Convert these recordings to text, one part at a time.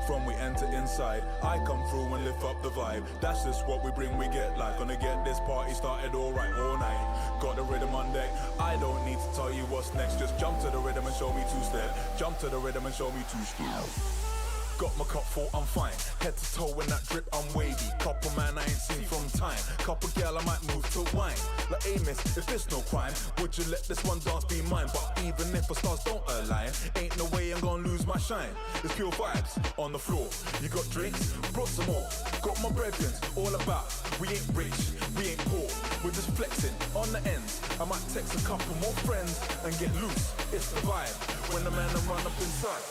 From we enter inside, I come through and lift up the vibe. That's just what we bring, we get like. Gonna get this party started alright all night. Got the rhythm on deck, I don't need to tell you what's next. Just jump to the rhythm and show me two-step. Jump to the rhythm and show me two-step. Got my cup full, I'm fine. Head to toe in that drip, I'm wavy. Couple man I ain't seen from time. Couple girl I might move to wine. Like Amos, if it's no crime, would you let this one dance be mine? But even if the stars don't align, ain't no way I'm gonna lose my shine. It's pure vibes on the floor. You got drinks? Brought some more. Got my brethren, all about. We ain't rich, we ain't poor. We're just flexing on the ends. I might text a couple more friends and get loose. It's the vibe when the man run up inside.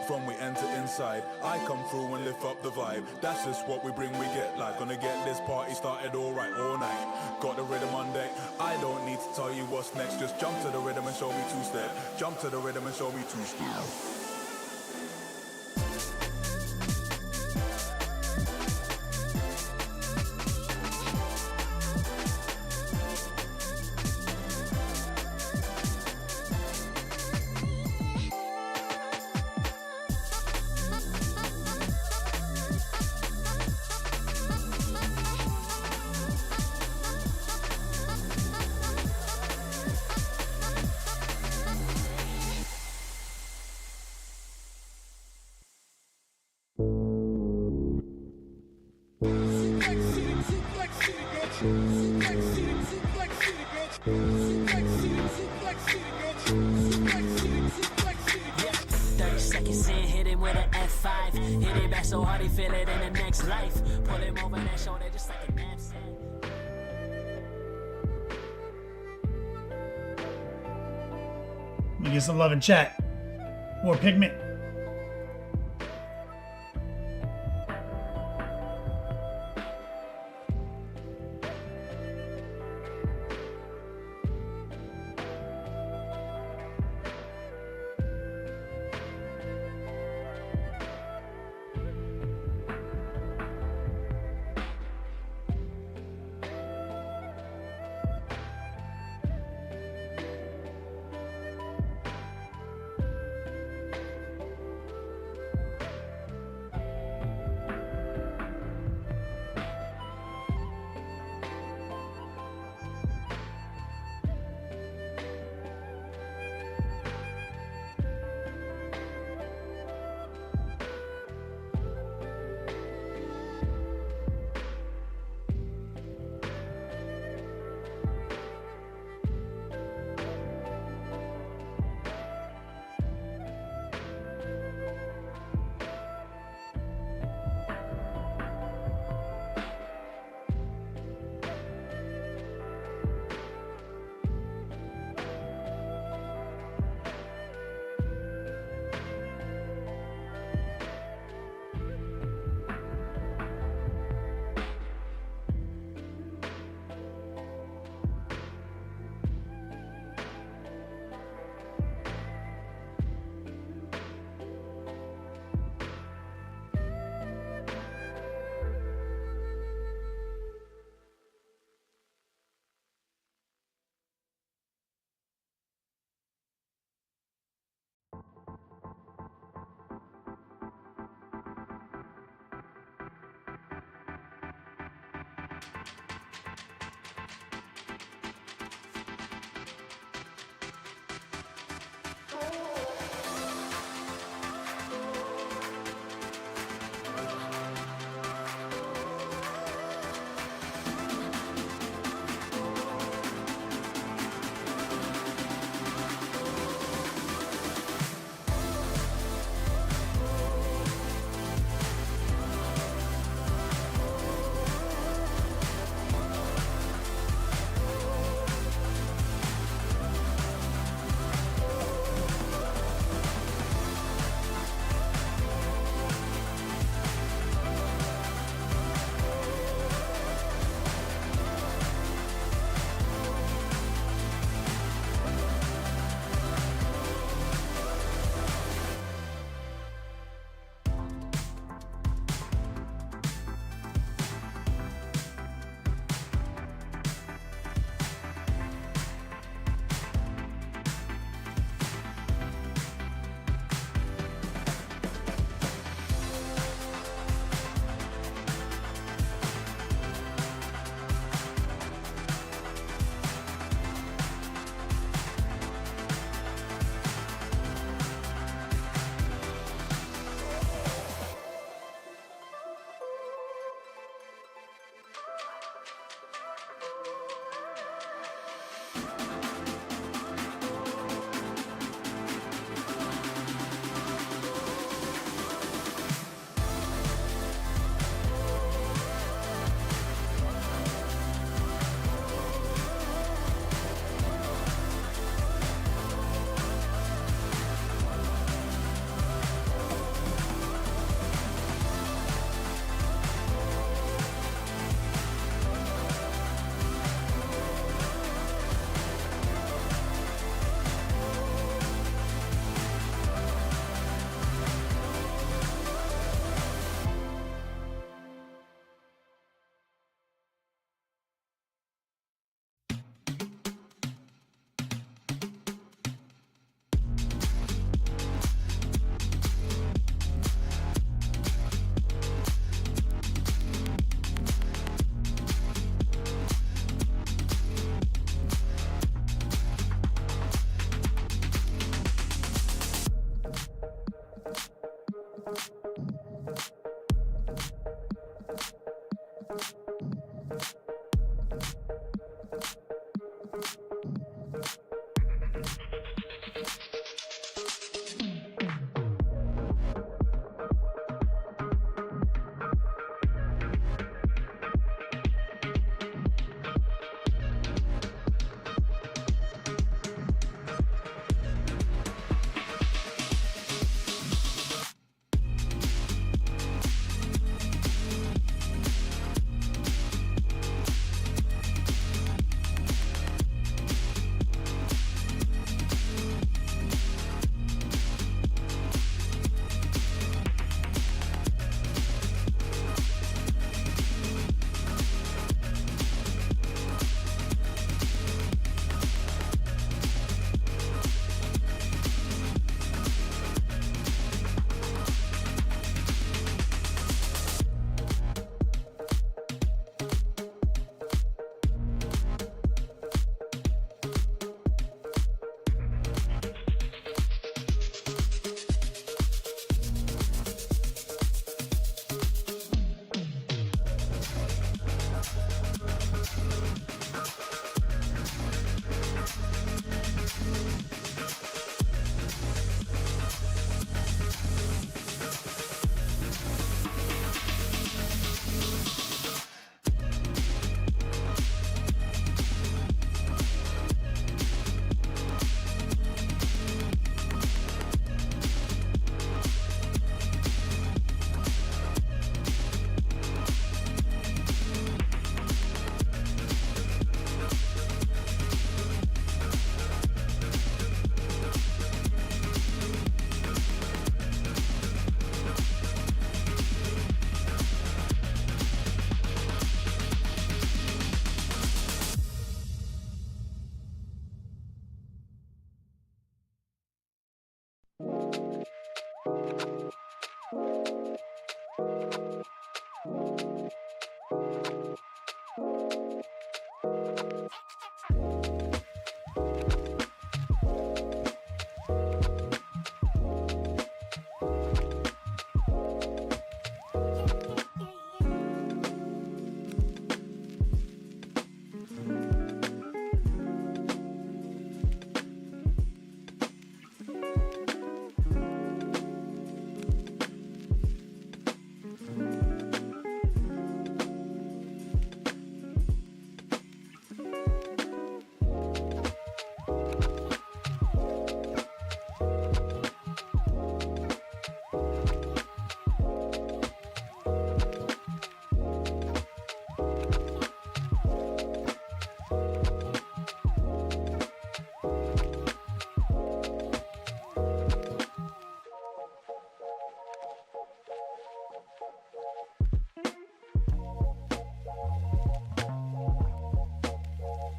From we enter inside, I come through and lift up the vibe. That's just what we bring, we get like. Gonna get this party started alright all night. Got the rhythm on deck, I don't need to tell you what's next. Just jump to the rhythm and show me two-step. Jump to the rhythm and show me two-step. So hard he feel it in the next life. Pull him over that shoulder just like a knapsack. Let me get some love in chat. More pigment.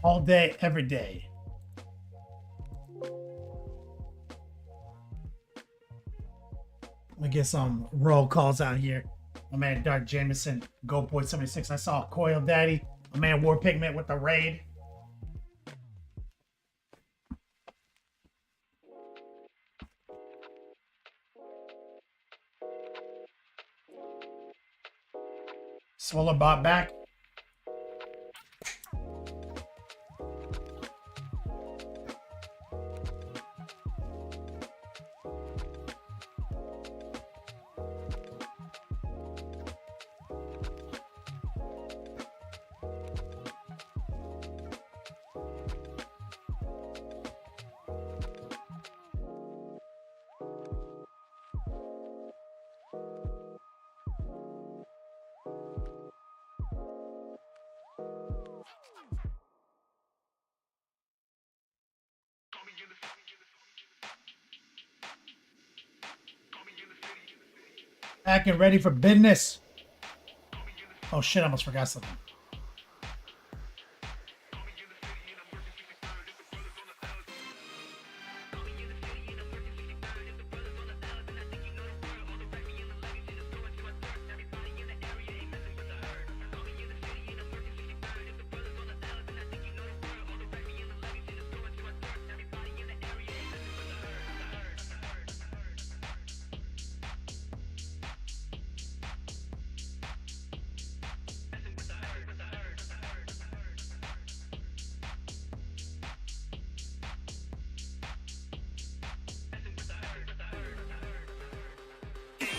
All day, every day. Let me get some roll calls out here. My man Dark Jameson, Go Boy 76. I saw Coil Daddy. My man War Pigment with the raid. Swoller bot back. Back and ready for business. Oh shit, I almost forgot something.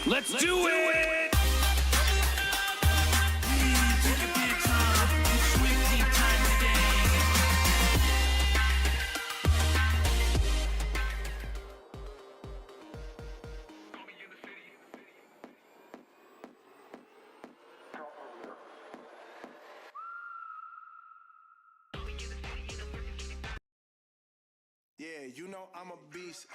Let's do it! Yeah, you know I'm a beast.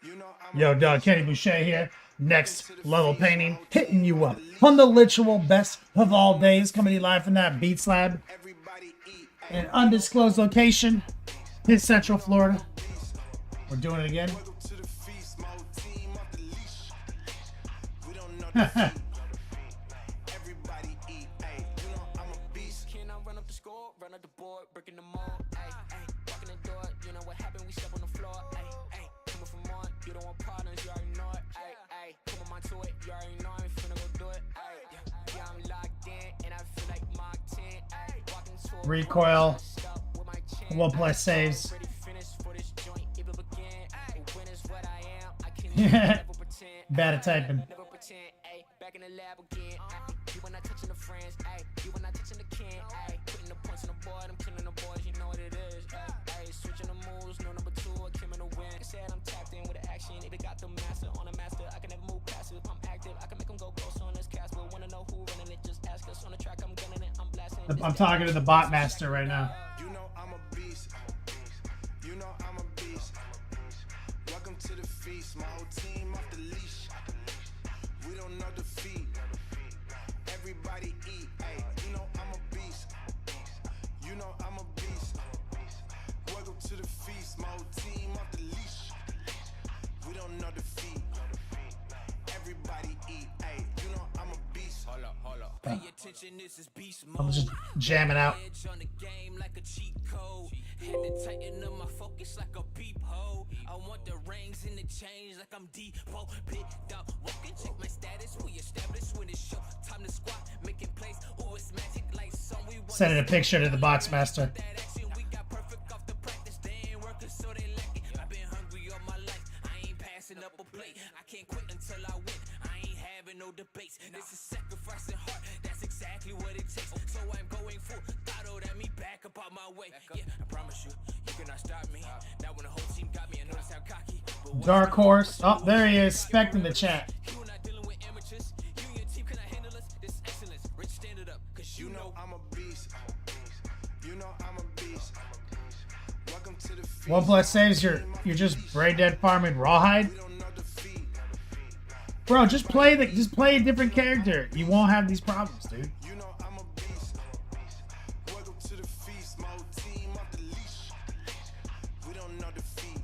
You know Yo, dog, Kenny Boucher here. Next level painting, hitting you up on the literal best of all days, coming to you live from that Beats Lab, an undisclosed location in Central Florida. We're doing it again. Recoil, 1+ saves. Bad at typing. I'm talking to the bot master right now. You know I'm a beast. You know I'm a beast. Welcome to the feast. My whole team off the leash. We don't know defeat. Everybody eat. Hey, you know I'm a beast. You know I'm a beast. Welcome to the feast. My whole team off the leash. We don't know defeat. Everybody eat. Hey, you know I'm a beast. Hold up, hold up. Pay attention, this is beast mode. I'm just jamming out. On the game like a cheat code. Had to tighten up my focus like a peephole. I want the rings and the change like I'm Depot. Picked up, walking, check my status. We established when it's show. Time to squat, making plays. Oh, it's magic like some we want. Sending a picture to the box master. That action we got perfect off the practice. They ain't working, so they lack it. I've been hungry all my life. I ain't passing up a plate. I can't quit until I win. I ain't having no debates. This is sacrificing heart. That's exactly what it takes. So I'm going full throttle at me back up on my way. Yeah, I promise you, you cannot stop me. Now when the whole team got me, I notice how cocky. Dark Horse. Oh, there he is. Spec in the chat. You are not dealing with amateurs. You and your team cannot handle us. This excellence. Rich, stand it up, cause you know I'm a beast. You know I'm a beast. Welcome to the feast. 1+ saves. You're just brain dead farming rawhide. We don't know defeat. Bro, just play a different character. You won't have these problems, dude. You know I'm a beast. Welcome to the feast. My whole team off the leash. We don't know defeat.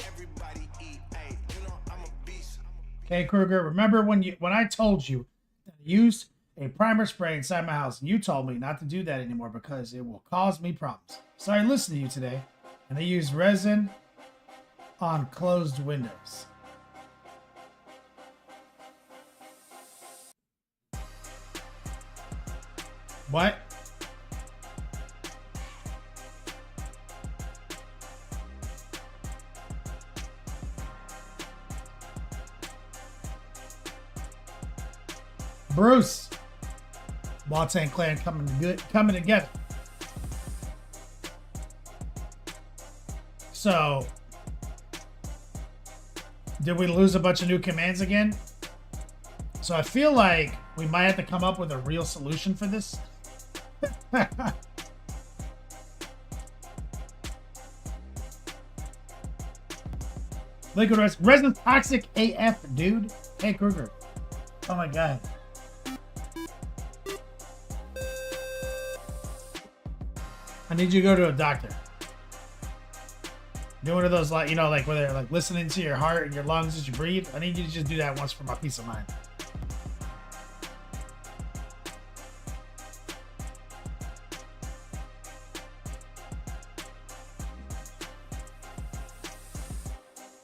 Everybody eat. Hey, you know I'm a beast. Okay, Kruger, remember when I told you that I used a primer spray inside my house and you told me not to do that anymore because it will cause me problems. So I listened to you today and I used resin on closed windows. What? Bruce. Waaagh-Tang clan coming together. So, did we lose a bunch of new commands again? So I feel like we might have to come up with a real solution for this. Liquid resin toxic AF, dude. Hey Kruger. Oh my god. I need you to go to a doctor. Do one of those, like, you know, like where they're like listening to your heart and your lungs as you breathe. I need you to just do that once for my peace of mind.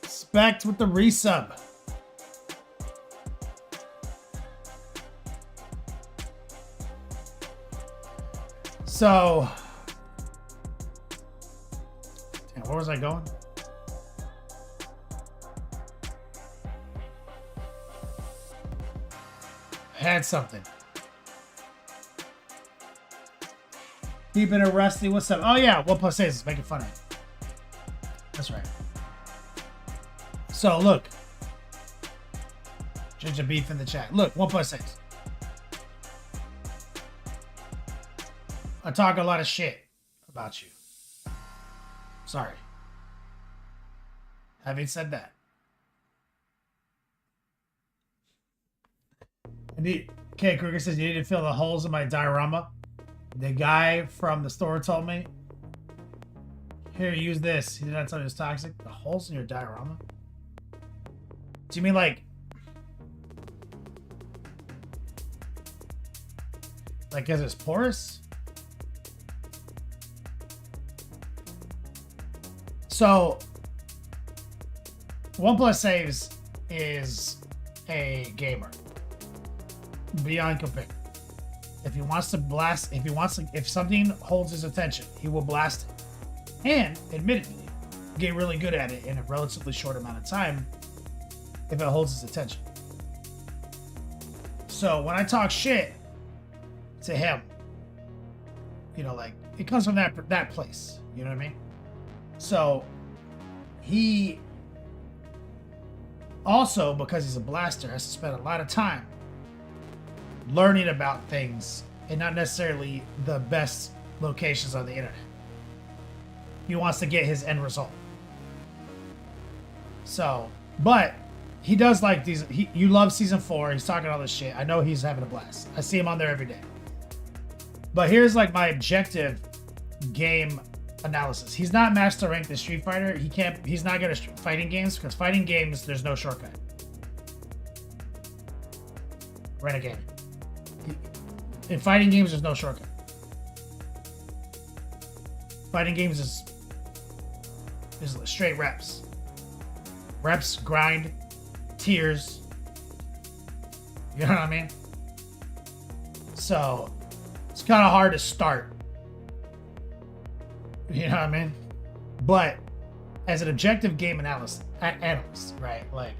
Respect with the resub. So, damn, where was I going? I had something. Keeping it rusty. What's up? Oh yeah, 1 plus 8 is making fun of me. That's right. So look, Ginger Beef in the chat. Look, 1 plus 8. I talk a lot of shit about you. Sorry. Having said that, K. Kruger says you need to fill the holes in my diorama. The guy from the store told me. Here, use this. He did not tell me it's toxic. The holes in your diorama? Do you mean like because it's porous? So 1 plus saves is a gamer beyond compare. If he wants to blast, if something holds his attention, he will blast it. And admittedly, get really good at it in a relatively short amount of time if it holds his attention. So when I talk shit to him, you know, like it comes from that place. You know what I mean? So he also, because he's a blaster, has to spend a lot of time learning about things and not necessarily the best locations on the internet. He wants to get his end result. So, but he does like these. You love season 4. He's talking all this shit. I know he's having a blast. I see him on there every day. But here's like my objective game analysis. He's not master ranked in Street Fighter. He's not good at fighting games because fighting games, there's no shortcut. Renegade. In fighting games, there's no shortcut. Fighting games is straight reps. Reps, grind, tears. You know what I mean? So it's kind of hard to start. You know what I mean? But as an objective game analyst, right? Like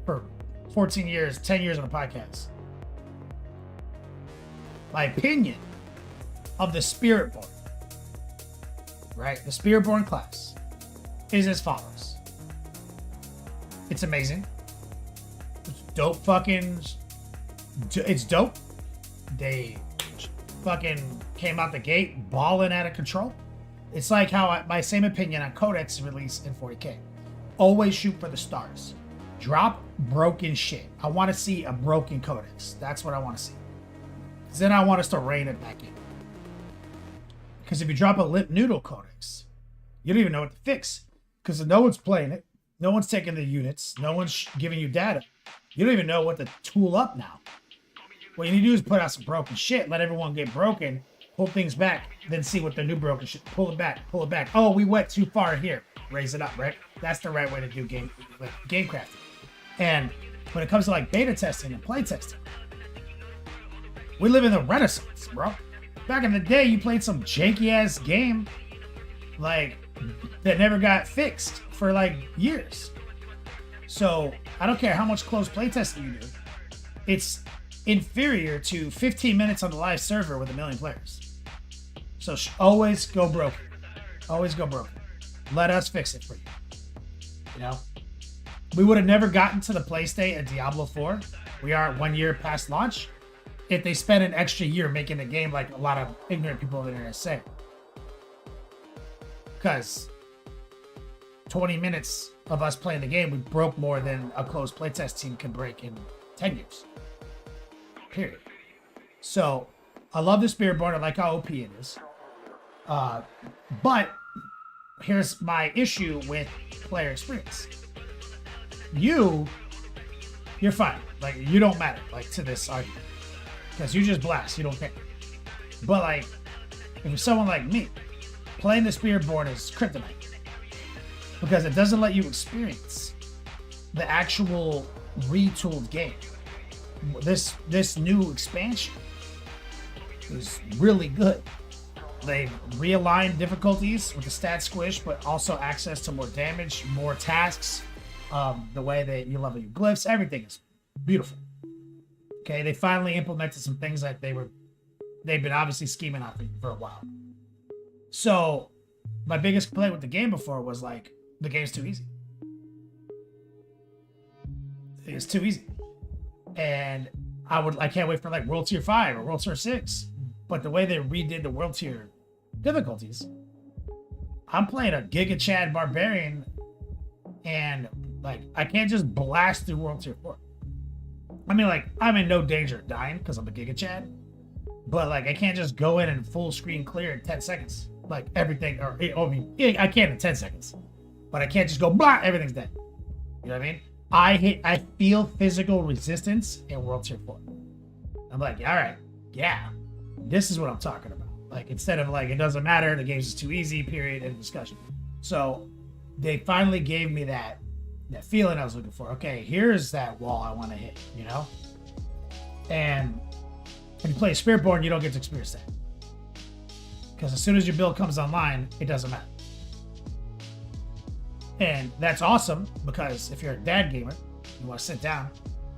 for 14 years, 10 years on a podcast, my opinion of the Spiritborn, right? The Spiritborn class is as follows. It's amazing. It's dope it's dope. They fucking came out the gate balling out of control. It's like how my same opinion on Codex release in 40K. Always shoot for the stars. Drop broken shit. I want to see a broken Codex. That's what I want to see. Then I want us to rein it back in. Because if you drop a lip noodle Codex, you don't even know what to fix. Because no one's playing it. No one's taking the units. No one's giving you data. You don't even know what to tool up now. What you need to do is put out some broken shit. Let everyone get broken. Pull things back. Then see what the new broken shit. Pull it back. Pull it back. Oh, we went too far here. Raise it up, right? That's the right way to do game crafting. And when it comes to like beta testing and play testing, we live in the Renaissance, bro. Back in the day, you played some janky-ass game, like, that never got fixed for, like, years. So, I don't care how much close playtesting you do. It's inferior to 15 minutes on the live server with 1 million players. So, always go broken. Always go broken. Let us fix it for you. You know? We would have never gotten to the play state at Diablo 4. We are 1 year past launch. If they spent an extra year making the game like a lot of ignorant people on the internet say. Because 20 minutes of us playing the game, we broke more than a closed playtest team can break in 10 years. Period. So, I love the Spiritborn. I like how OP it is. But here's my issue with player experience. You're fine. Like, you don't matter, like, to this argument. Because you just blast. You don't care. But, like, if you're someone like me, playing the Spiritborn is kryptonite. Because it doesn't let you experience the actual retooled game. This new expansion is really good. They realigned difficulties with the stat squish, but also access to more damage, more tasks, the way that you level your glyphs, everything is beautiful. Okay, they finally implemented some things that they've been obviously scheming on for a while. So my biggest complaint with the game before was like, the game's too easy. It's too easy. And I can't wait for like World Tier 5 or World Tier 6. But the way they redid the World Tier difficulties, I'm playing a Giga Chad Barbarian and like I can't just blast through World Tier 4. I mean, like, I'm in no danger of dying because I'm a Giga Chad. But like I can't just go in and full screen clear in 10 seconds. Like everything, I can in 10 seconds. But I can't just go blah, everything's dead. You know what I mean? I feel physical resistance in World Tier 4. I'm like, all right, yeah, this is what I'm talking about. Like, instead of like, it doesn't matter, the game's too easy, period, end of discussion. So they finally gave me that feeling I was looking for. Okay, here's that wall I want to hit, you know? And when you play Spiritborn, you don't get to experience that. Because as soon as your build comes online, it doesn't matter. And that's awesome, because if you're a dad gamer, you want to sit down,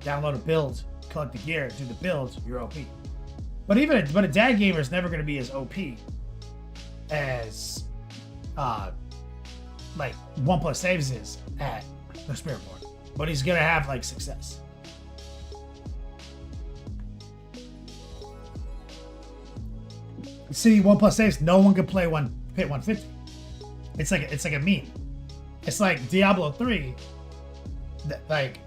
download a build, collect the gear, do the build, you're OP. But a dad gamer is never going to be as OP as like 1+ saves is at the Spiritborn. But he's going to have like success. See, 1+ saves, no one can play hit 150. It's like a meme. It's like Diablo 3, like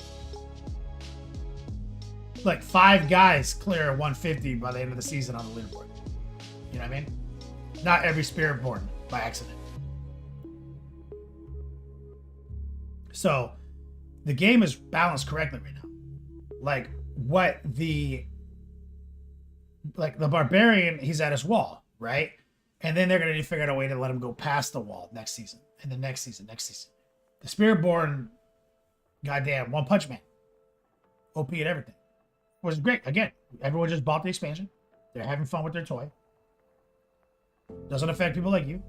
5 guys clear 150 by the end of the season on the leaderboard. You know what I mean? Not every Spiritborn by accident. So the game is balanced correctly right now. Like the Barbarian, he's at his wall, right? And then they're going to figure out a way to let him go past the wall next season. And the next season. The Spiritborn, goddamn, One Punch Man. OP and everything. Which is great. Again, everyone just bought the expansion. They're having fun with their toy. Doesn't affect people like you.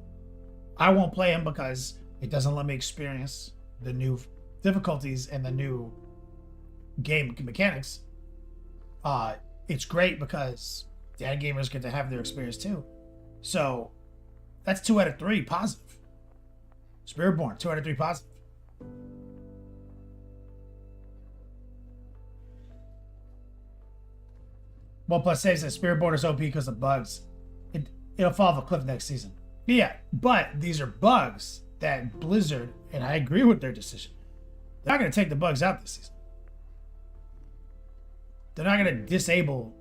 I won't play him because it doesn't let me experience the new difficulties and the new game mechanics. It's great because dad gamers get to have their experience too. So that's 2 out of 3 positive. Spiritborn, 2 out of 3 positive. OnePlus says that Spiritborn is OP because of bugs. It'll fall off a cliff next season. Yeah, but these are bugs that Blizzard, and I agree with their decision, they're not going to take the bugs out this season. They're not going to disable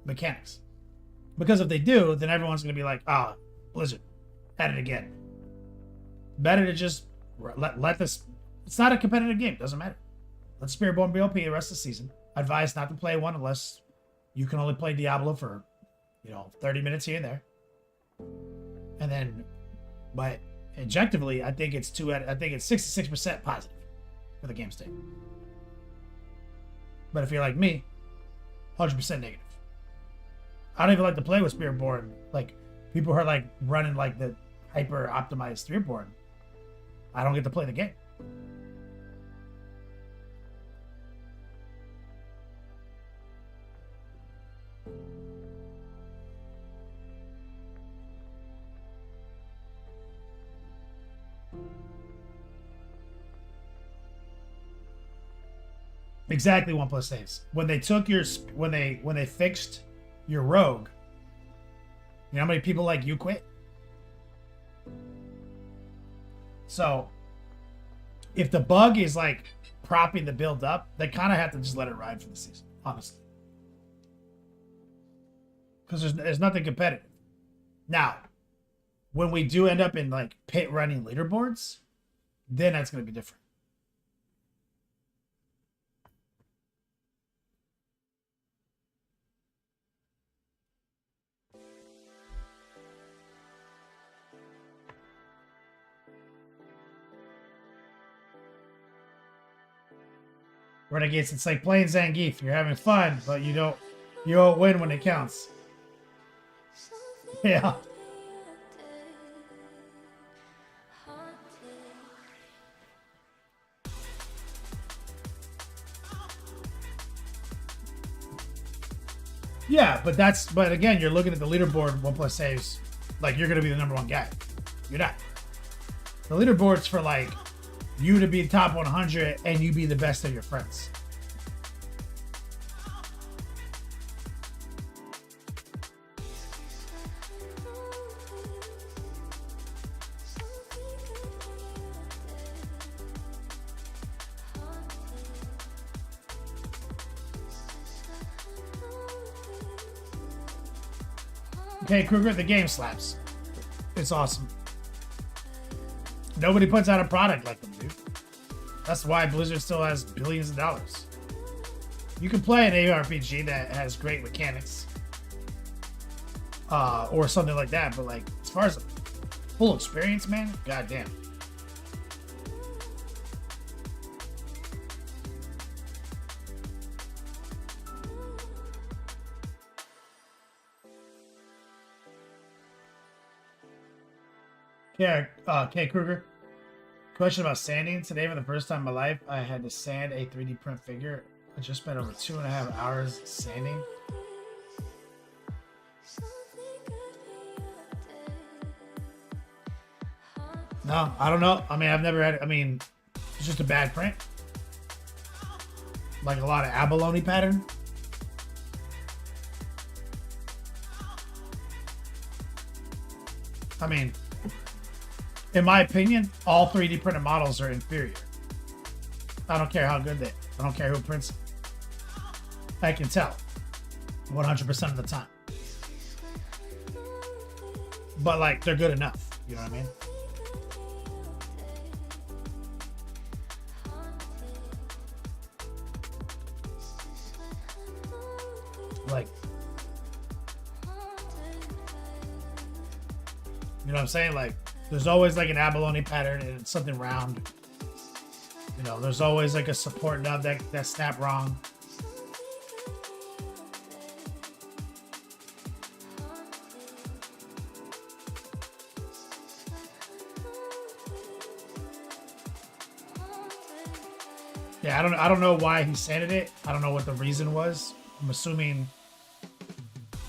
mechanics. Because if they do, then everyone's going to be like, Blizzard, at it again. Better to just let this... It's not a competitive game. Doesn't matter. Let Spiritborn be OP the rest of the season. Advise not to play one unless you can only play Diablo for, 30 minutes here and there. And then, but objectively, I think it's 66% positive for the game state. But if you're like me, 100% negative. I don't even like to play with Spiritborn. Like, people who are like running like the hyper optimized Spiritborn, I don't get to play the game. Exactly, OnePlus saves. When they took when they fixed your rogue, you know how many people like you quit? So if the bug is like propping the build up, they kind of have to just let it ride for the season, honestly. Because there's nothing competitive. Now, when we do end up in like pit running leaderboards, then that's going to be different. Renegades, it's like playing Zangief. You're having fun, but you won't win when it counts. Yeah. Yeah, but again, you're looking at the leaderboard, 1+ saves, like you're gonna be the #1 guy. You're not. The leaderboard's for like you to be top 100 and you be the best of your friends. Okay, Kruger, the game slaps. It's awesome. Nobody puts out a product like them, dude. That's why Blizzard still has billions of dollars. You can play an ARPG that has great mechanics, or something like that, but like as far as a full experience, man, goddamn. Yeah, K. Kruger. Question about sanding. Today, for the first time in my life, I had to sand a 3D print figure. I just spent over 2.5 hours sanding. No, I don't know. I mean, I've never had it. I mean, it's just a bad print. Like a lot of abalone pattern. I mean, in my opinion, all 3D printed models are inferior. I don't care how good they are. I don't care who prints them. I can tell 100% of the time. But like, they're good enough. You know what I mean? Like, you know what I'm saying? Like, there's always like an abalone pattern and it's something round. You know, there's always like a support nub that snap wrong. Yeah, I don't know why he sanded it. I don't know what the reason was. I'm assuming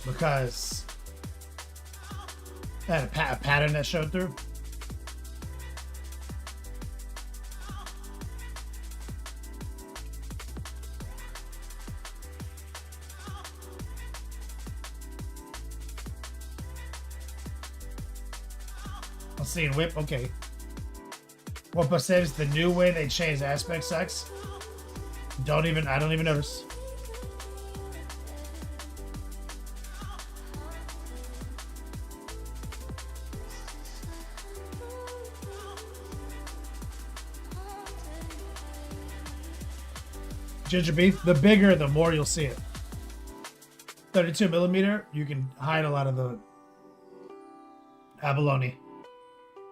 because it had a pattern that showed through. Let's see, whip, okay. What says the new way they changed aspect sucks? I don't even notice. Ginger beef, the bigger, the more you'll see it. 32mm, you can hide a lot of the abalone.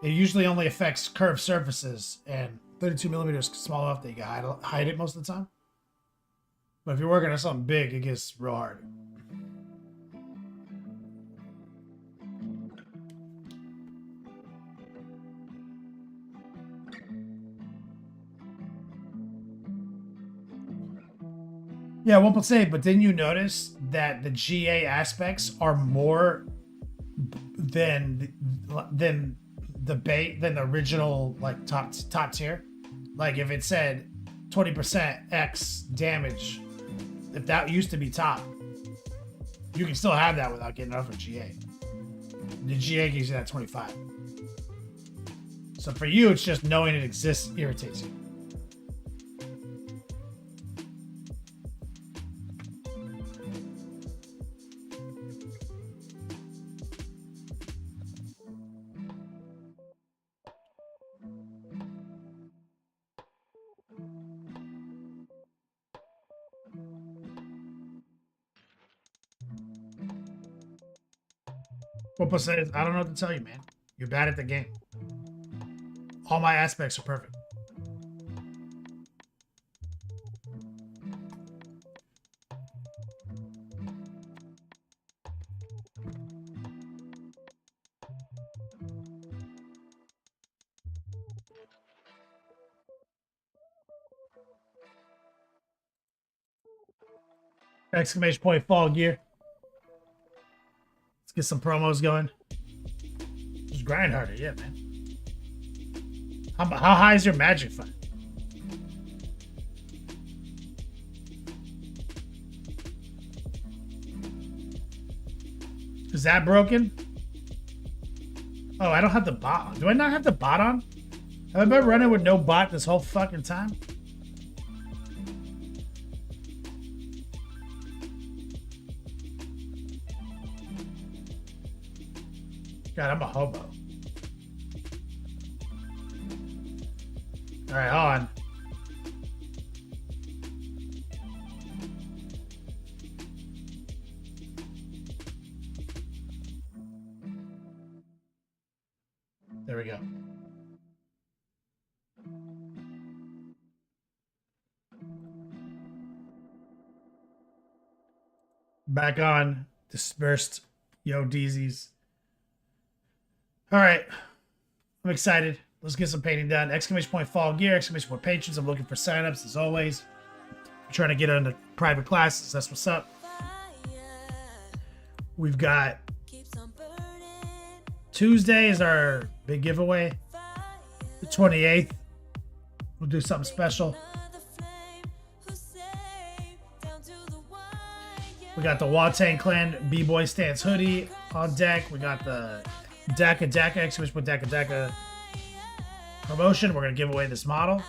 It usually only affects curved surfaces, and 32mm is small enough that you can hide it most of the time. But if you're working on something big, it gets real hard. Yeah, 1+8, but didn't you notice that the GA aspects are more than the original like top tier? Like if it said 20% X damage, if that used to be top, you can still have that without getting over GA. The GA gives you that 25. So for you, it's just knowing it exists irritates you. Popo says, I don't know what to tell you, man. You're bad at the game. All my aspects are perfect. Exclamation point fall gear. Let's get some promos going. Just grind harder, yeah, man. How high is your magic fund? Is that broken? Oh, I don't have the bot on. Do I not have the bot on? Have I been running with no bot this whole fucking time? God, I'm a hobo. All right, hold on. There we go. Back on. Dispersed. Yo, Deezies. All right. I'm excited. Let's get some painting done. Exclamation point fall gear. Exclamation point patrons. I'm looking for signups as always. I'm trying to get into private classes. That's what's up. We've got Tuesday is our big giveaway. The 28th. We'll do something special. We got the Waaagh-Tang Clan B-Boy Stance hoodie on deck. We got the Daka Daka exclamation point Daka Daka promotion. We're gonna give away this model.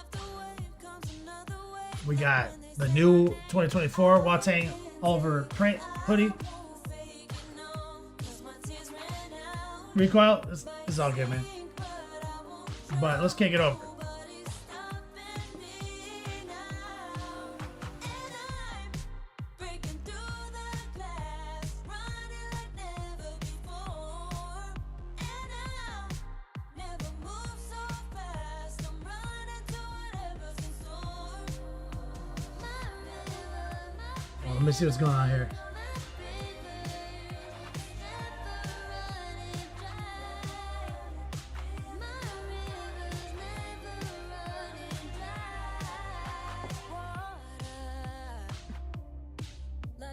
We got the new 2024 Waaagh-Tang Oliver print hoodie. Recoil. This is all good, man. But let's kick it over. Let me see what's going on here.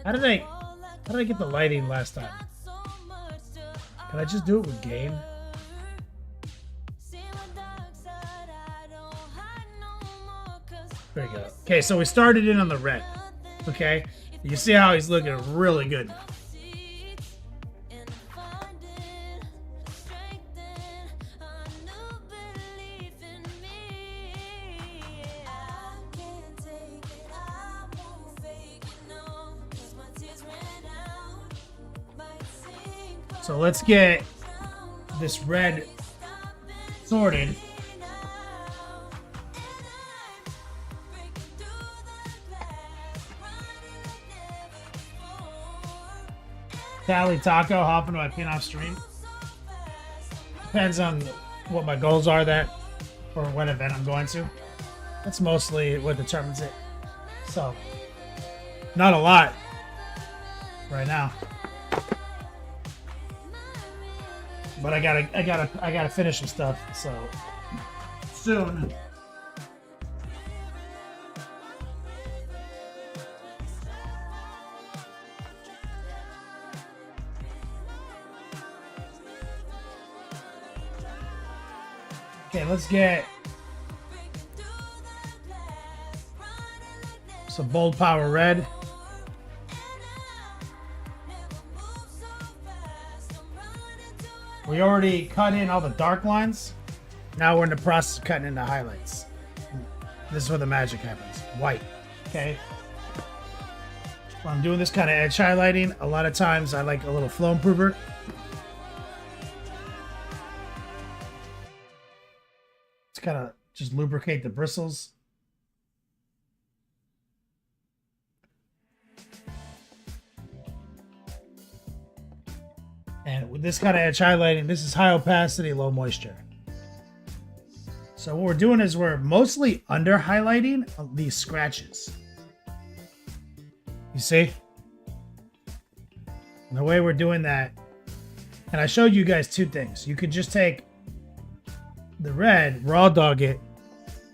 How did I get the lighting last time? Can I just do it with game? There you go. Okay, so we started in on the red. Okay, you can see how he's looking really good. So let's get this red sorted. Tally Taco hopping to my pin off stream. Depends on what my goals are that or what event I'm going to. That's mostly what determines it. So not a lot right now. But I gotta finish some stuff, so soon. Okay, let's get some bold power red. We already cut in all the dark lines, Now we're in the process of cutting into highlights. This is where the magic happens. White. Okay. When I'm doing this kind of edge highlighting, a lot of times I like a little flow improver. To kind of just lubricate the bristles. And with this kind of edge highlighting, this is high opacity, low moisture. So what we're doing is we're mostly under highlighting these scratches. You see? And the way we're doing that, and I showed you guys two things. You could just take the red, raw dog it,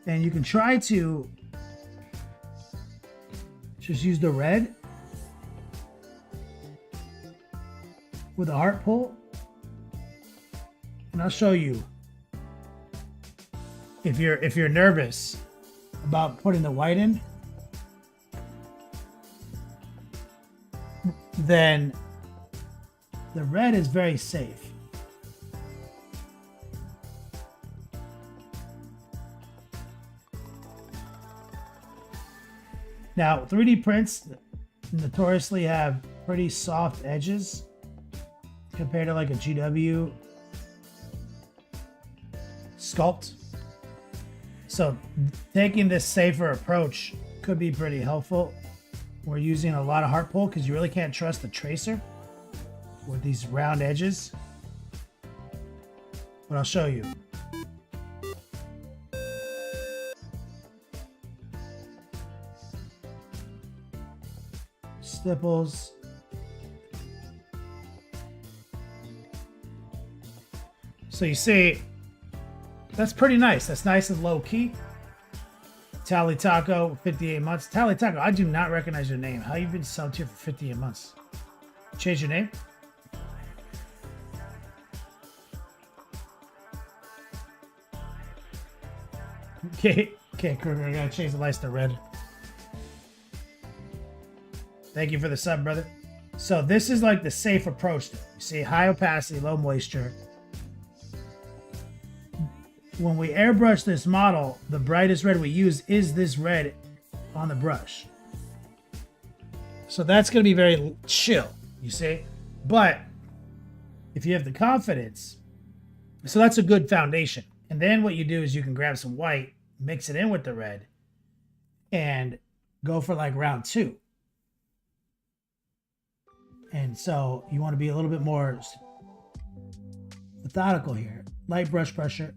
and you can try to just use the red with a heart pull, and I'll show you if you're nervous about putting the white in, then the red is very safe. Now 3D prints notoriously have pretty soft edges compared to like a GW sculpt. So taking this safer approach could be pretty helpful. We're using a lot of heart pull because you really can't trust the tracer with these round edges. But I'll show you. Stipples. So you see, that's pretty nice. That's nice and low key. Tally Taco, 58 months. Tally Taco, I do not recognize your name. How you been subbed here for 58 months? Change your name? Okay, Kruger, I gotta change the lights to red. Thank you for the sub, brother. So this is like the safe approach. You see, high opacity, low moisture. When we airbrush this model, the brightest red we use is this red on the brush. So that's going to be very chill, you see? But if you have the confidence, so that's a good foundation. And then what you do is you can grab some white, mix it in with the red, and go for like round 2. And so you want to be a little bit more methodical here. Light brush pressure.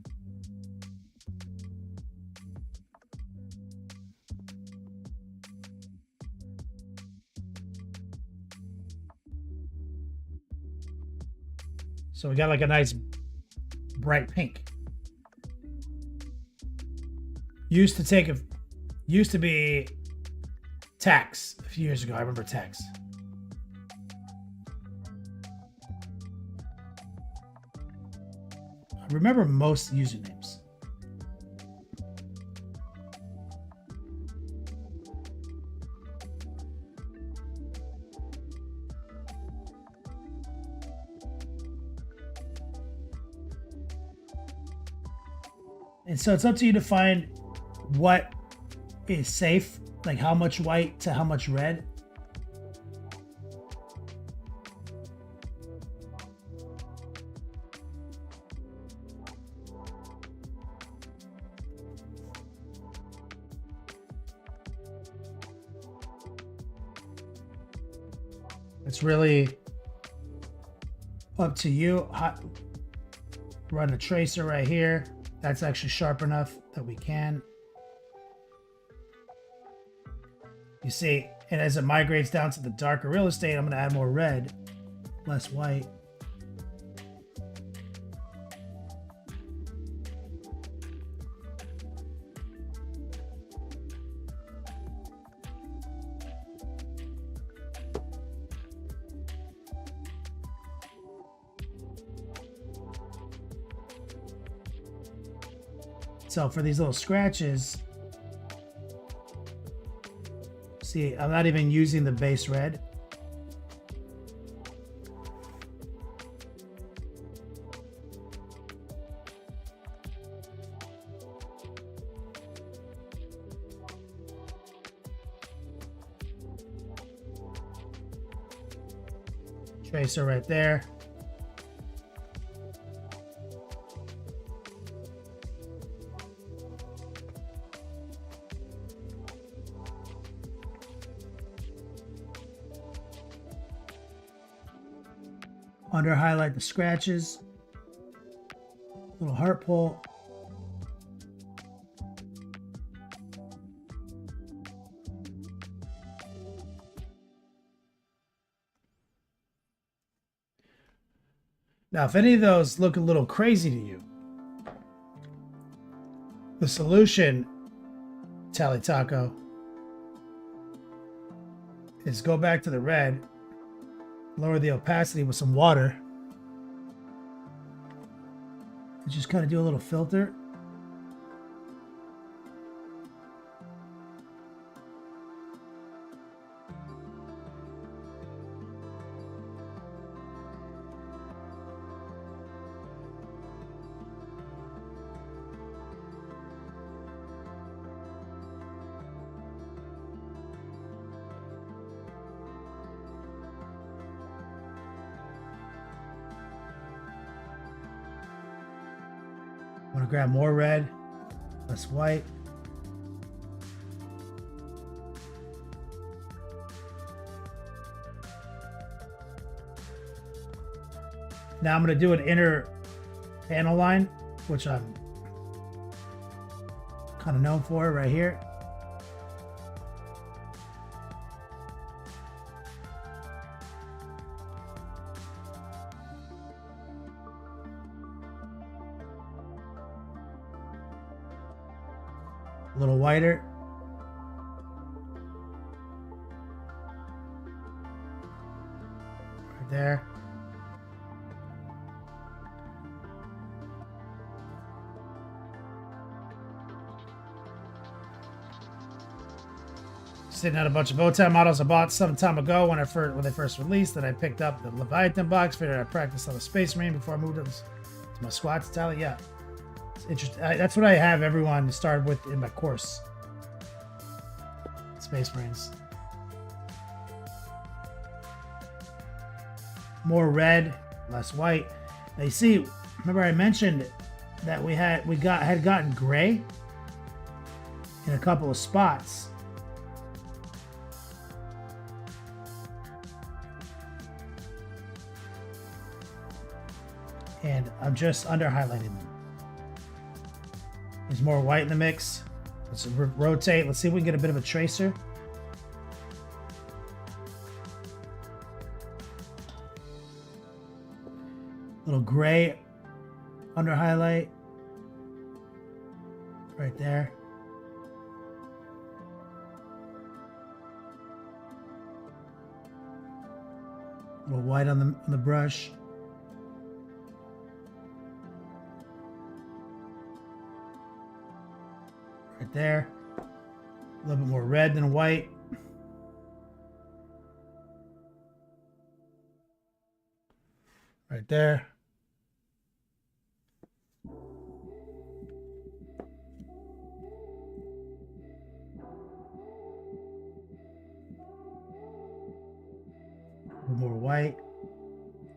So we got like a nice bright pink. Used to be Tax a few years ago. I remember Tax. I remember most usernames. And so it's up to you to find what is safe, like how much white to how much red. It's really up to you. Run a tracer right here. That's actually sharp enough that we can. You see, and as it migrates down to the darker real estate, I'm going to add more red, less white. So for these little scratches, see, I'm not even using the base red. Tracer right there. Under highlight the scratches. Little heart pull. Now, if any of those look a little crazy to you, the solution, Tally Taco, is go back to the red, lower the opacity with some water, and just kind of do a little filter. Want to grab more red, less white. Now I'm going to do an inner panel line, which I'm kind of known for right here. A little whiter. Right there. Sitting out a bunch of bow tie models I bought some time ago when they first released. Then I picked up the Leviathan box. Figured I practiced on the Space Marine before I moved to my squats. Tally, yeah. Interesting. That's what I have everyone start with in my course. Space Marines. More red, less white. Now you see, remember I mentioned that we had gotten gray in a couple of spots. And I'm just under highlighting them. There's more white in the mix. Let's rotate. Let's see if we can get a bit of a tracer. Little gray under highlight. Right there. A little white on the brush. Right there. A little bit more red than white. Right there. A little more white.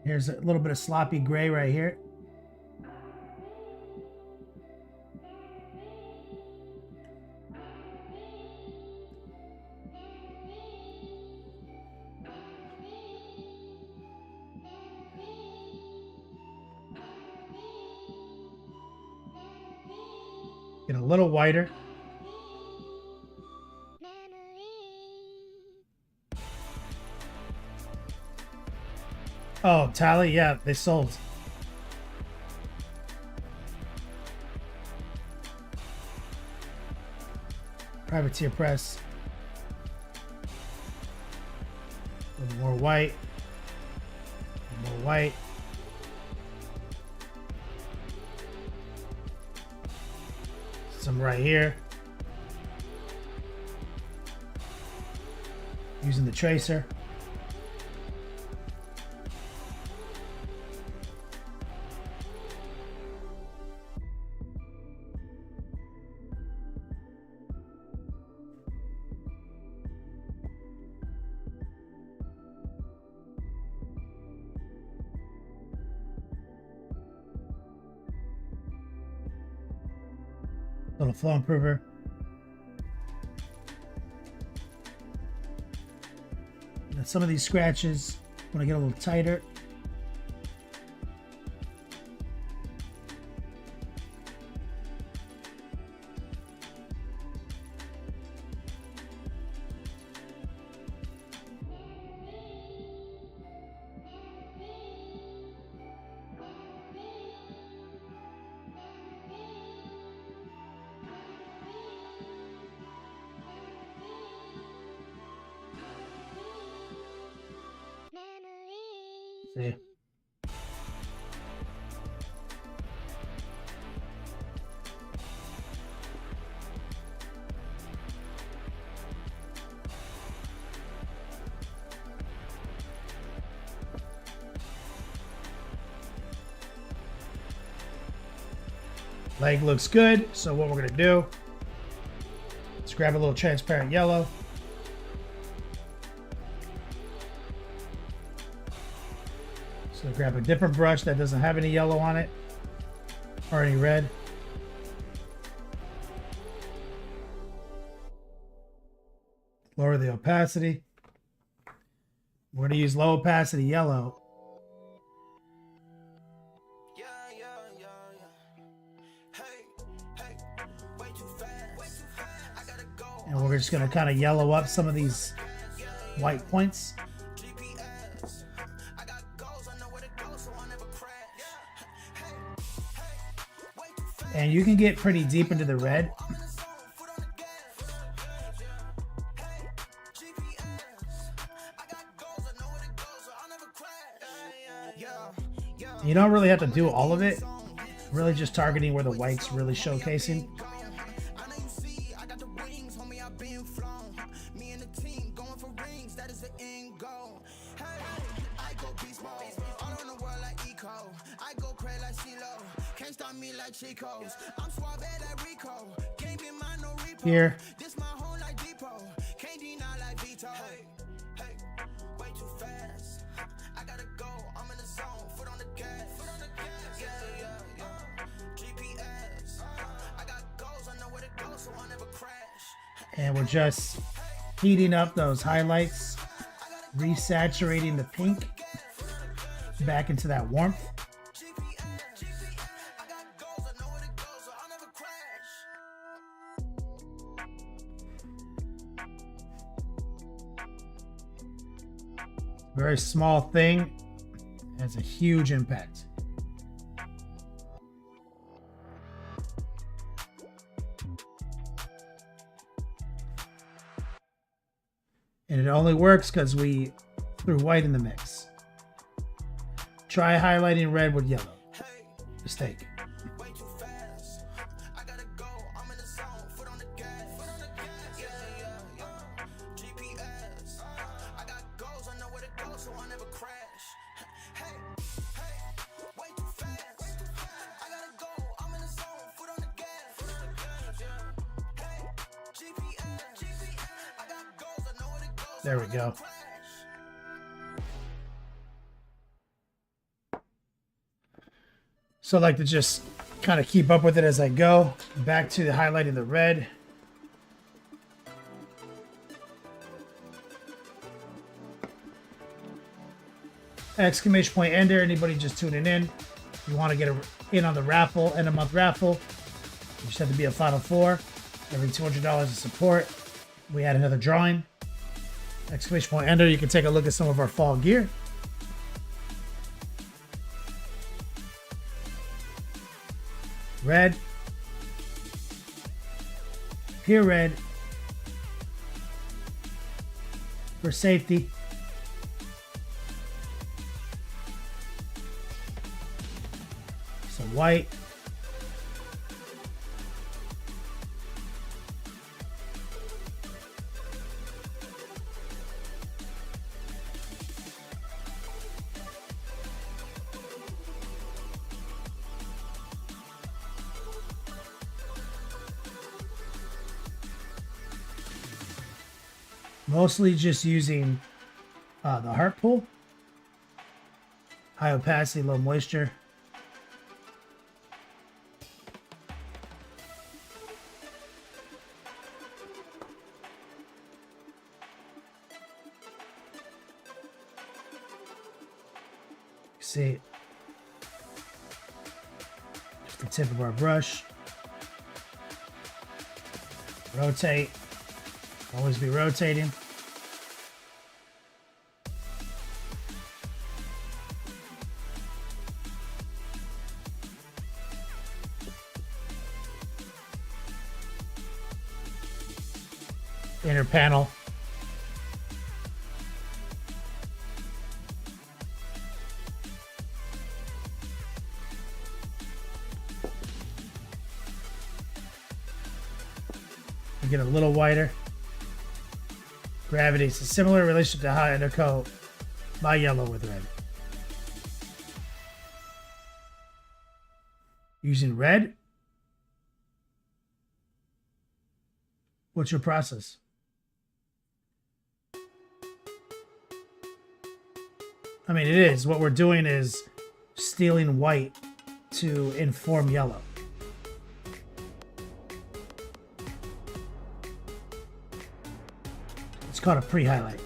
Here's a little bit of sloppy gray right here. Get a little whiter. Oh, Tally, yeah, they sold. Privateer press. A little more white. A little more white. Some right here. Using the tracer. Little flow improver. Now some of these scratches want to get a little tighter. See. Leg looks good, so what we're gonna do is grab a little transparent yellow. So grab a different brush that doesn't have any yellow on it or any red. Lower the opacity. We're going to use low opacity yellow. And we're just going to kind of yellow up some of these white points. And you can get pretty deep into the red. You don't really have to do all of it. Really just targeting where the white's really showcasing. Here. And we're just heating up those highlights, resaturating the pink back into that warmth. Very small thing has a huge impact. And it only works because we threw white in the mix. Try highlighting red with yellow. Mistake. There we go. So I like to just kind of keep up with it as I go. Back to the highlighting the red. Exclamation point ender. Anybody just tuning in. If you want to get in on the raffle, end of month raffle, you just have to be a Final Four. Every $200 of support, we add another drawing. Exclamation point ender. You can take a look at some of our fall gear. Red. Pure red. For safety. So white. Mostly just using the heart pull. High opacity, low moisture. See, just the tip of our brush. Rotate. Always be rotating. Inner panel. Get a little wider. Gravity is a similar relationship to how I undercoat my yellow with red. Using red? What's your process? I mean, it is. What we're doing is stealing white to inform yellow. It's called a pre-highlight.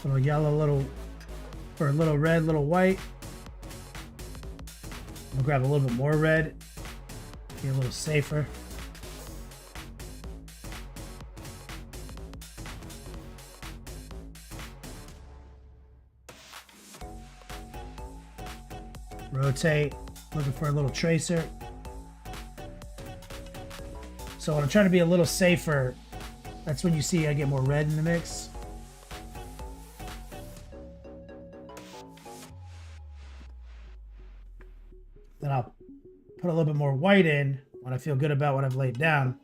Little yellow, little red, little white. I'm gonna grab a little bit more red. Be a little safer. Rotate, looking for a little tracer. So when I'm trying to be a little safer, that's when you see I get more red in the mix. Then I'll put a little bit more white in when I feel good about what I've laid down.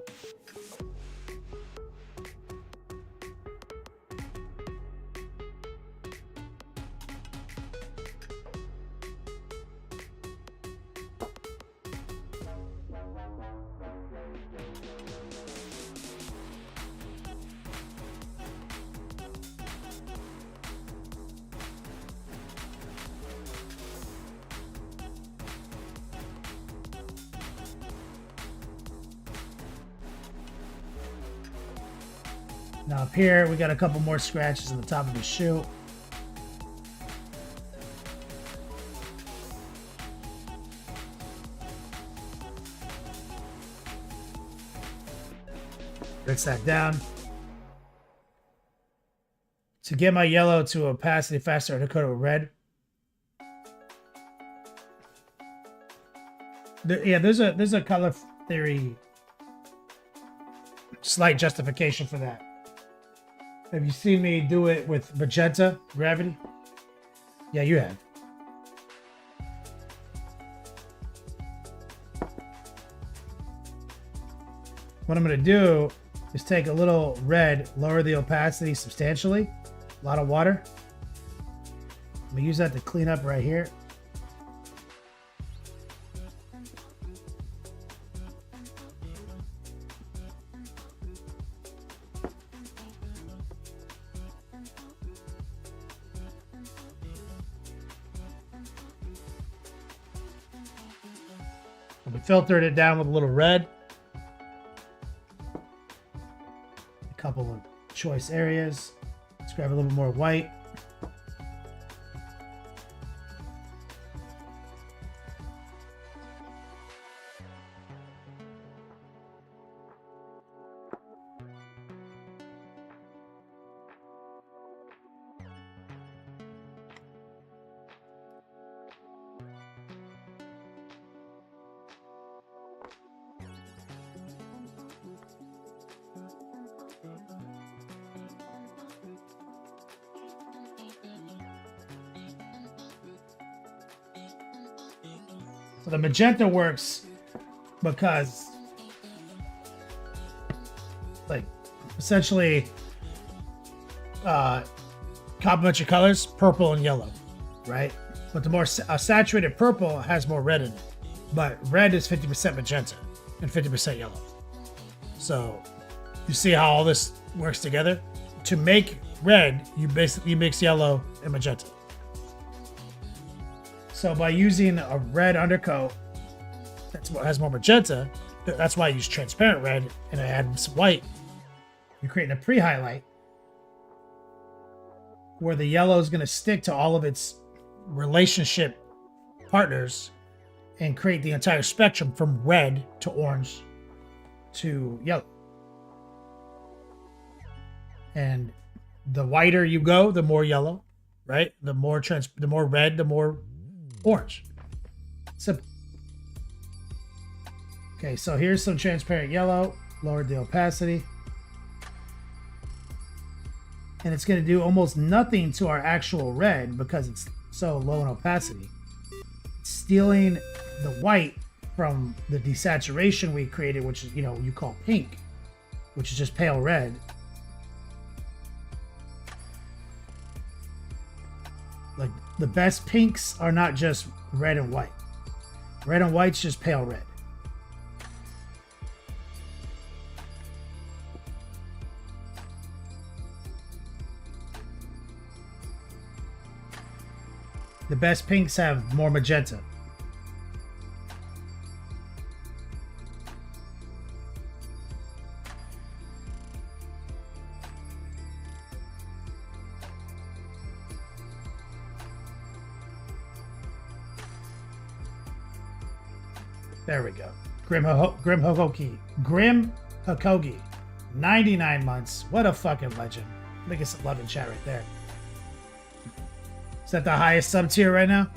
Now up here, we got a couple more scratches on the top of the shoe. Rinse that down. To get my yellow to opacity faster, I coat it with red. Yeah, there's a color theory slight justification for that. Have you seen me do it with magenta gravity? Yeah, you have. What I'm going to do is take a little red, lower the opacity substantially. A lot of water. I'm going to use that to clean up right here. We filtered it down with a little red. A couple of choice areas. Let's grab a little bit more white. So the magenta works because, like, essentially complementary colors, purple and yellow, right? But the more saturated purple has more red in it. But red is 50% magenta and 50% yellow. So you see how all this works together. To make red, you basically mix yellow and magenta. So by using a red undercoat that's what has more magenta, that's why I use transparent red and I add some white. You're creating a pre-highlight where the yellow is going to stick to all of its relationship partners and create the entire spectrum from red to orange to yellow. And the whiter you go, the more yellow, right? The more red, the more orange. Simple. Okay, so here's some transparent yellow. Lowered the opacity. And it's going to do almost nothing to our actual red because it's so low in opacity. It's stealing the white from the desaturation we created, which is, you call pink, which is just pale red. Like, the best pinks are not just red and white. Red and white's just pale red. The best pinks have more magenta. There we go. Grim Hakogi. 99 months. What a fucking legend. Look at some love in chat right there. Is that the highest sub tier right now?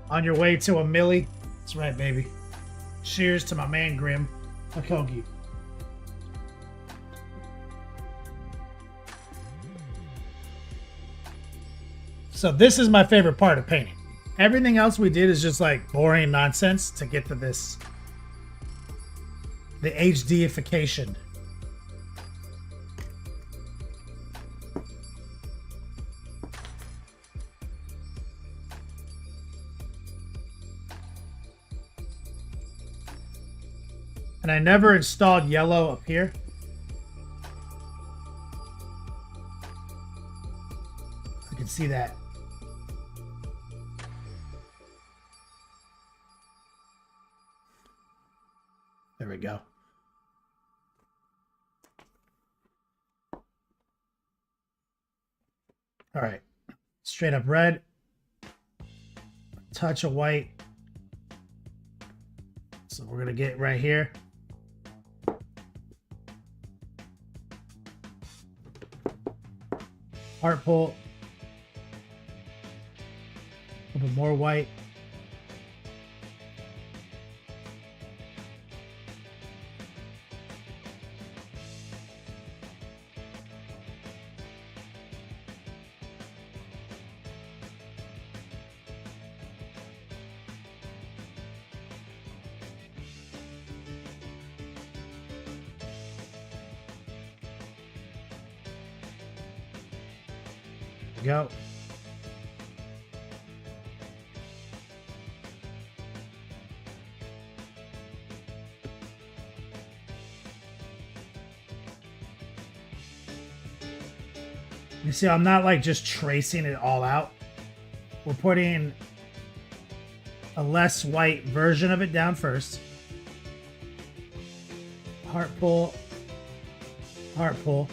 On your way to a milli? That's right, baby. Cheers to my man Grim Hakogi. So this is my favorite part of painting. Everything else we did is just like boring nonsense to get to this. The HDification. And I never installed yellow up here. You can see that. There we go. All right. Straight up red. Touch of white. So we're going to get right here. Heart pull. A little bit more white. Go. You see, I'm not like just tracing it all out. We're putting a less white version of it down first. Heart pull. Heart pull.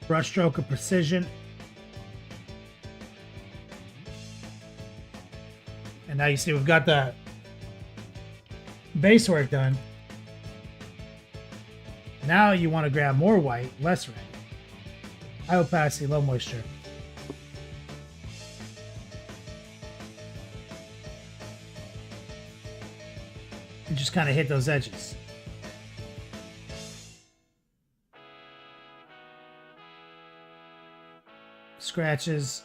Brush stroke of precision. And now you see we've got the base work done. Now you want to grab more white, less red. High opacity, low moisture. And just kind of hit those edges. Scratches.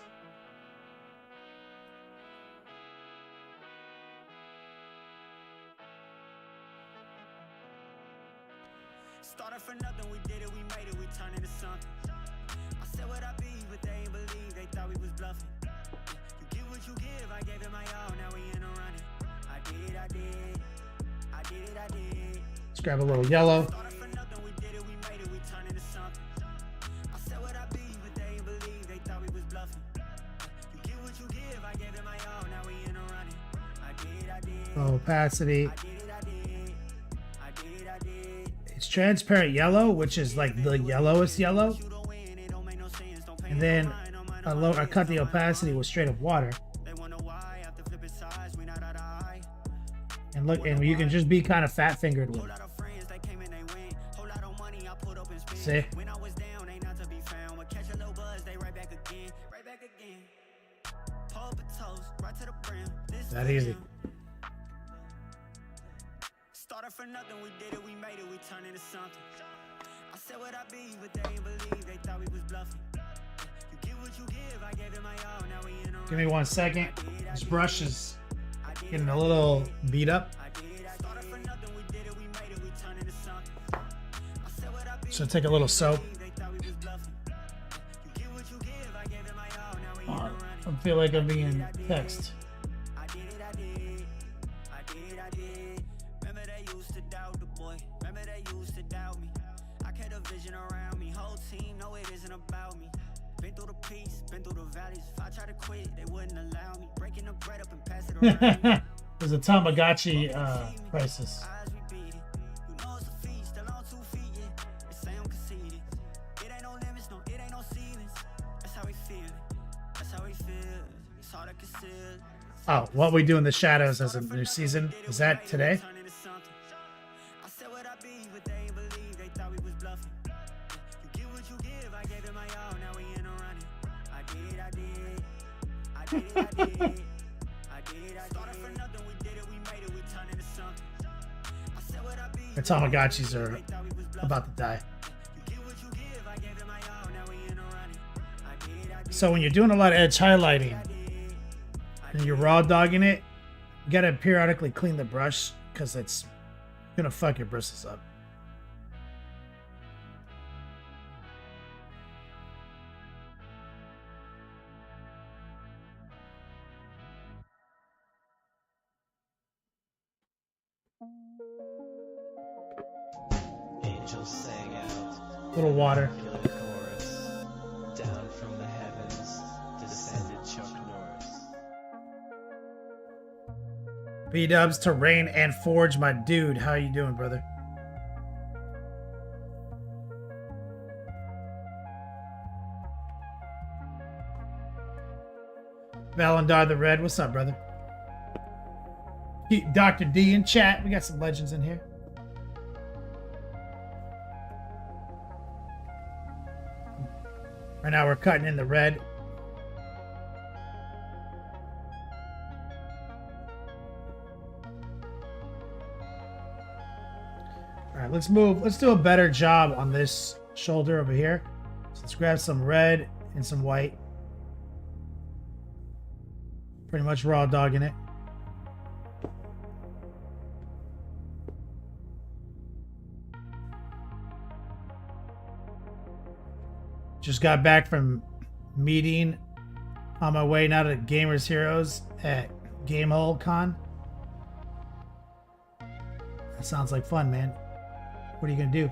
Started for nothing, we did it, we made it, we turned into something. I said what I be, but they ain't believe, they thought we was bluffing. You get what you give, I gave it my all, now we in a running. I did, I did, I did it, I did. Let's grab a little yellow. Started for nothing, we did it, we made it, we turned into something. I said what I be, but they ain't believe, they thought we was bluffing. You get what you give, I gave it my all, now we in a running. I did, I did. Low opacity. I did it, I did. I did, I did. It's transparent yellow, which is like the yellowest yellow. And then I cut the opacity with straight up water. And look, and you can just be kind of fat fingered with it. See? That easy. Started for nothing, we did it, we made it, we turned into something. I said what I be, but they ain't believe, they thought we was bluffing. You get what you give, I gave it my all, now we in a Give me 1 second. This brush is getting a little beat up. So take a little soap. Oh, I feel like I'm being text. There's a Tamagotchi crisis. Oh, What We Do in the Shadows as a new season. Is that today? The Tamagotchis are about to die. So when you're doing a lot of edge highlighting and you're raw dogging it, you gotta periodically clean the brush because it's gonna fuck your bristles up. Angels sang out, Little water. feel the chorus. Down from the heavens descended Chuck Norris. B-dubs to Rain and Forge, my dude. How you doing, brother? Valendar the Red, what's up, brother? Dr. D in chat. We got some legends in here. Right now we're cutting in the red. All right, let's move. Let's do a better job on this shoulder over here. So let's grab some red and some white. Pretty much raw dogging it. Just got back from meeting on my way now to Gamers Heroes at Gamehole Con. That sounds like fun, man. What are you gonna do?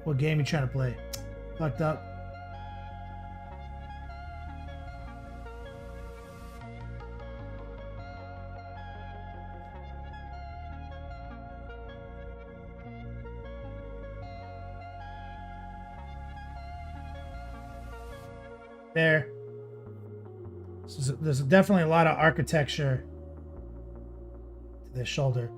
What game you trying to play? Fucked up. There. So there's definitely a lot of architecture to this shoulder.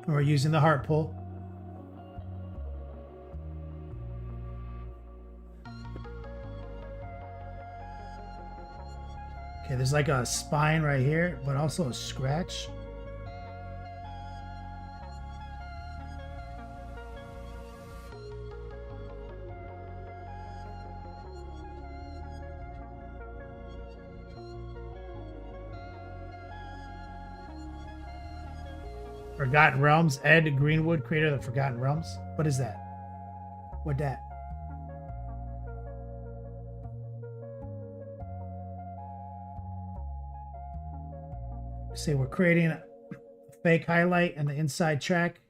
We're using the heart pull. Okay, there's like a spine right here, but also a scratch. Forgotten Realms. Ed Greenwood, creator of the Forgotten Realms. What is that? What that? Say we're creating a fake highlight in the inside track.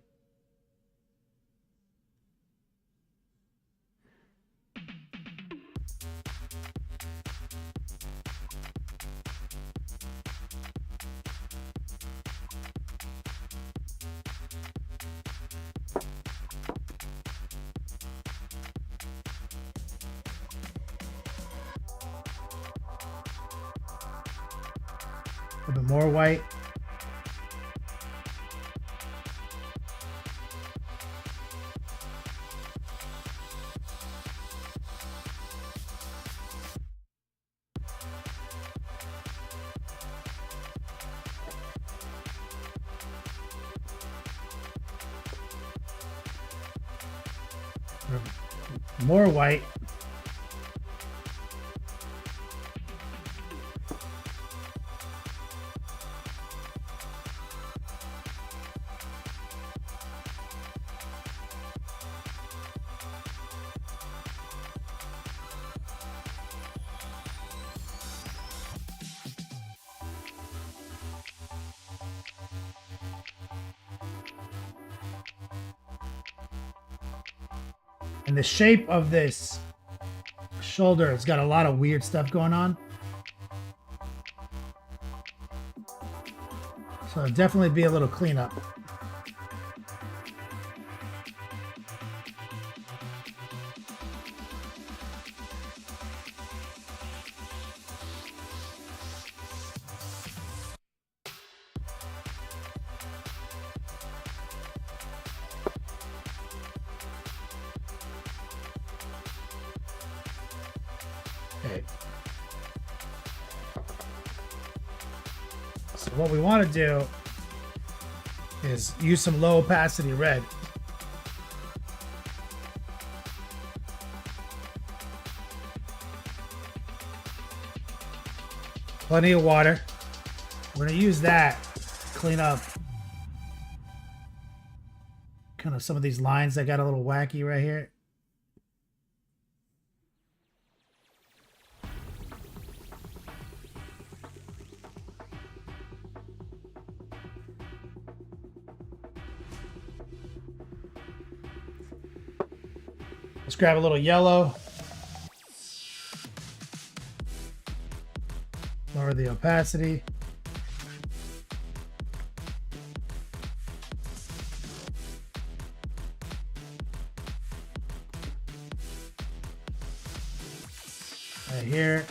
A bit more white. More white. And the shape of this shoulder has got a lot of weird stuff going on. So it'll definitely be a little cleanup. Okay. So what we want to do is use some low opacity red. Plenty of water. We're going to use that to clean up kind of some of these lines that got a little wacky right here. Let's grab a little yellow. Lower the opacity. Right here.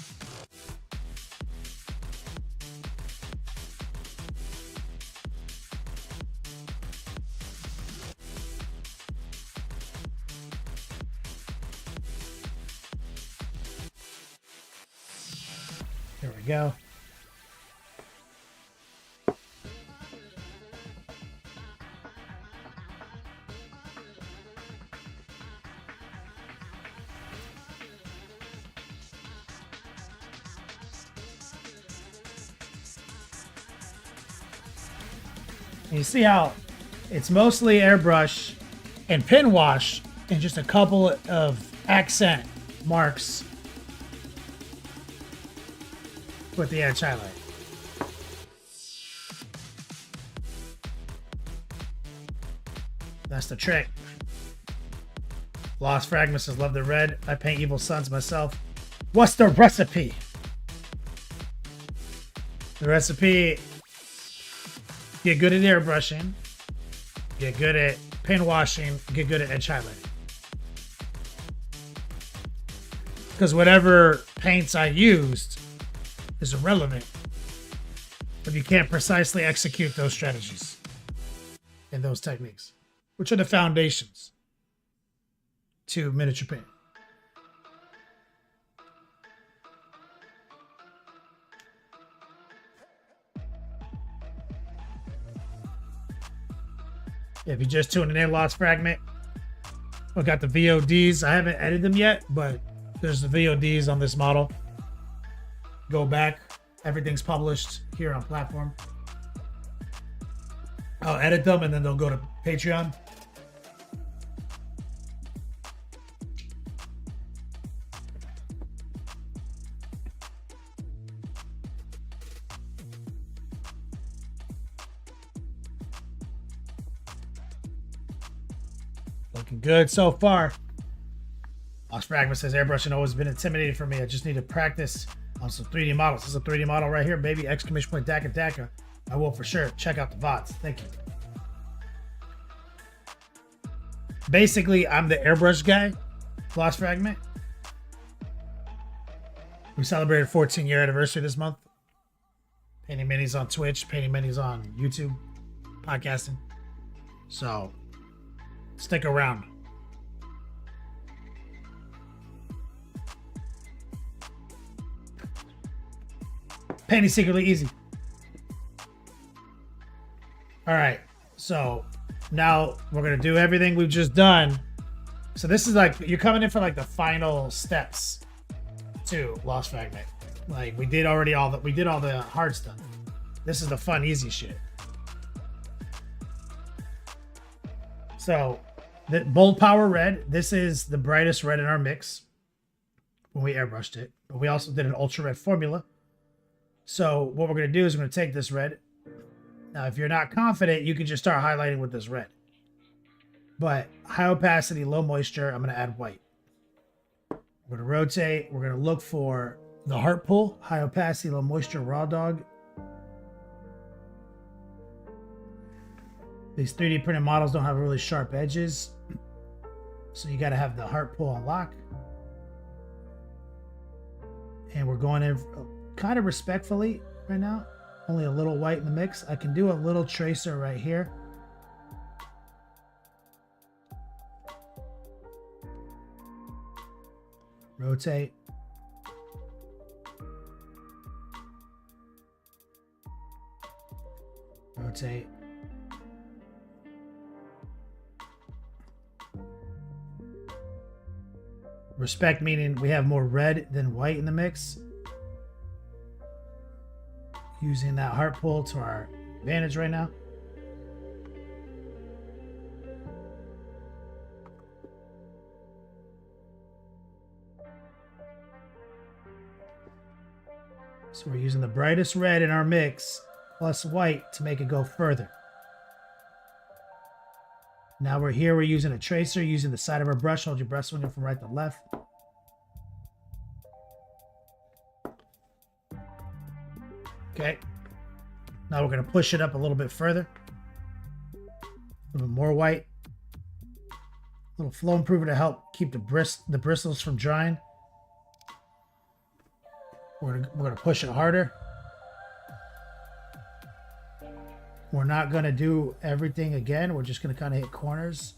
There we go. And you see how it's mostly airbrush and pin wash and just a couple of accent marks with the edge highlight. That's the trick. Lost Fragments says, love the red. I paint evil sons myself. What's the recipe? The recipe: get good at airbrushing, get good at pin washing, get good at edge highlighting. Because whatever paints I used is irrelevant if you can't precisely execute those strategies. and those techniques, which are the foundations to miniature painting. If you just tuning in, Lost Fragment, we got the VODs. I haven't edited them yet, but there's the VODs on this model. Go back. Everything's published here on platform. I'll edit them and then they'll go to Patreon. Looking good so far. Lost Fragment says airbrushing always been intimidating for me. I just need to practice on some 3D models. This is a 3D model right here, baby. Exclamation point Daka Daka. I will for sure. Check out the VODs. Thank you. Basically, I'm the airbrush guy. Lost Fragment. We celebrated 14-year anniversary this month. Painting minis on Twitch, painting minis on YouTube, podcasting. So, stick around. Painting secretly easy. All right, so now we're gonna do everything we've just done. So this is like you're coming in for like the final steps to Lost Fragment. Like we did all the hard stuff. This is the fun, easy shit. So the Bold Power Red. This is the brightest red in our mix when we airbrushed it. But we also did an ultra red formula. So what we're gonna do is we're gonna take this red. Now, if you're not confident, you can just start highlighting with this red. But high opacity, low moisture, I'm going to add white. We're going to rotate. We're going to look for the heart pull, high opacity, low moisture, raw dog. These 3D printed models don't have really sharp edges. So you got to have the heart pull on lock. And we're going in kind of respectfully right now. Only a little white in the mix. I can do a little tracer right here. Rotate. Rotate. Respect meaning we have more red than white in the mix. Using that heart pull to our advantage right now. So we're using the brightest red in our mix plus white to make it go further. Now we're here, we're using a tracer, using the side of our brush. Hold your brush swinging from right to left. Okay, now we're going to push it up a little bit further. A little more white. A little flow improver to help keep the bristles from drying. We're going to push it harder. We're not going to do everything again. We're just going to kind of hit corners.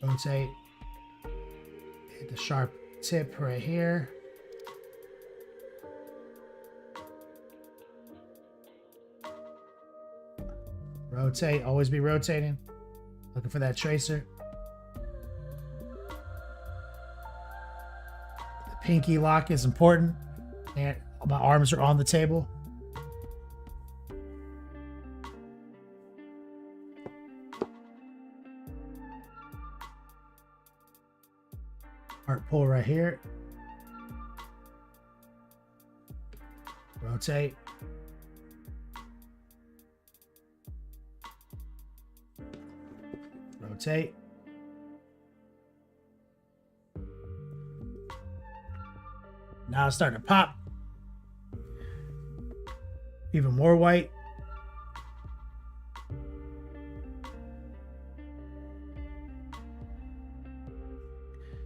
Rotate. Hit the sharp tip right here. Rotate, always be rotating. Looking for that tracer. The pinky lock is important. And my arms are on the table. Heart pull right here. Rotate. Rotate. Now it's starting to pop. Even more white.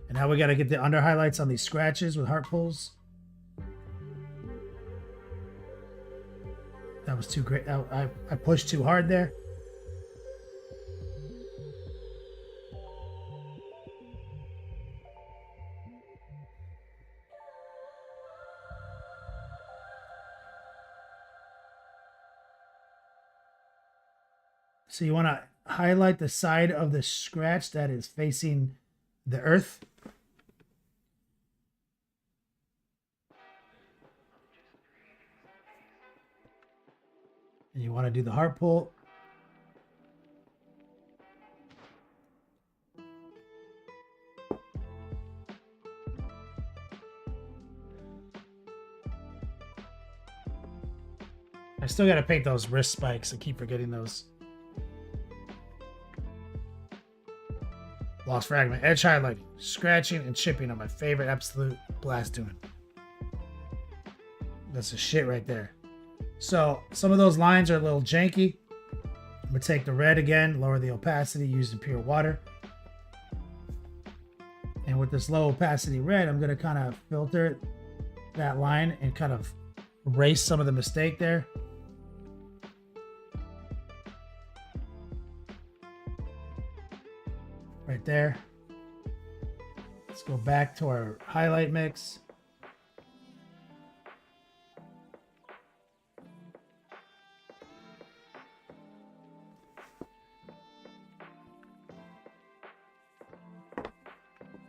And now we got to get the under highlights on these scratches with heart pulls. Now was too great. I pushed too hard there. So you want to highlight the side of the scratch that is facing the earth. And you want to do the heart pull. I still got to paint those wrist spikes. I keep forgetting those. Lost fragment. Edge highlighting. Scratching and chipping are my favorite absolute blast doing. That's the shit right there. So some of those lines are a little janky. I'm going to take the red again, lower the opacity using pure water. And with this low opacity red, I'm going to kind of filter that line and kind of erase some of the mistake there. Right there. Let's go back to our highlight mix.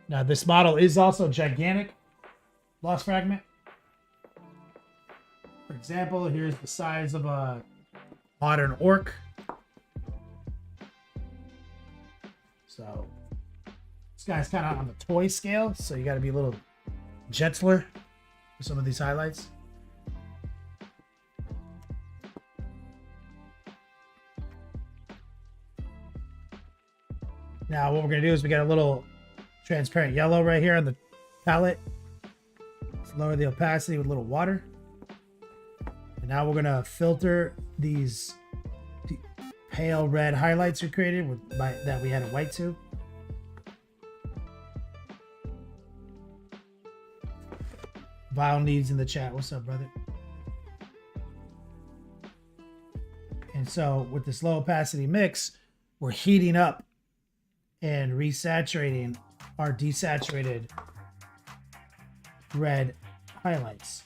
Now this model is also gigantic. Lost fragment. For example, here's the size of a modern orc. So this guy's kind of on the toy scale, so you got to be a little gentler with some of these highlights. Now what we're going to do is we got a little transparent yellow right here on the palette. Let's lower the opacity with a little water. And now we're going to filter these pale red highlights we created that we had a white to. Vile Needs in the chat. What's up, brother? And so with this low opacity mix, we're heating up and resaturating our desaturated red highlights.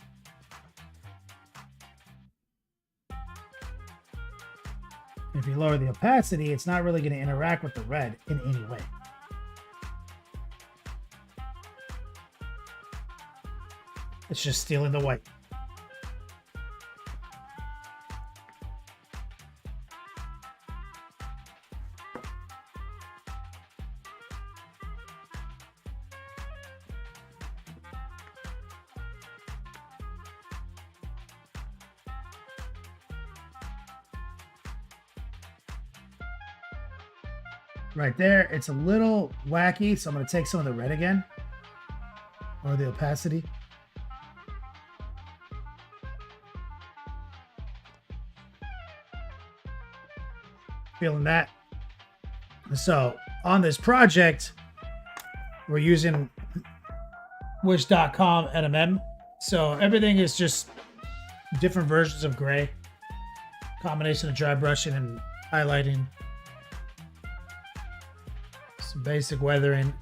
If you lower the opacity, it's not really going to interact with the red in any way. It's just stealing the white. Right there, it's a little wacky, so I'm going to take some of the red again, or the opacity. Feeling that. So on this project, we're using wish.com NMM. So everything is just different versions of gray, combination of dry brushing and highlighting. Some basic weathering.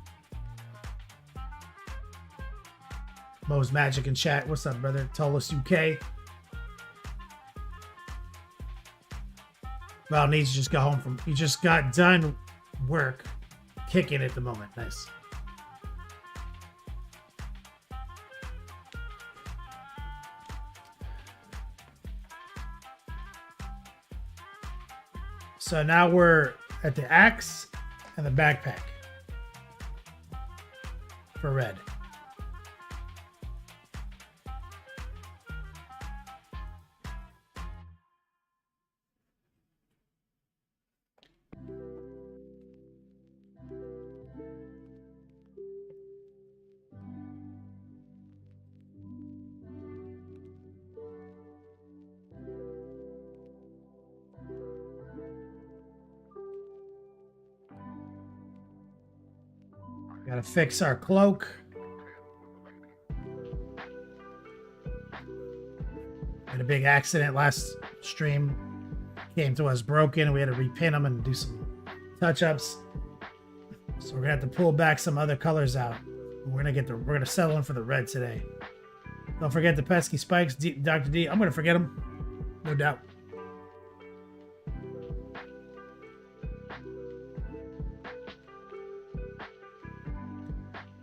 Mo's Magic in chat. What's up, brother? Tolos UK. Well, needs just got home from. He just got done work, kicking at the moment. Nice. So now we're at the axe and the backpack for red. Gotta fix our cloak. Had a big accident last stream came to us broken and we had to repaint them and do some touch-ups. So we're gonna have to pull back some other colors out. We're gonna settle in for the red today. Don't forget the pesky spikes, Dr. D. I'm gonna forget them, no doubt.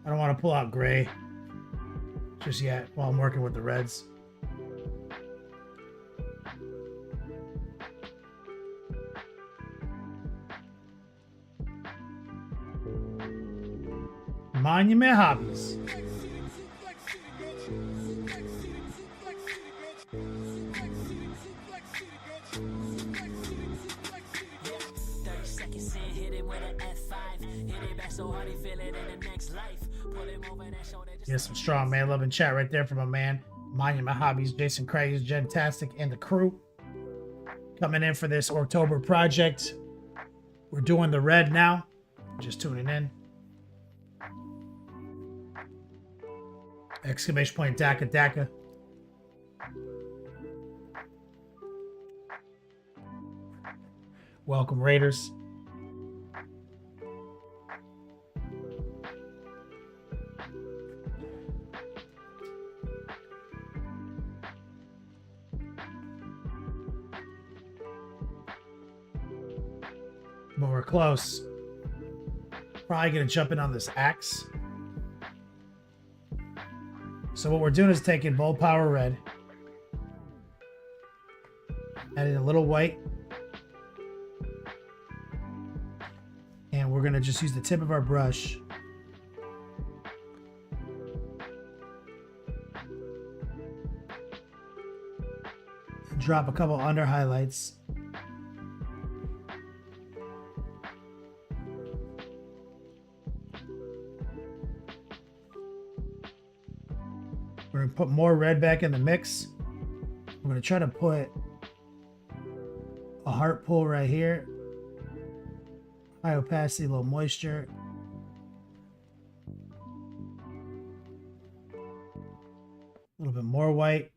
I don't want to pull out gray just yet while I'm working with the reds. Monument hobbies. Here's some strong man love and chat right there from a man. Monument Hobbies, Jason Craig, Gentastic, and the crew coming in for this October project. We're doing the red now. Just tuning in. Exclamation point, Daka Daka. Welcome, Raiders. But we're close. Probably gonna jump in on this axe. So what we're doing is taking Bold Power Red, adding a little white, and we're gonna just use the tip of our brush and drop a couple under highlights. We're gonna put more red back in the mix. We're gonna try to put a heart pull right here. High opacity, low moisture. A little bit more white.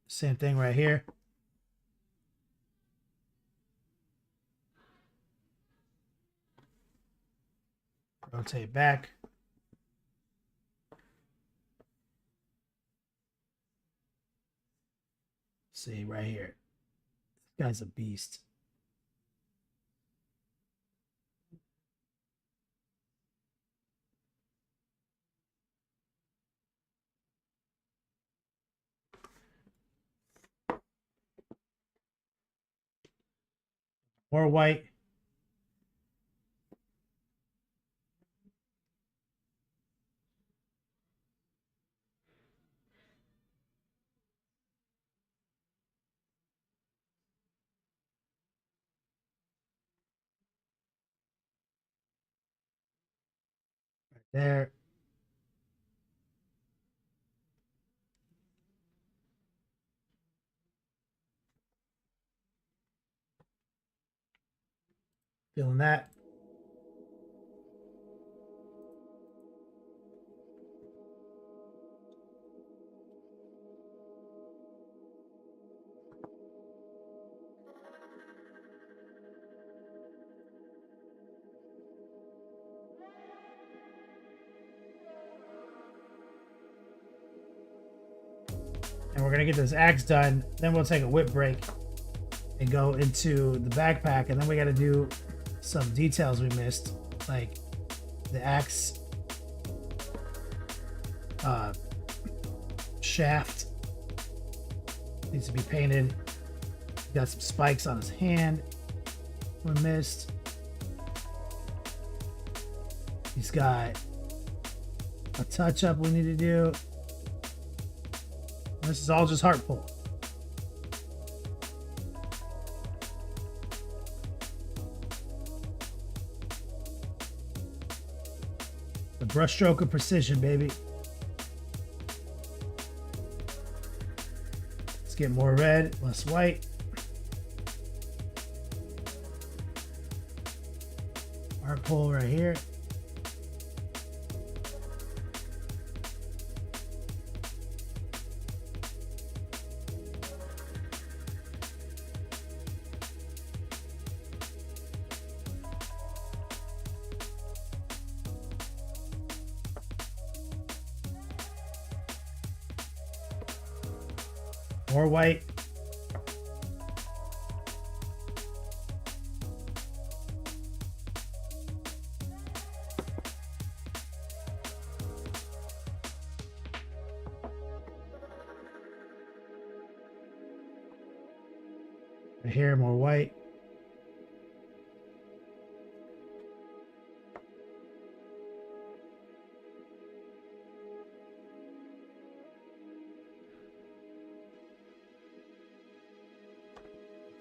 Same thing right here. Rotate back. See right here. This guy's a beast. More white. There. Feeling that. And we're gonna get this axe done. Then we'll take a whip break and go into the backpack. And then we gotta do some details we missed, like the axe shaft needs to be painted. Got some spikes on his hand we missed. He's got a touch up we need to do. This is all just heart pull. The brushstroke of precision, baby. Let's get more red, less white. Heart pull right here. More white. Right here, more white.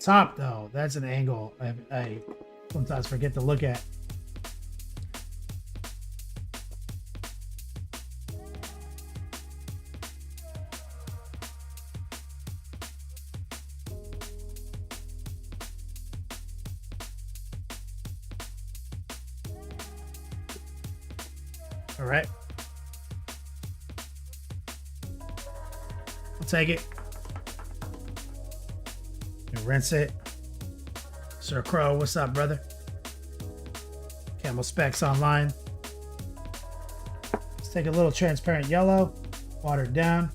Top though, that's an angle I sometimes forget to look at. All right, I'll take it. Rinse it. Sir Crow, what's up, brother? Camel Specs online. Let's take a little transparent yellow, water it down.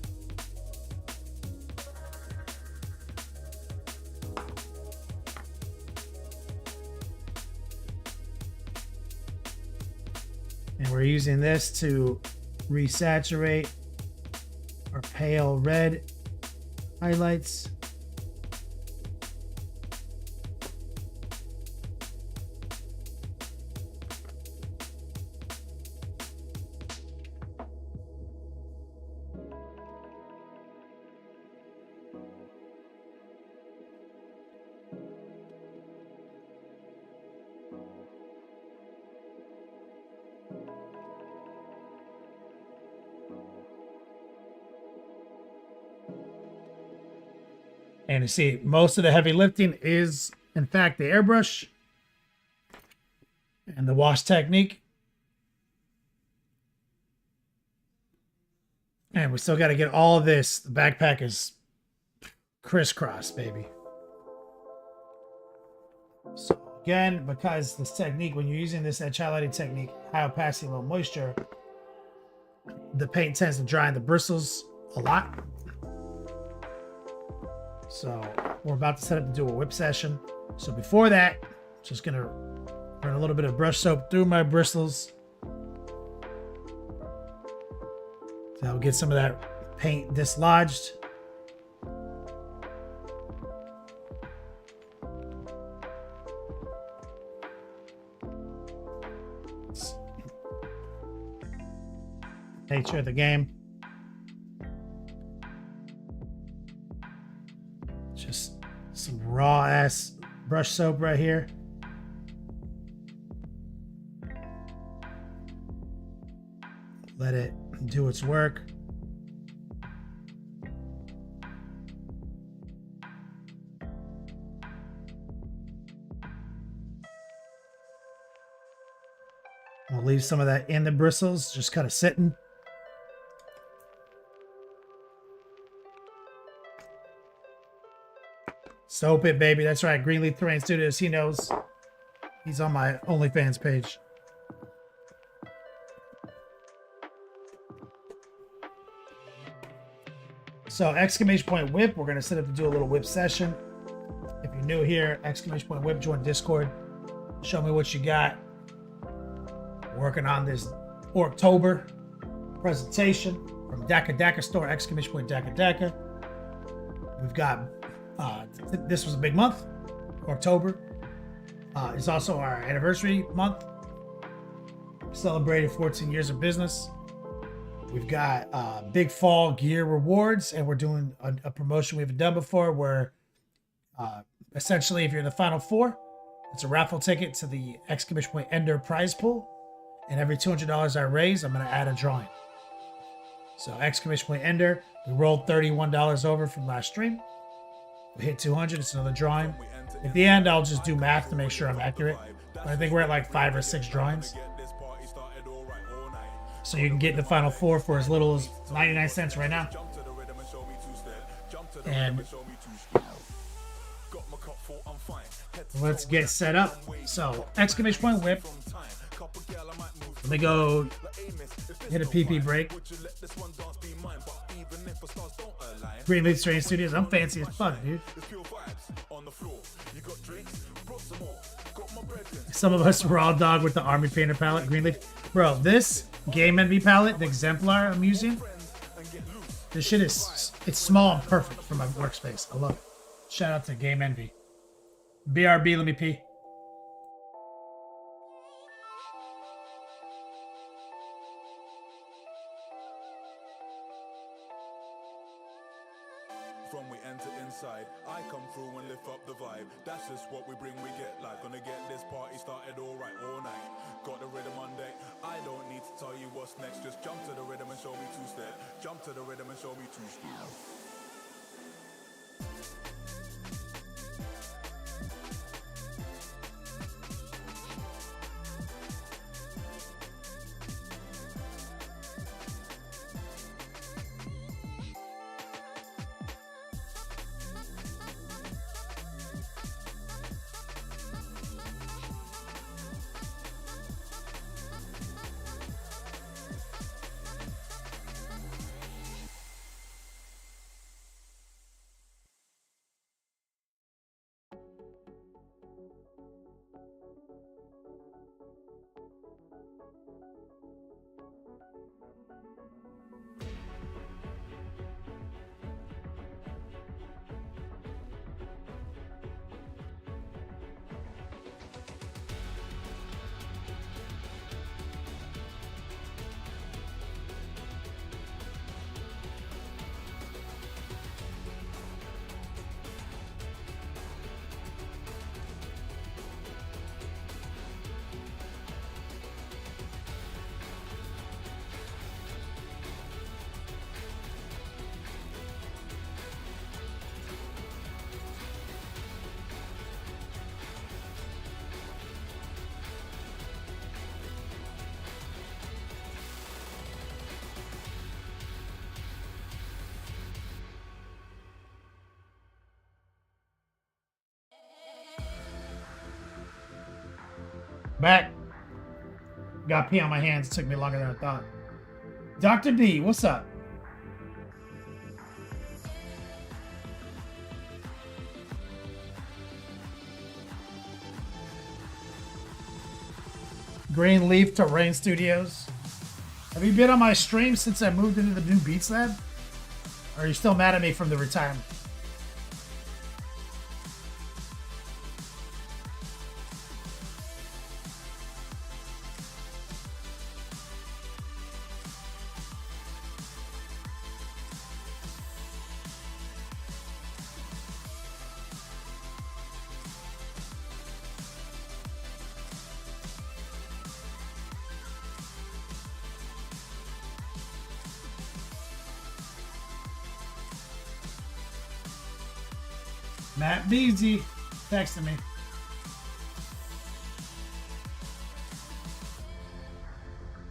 And we're using this to resaturate our pale red highlights. And you see, most of the heavy lifting is, in fact, the airbrush and the wash technique. And we still got to get all of this. The backpack is crisscross, baby. So again, because this technique, when you're using this edge highlighting technique, high opacity, low moisture, the paint tends to dry in the bristles a lot. So we're about to set up to do a whip session. So before that, just gonna run a little bit of brush soap through my bristles. That'll get some of that paint dislodged. Nature of the game. Just some raw ass brush soap right here. Let it do its work. We'll leave some of that in the bristles, just kind of sitting. Soap it, baby. That's right. Greenleaf Terrain Studios. He knows. He's on my OnlyFans page. So, exclamation point whip. We're going to set up to do a little whip session. If you're new here, exclamation point whip, join Discord. Show me what you got. Working on this Orktober presentation from Daka Daka Store, exclamation point Daka Daka. We've got, this was a big month. October is also our anniversary month. We celebrated 14 years of business. We've got big fall gear rewards, and we're doing a promotion we haven't done before where essentially if you're in the final four, it's a raffle ticket to the exclamation point Ender prize pool. And every $200 I raise, I'm going to add a drawing. So exclamation point Ender, we rolled $31 over from last stream. We hit 200, it's another drawing. At the end, I'll just do math to make sure I'm accurate. But I think we're at like 5 or 6 drawings. So you can get in the final four for as little as 99 cents right now. And let's get set up. So exclamation point whip. Let me go hit a PP break. Greenleaf Strange Studios. I'm fancy as fuck, dude. It's pure vibes on the floor. You got drinks? Brought some more. Got my brethren. Some of us raw dog with the Army Painter palette, Greenleaf. Bro, this Game Envy palette, the Exemplar I'm using, this shit is, it's small and perfect for my workspace. I love it. Shout out to Game Envy. BRB, let me pee. From we enter inside, I come through and lift up the vibe. That's just what we bring, we get like. Gonna get this party started alright all night. Got the rhythm on deck. I don't need to tell you what's next. Just jump to the rhythm and show me two-step. Jump to the rhythm and show me two-step. Back. Got pee on my hands. Took me longer than I thought. Dr. D, what's up? Greenleaf Terrain Studios. Have you been on my stream since I moved into the new Beats Lab? Or are you still mad at me from the retirement? Matt Beasy texting me.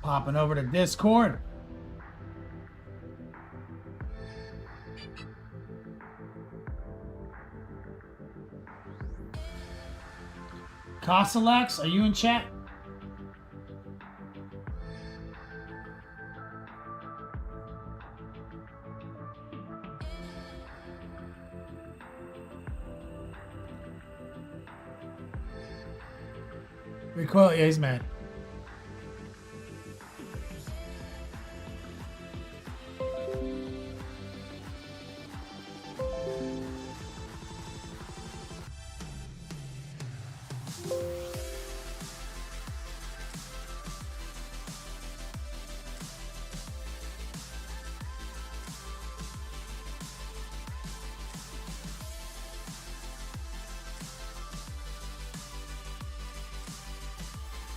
Popping over to Discord. Cosalax, are you in chat? Recoil, yeah, he's mad.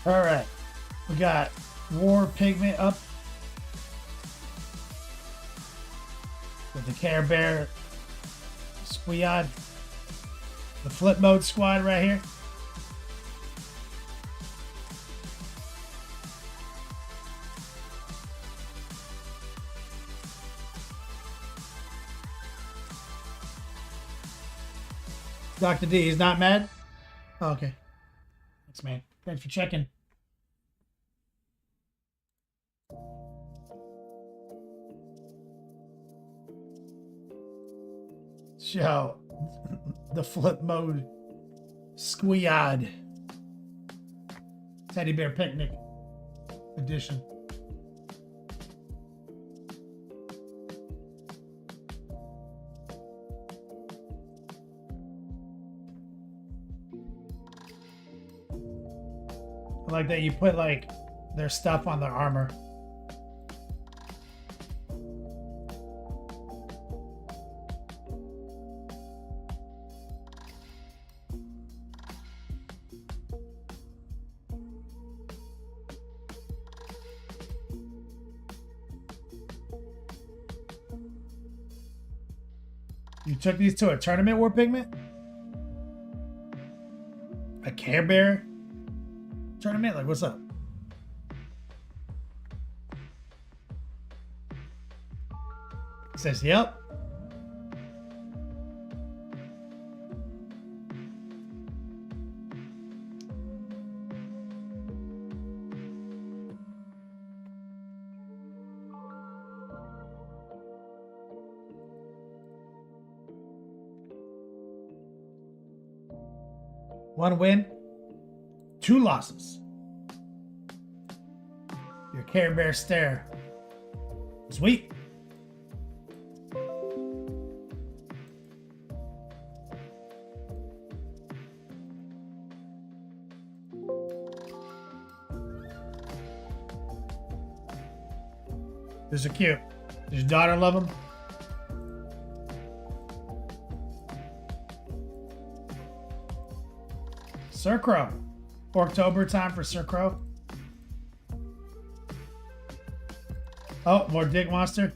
All right, we got War Pigment up with the Care Bear squad, the Flip Mode squad right here. Dr. D is not mad? Oh, okay. Thanks, man. Thanks for checking. Show the flip mode squead teddy bear picnic edition. I like that you put like their stuff on their armor. You took these to a tournament, War Pigment? A Care Bear tournament? Like, what's up? He says, yep. One win, 2 losses. Your Care Bear stare. Sweet. These are cute. Does your daughter love them? Sir Crow. October time for Sir Crow. Oh, more Dick Monster.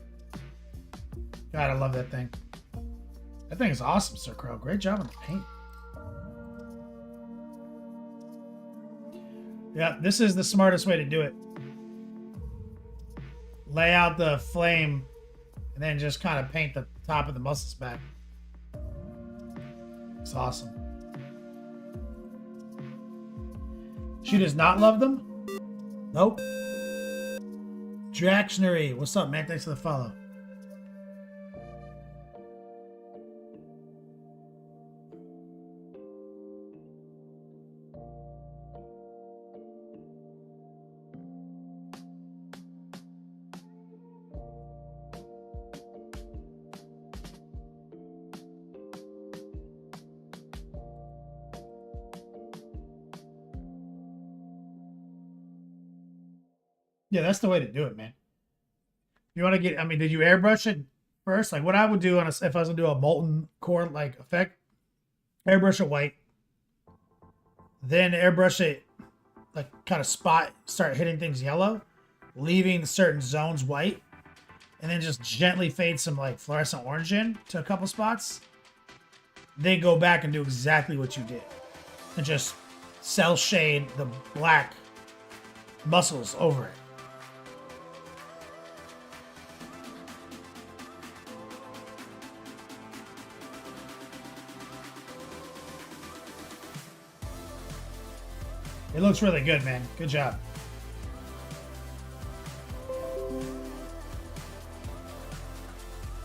God, I love that thing. That thing is awesome, Sir Crow. Great job on the paint. Yeah, this is the smartest way to do it. Lay out the flame and then just kind of paint the top of the muscles back. It's awesome. She does not love them? Nope. Dractionary. What's up, man? Thanks for the follow. Yeah, that's the way to do it, man. You want to get, I mean, did you airbrush it first? Like what I would do on if I was gonna do a molten core like effect, airbrush it white, then airbrush it like kind of start hitting things yellow, leaving certain zones white, and then just gently fade some like fluorescent orange in to a couple spots. Then go back and do exactly what you did, and just cell shade the black muscles over it. It looks really good, man. Good job.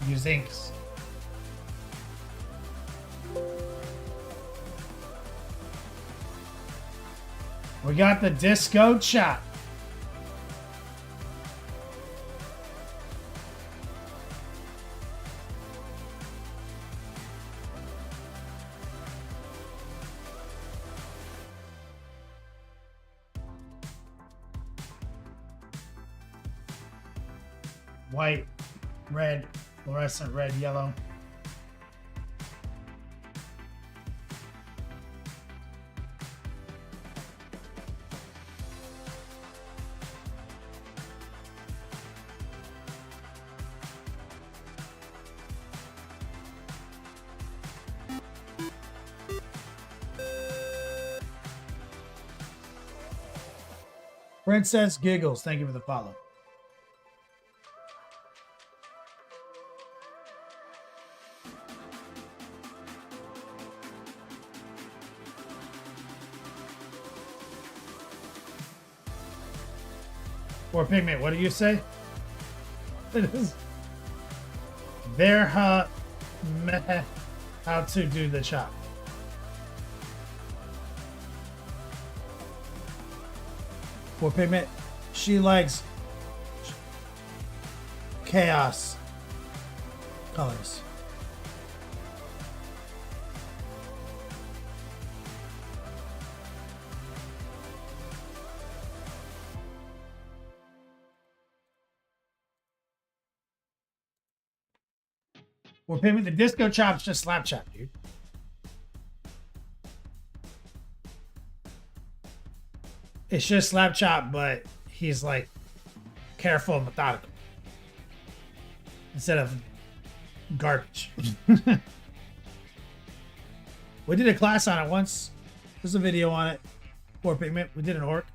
Use inks. We got the disco shot. White, red, fluorescent red, yellow. Princess Giggles, thank you for the follow. Or Pigment, what do you say? It is Verha Meh How to do the chop. For pigment, she likes chaos colors. For pigment, the disco chop's just slap chop, dude. It's just slap chop, but he's like careful and methodical instead of garbage. We did a class on it once. There's a video on it. For pigment, we did an orc.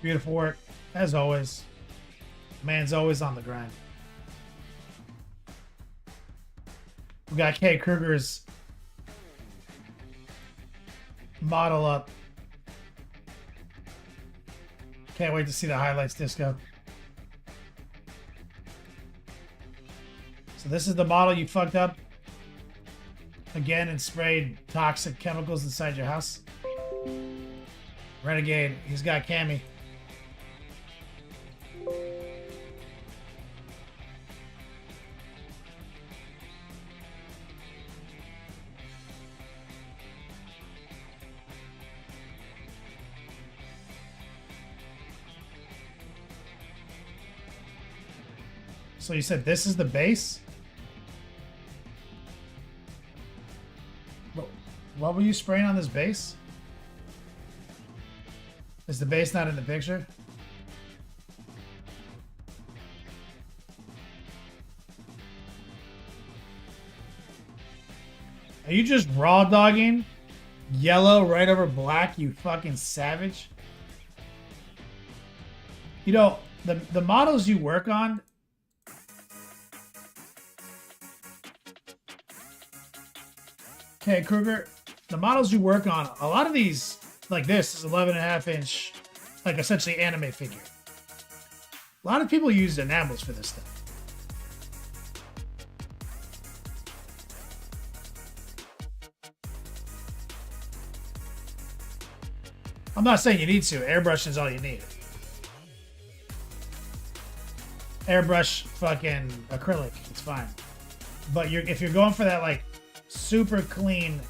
Beautiful work, as always. Man's always on the grind. We got K. Kruger's model up. Can't wait to see the highlights, Disco. So this is the model you fucked up again and sprayed toxic chemicals inside your house. Renegade, he's got Cammy. So you said this is the base? What were you spraying on this base? Is the base not in the picture? Are you just raw dogging yellow right over black, you fucking savage? You know, the models you work on, okay, Kruger, the models you work on, a lot of these, like this, is 11.5-inch, like essentially anime figure. A lot of people use enamels for this stuff. I'm not saying you need to. Airbrush is all you need. Airbrush fucking acrylic, it's fine. But if you're going for that like super clean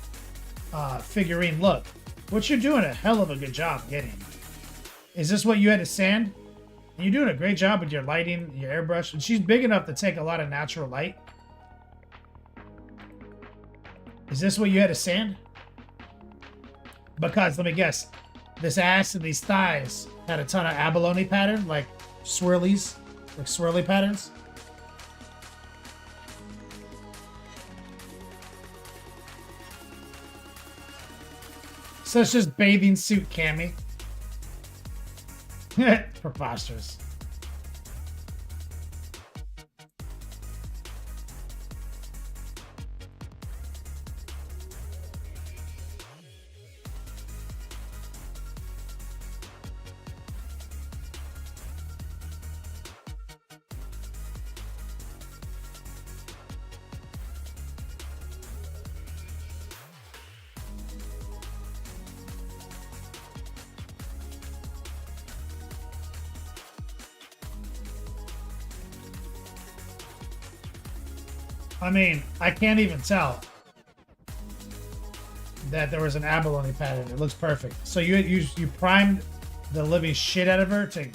figurine look, which you're doing a hell of a good job getting. Is this what you had to sand? And you're doing a great job with your lighting, your airbrush. And she's big enough to take a lot of natural light. Is this what you had to sand? Because, let me guess, this ass and these thighs had a ton of abalone pattern, like swirlies, like swirly patterns. So it's just bathing suit Cammy. Preposterous. I mean, I can't even tell that there was an abalone pattern. It looks perfect. So you primed the living shit out of her to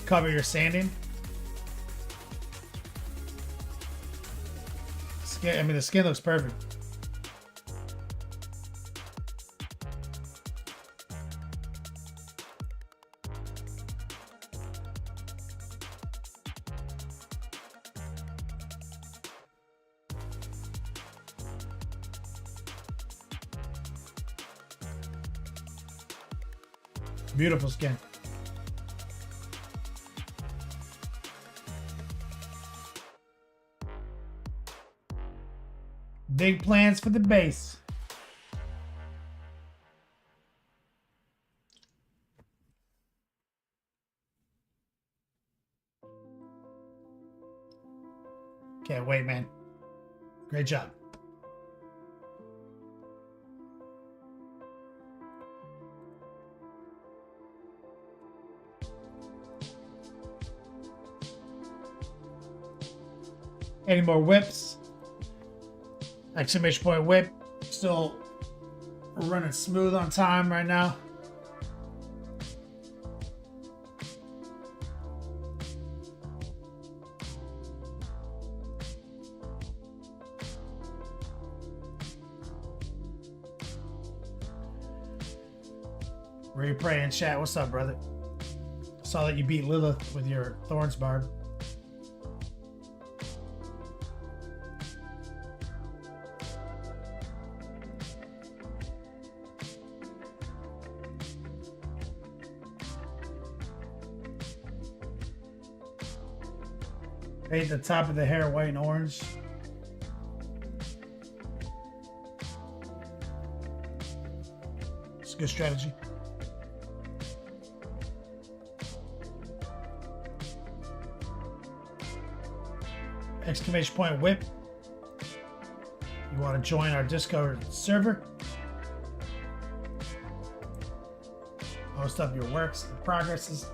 cover your sanding. Skin, I mean, the skin looks perfect. Beautiful skin. Big plans for the base. Can't wait, man. Great job. Any more whips? Exclamation point whip. Still running smooth on time right now. Where you praying, chat? What's up, brother? Saw that you beat Lilith with your Thorns Barb. Paint the top of the hair white and orange. It's a good strategy. Exclamation point whip. You want to join our Discord server? Post up your works and progresses.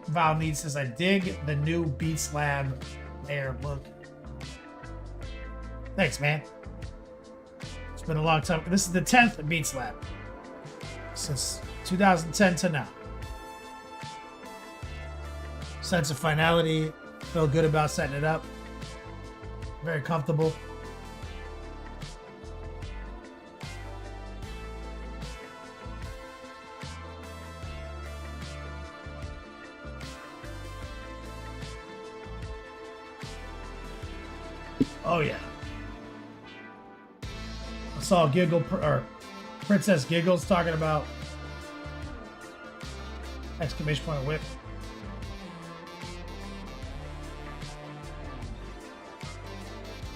Val Need says, I dig the new Beats Lab layer look. Thanks, man. It's been a long time. This is the 10th Beats Lab since 2010 to now. Sense of finality. Feel good about setting it up. Very comfortable. Oh yeah. I saw Princess Giggles talking about exclamation point whip.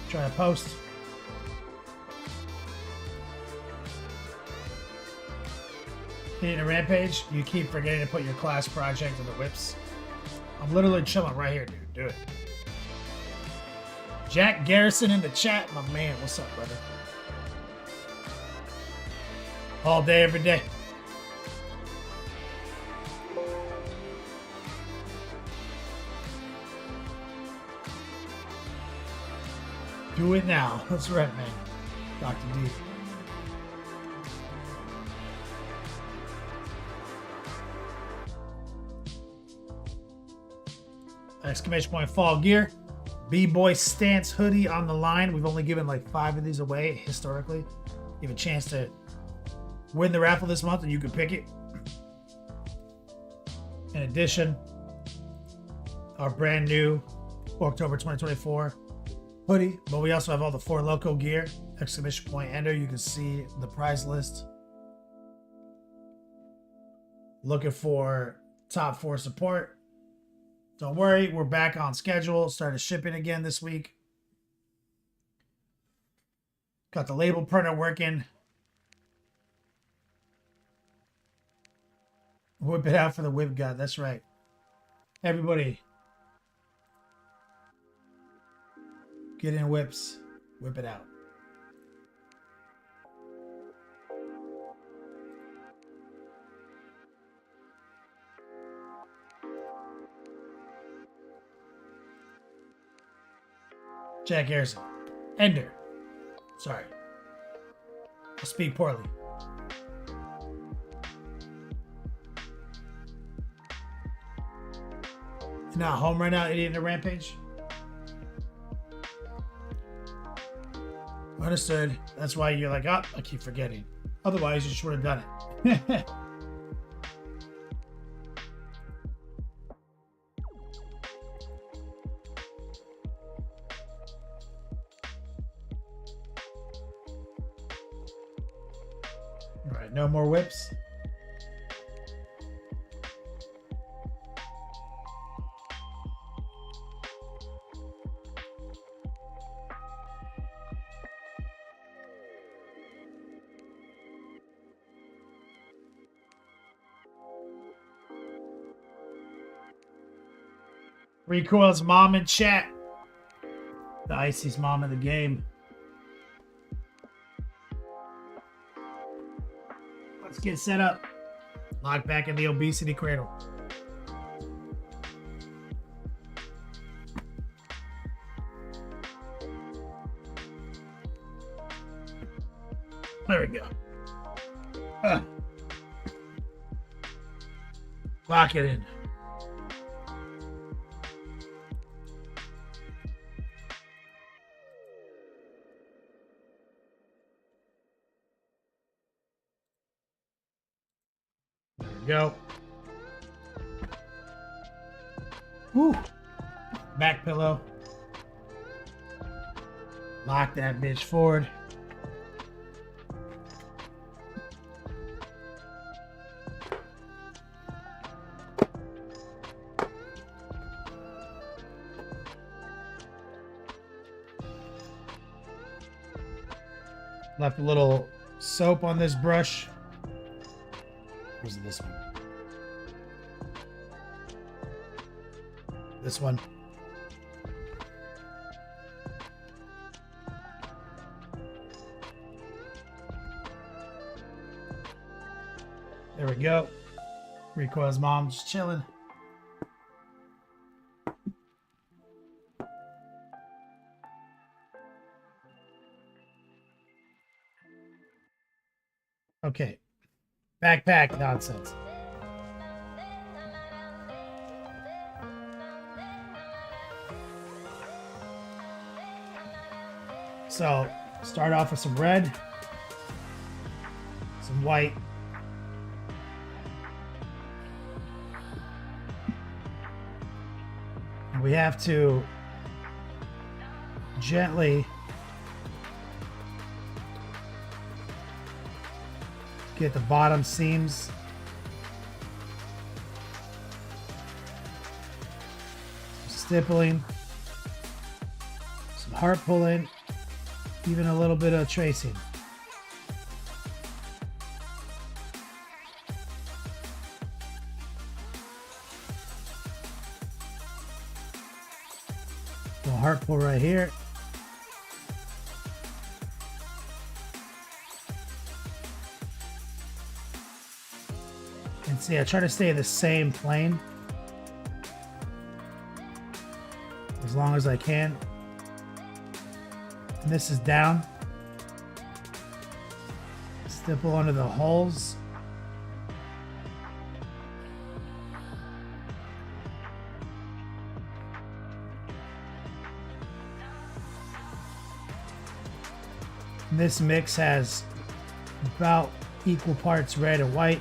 Try to post. Hitting a rampage, you keep forgetting to put your class project in the whips. I'm literally chilling right here, dude. Do it. Jack Garrison in the chat, my man. What's up, brother? All day, every day. Do it now. That's right, man. Dr. D. Exclamation point fall gear. B-Boy Stance hoodie on the line. We've only given like 5 of these away historically. You have a chance to win the raffle this month and you can pick it. In addition, our brand new October 2024 hoodie, but we also have all the 4 Loco gear. Exclamation point enter. You can see the prize list. Looking for top 4 support. Don't worry, we're back on schedule. Started shipping again this week. Got the label printer working. Whip it out for the whip god. That's right. Everybody, get in whips. Whip it out. Jack Harrison. Ender. Sorry. I speak poorly. You're not home right now, idiot in the rampage? Understood. That's why you're like, oh, I keep forgetting. Otherwise, you just would have done it. All right, no more whips. Recoil's mom in chat. The iciest mom of the game. Let's get set up. Lock back in the obesity cradle. There we go. Lock it in. There we go. Woo. Back pillow. Lock that bitch forward. Left a little soap on this brush. Where's this one? This one. There we go. Recoil's mom just chilling. Okay. Backpack nonsense. So, start off with some red, some white, and we have to gently get the bottom seams stippling, some heart pulling, even a little bit of tracing. Little heart pull right here. And see, I try to stay in the same plane as long as I can. And this is down. Stipple under the holes. And this mix has about equal parts red and white.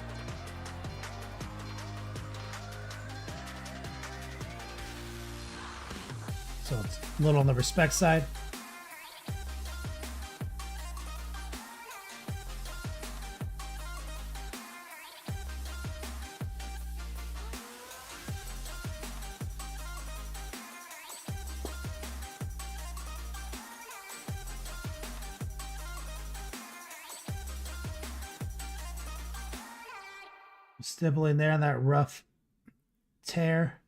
So it's a little on the respect side. Stippling there on that rough tear.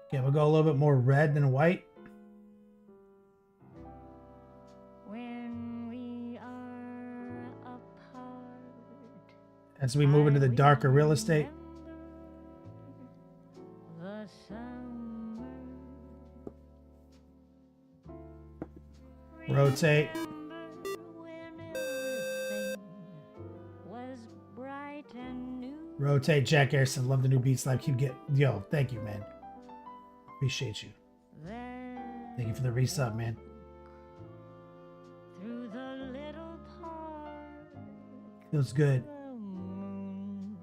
Okay, we'll go a little bit more red than white. When we are apart, As we move into the darker real estate. the summer. Rotate. When everything was bright and new. Rotate. Jack Harrison. Love the new beat slap. Keep getting. Yo, thank you, man. Appreciate you. Thank you for the resub, man. Through the little park, Feels good. the moon,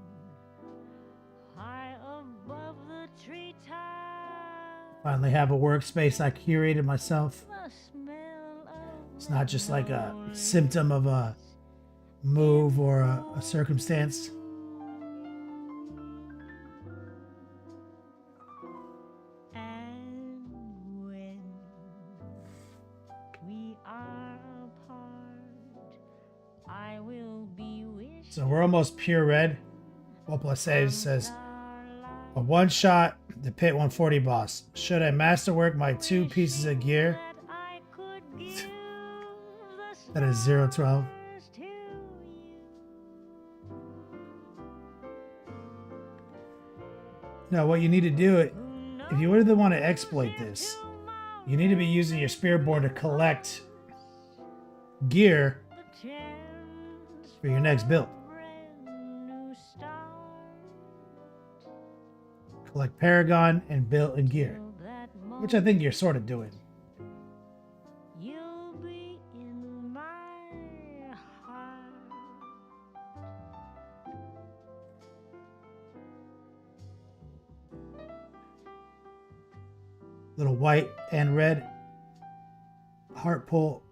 high above the treetop, Finally have a workspace I curated myself. the smell It's not just like a symptom of a move or a circumstance. And when we are apart, I will be wishing So we're almost pure red. Well, plus saves says a one shot, the pit 140 boss. Should I masterwork my 2 pieces of gear? that I could give the That is 012. stars to you. No, what you need to do, if you really want to exploit this, you need to be using your spirit board to collect gear for your next build. Collect Paragon and build and gear, which I think you're sort of doing. You'll be in my heart. Little white and red heart pull.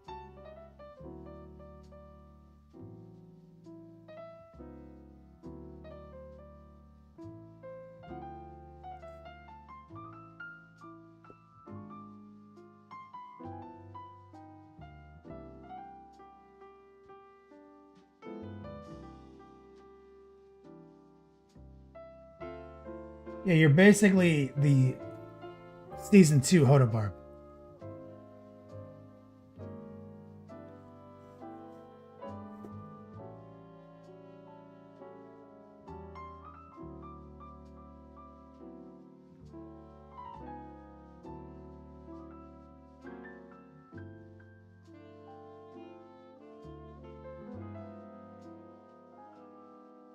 Yeah, you're basically the season 2 Hodabarb.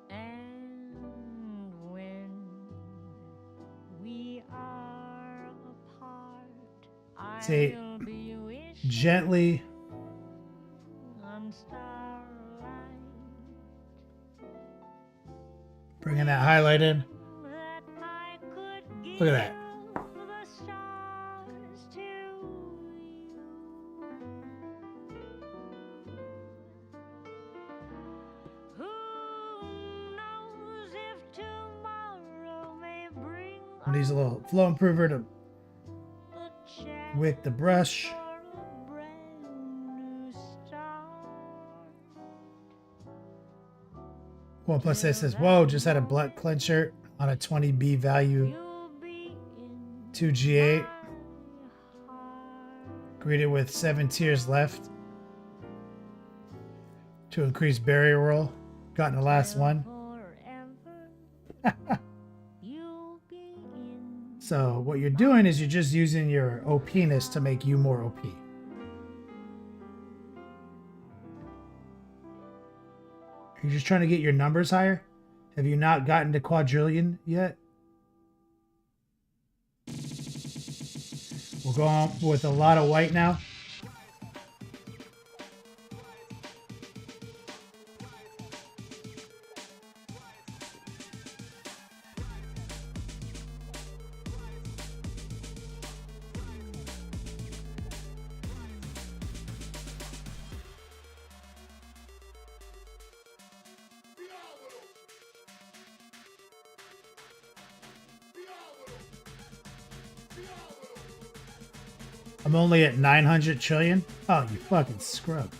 And when we are apart, I See, will be wishing gently on starlight bringing that highlight in. that I could give Look at that. the stars to you. Who knows if tomorrow may bring I'm gonna use a little flow improver to a chance wick the brush. for a brand new start. One plus it says, whoa, just had a blood clincher on a 20B value You'll be in 2G8. my heart. Greeted with 7 tiers left to increase barrier roll. Gotten the last one. Forever. You'll be in So what you're doing is you're just using your OP-ness to make you more OP. Are you just trying to get your numbers higher? Have you not gotten to quadrillion yet? We'll go on with a lot of white now. I'm only at 900 trillion. Oh, you fucking scrub.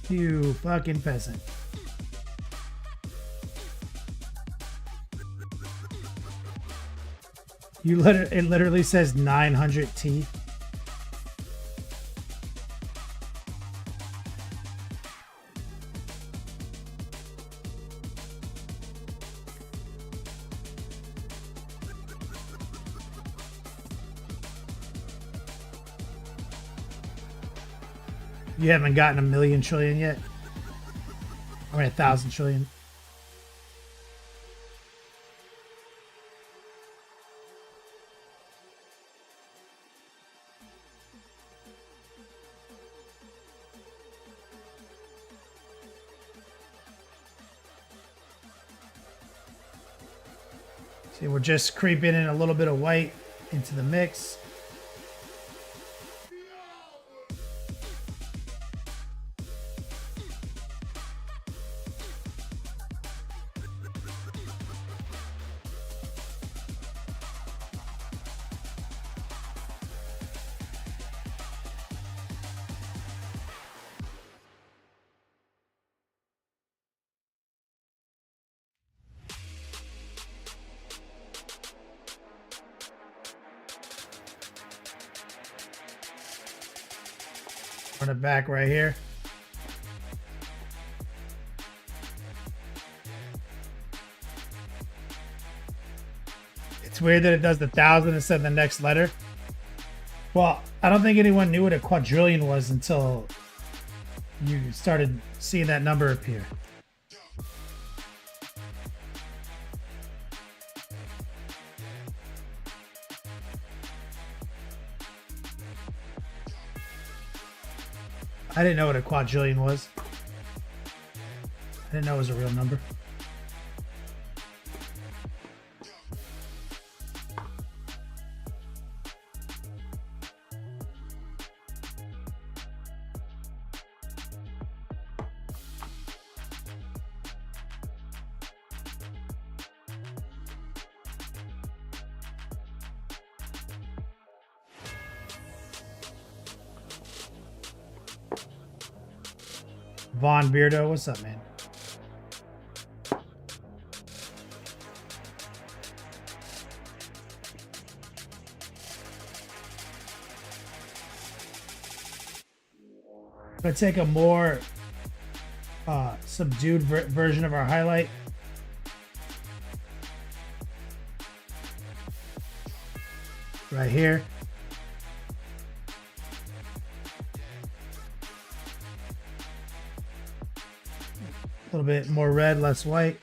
You fucking peasant. It literally says 900 T. You haven't gotten 1,000,000 trillion yet? I mean 1,000 trillion. See, we're just creeping in a little bit of white into the mix. Run it back right here. It's weird that it does the 1,000 instead of the next letter. Well, I don't think anyone knew what a quadrillion was until you started seeing that number appear. I didn't know what a quadrillion was. I didn't know it was a real number. Von Beardo, what's up, man? I'm gonna take a more subdued version of our highlight. Right here. A little bit more red, less white.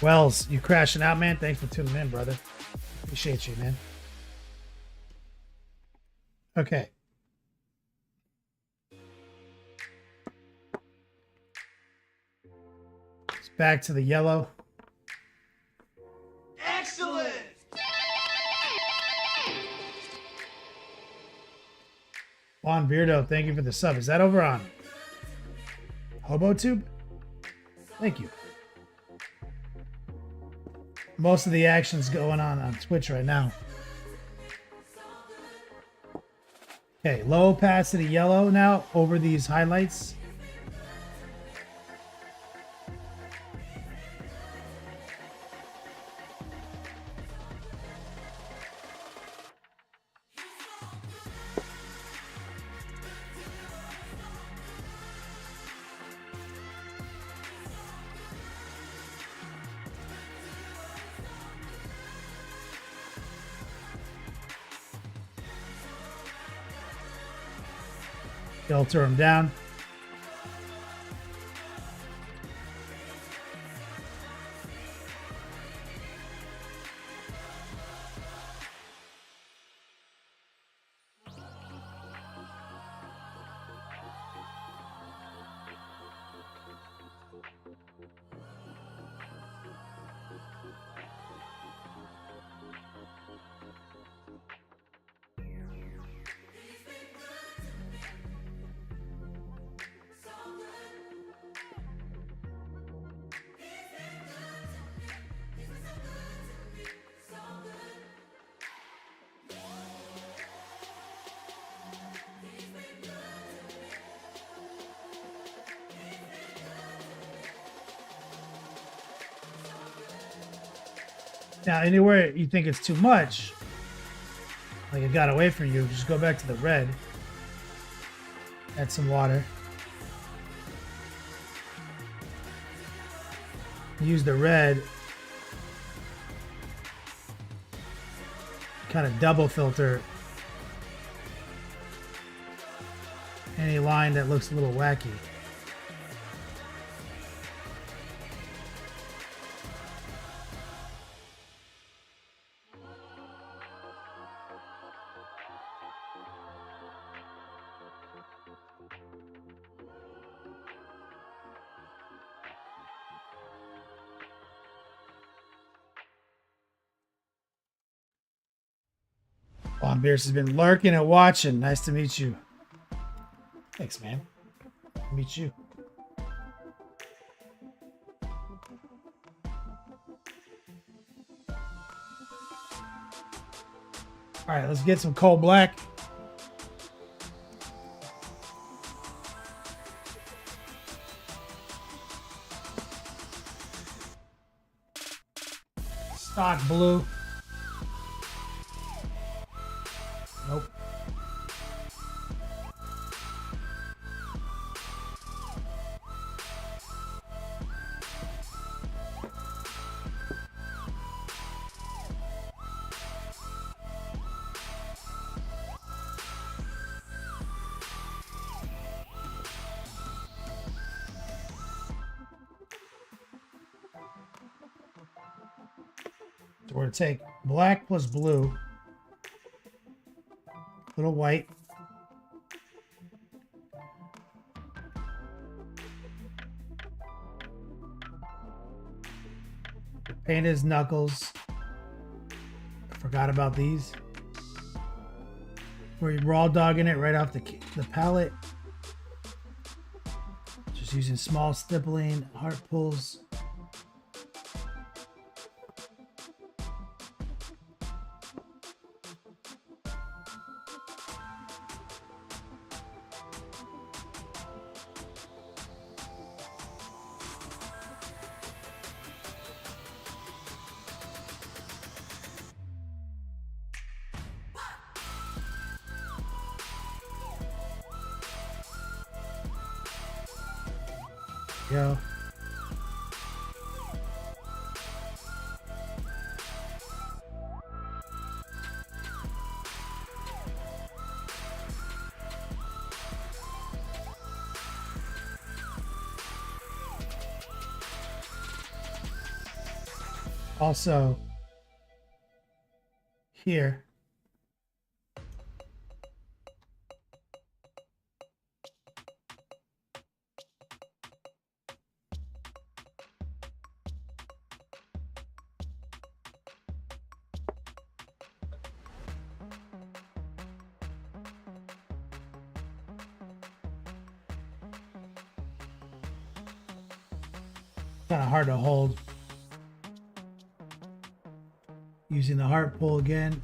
Wells, you crashing out, man? Thanks for tuning in, brother. Appreciate you, man. Okay. It's back to the yellow. Excellent! Juan Beardo, thank you for the sub. Is that over on HoboTube? Thank you. Most of the action's going on Twitch right now. Okay, low opacity yellow now over these highlights. Filter them down. Now, anywhere you think it's too much, like it got away from you, just go back to the red. Add some water. Use the red. Kind of double filter any line that looks a little wacky. Beers has been lurking and watching. Nice to meet you. Thanks, man. Meet you. All right, let's get some cold black. Stock blue. Nope. So we're going to take black plus blue, little white, paint his knuckles. I forgot about these. We're raw dogging it right off the palette. Just using small stippling, heart pulls. Go. Also, here. Kind of hard to hold. Using the heart pull again.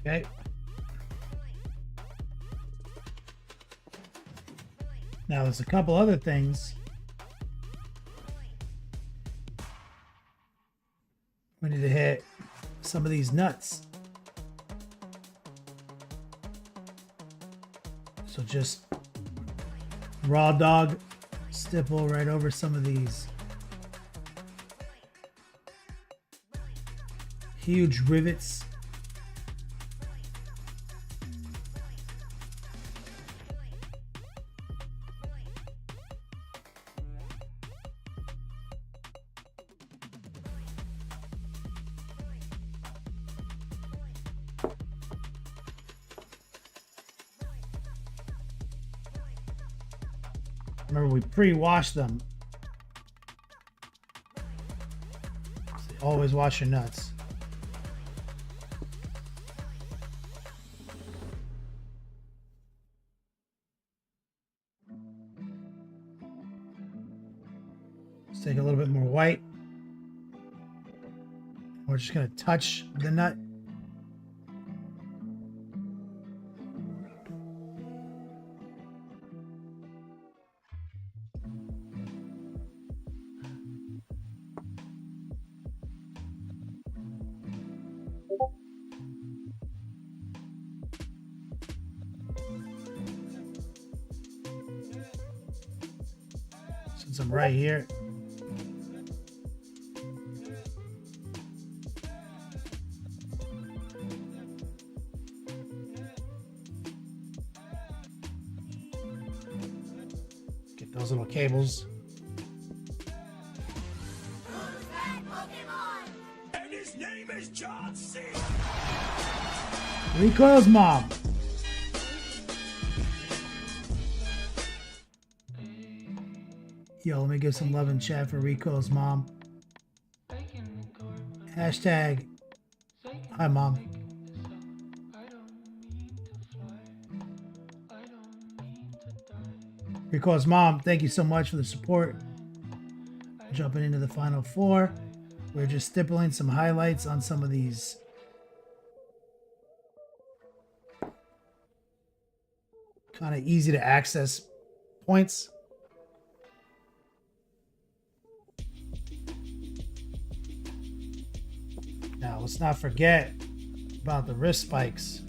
Okay. Now there's a couple other things. We need to hit some of these nuts. So just raw dog stipple right over some of these huge rivets. Remember, we pre-wash them. So always wash your nuts. Let's take a little bit more white. We're just going to touch the nut. Since I'm right here. Those little cables. And his name is John C. Rico's mom. Yo, let me give some love in chat for Rico's mom. Hashtag, hi mom. Rico's mom, thank you so much for the support. Jumping into the final four. We're just stippling some highlights on some of these kind of easy to access points. Now, let's not forget about the wrist spikes.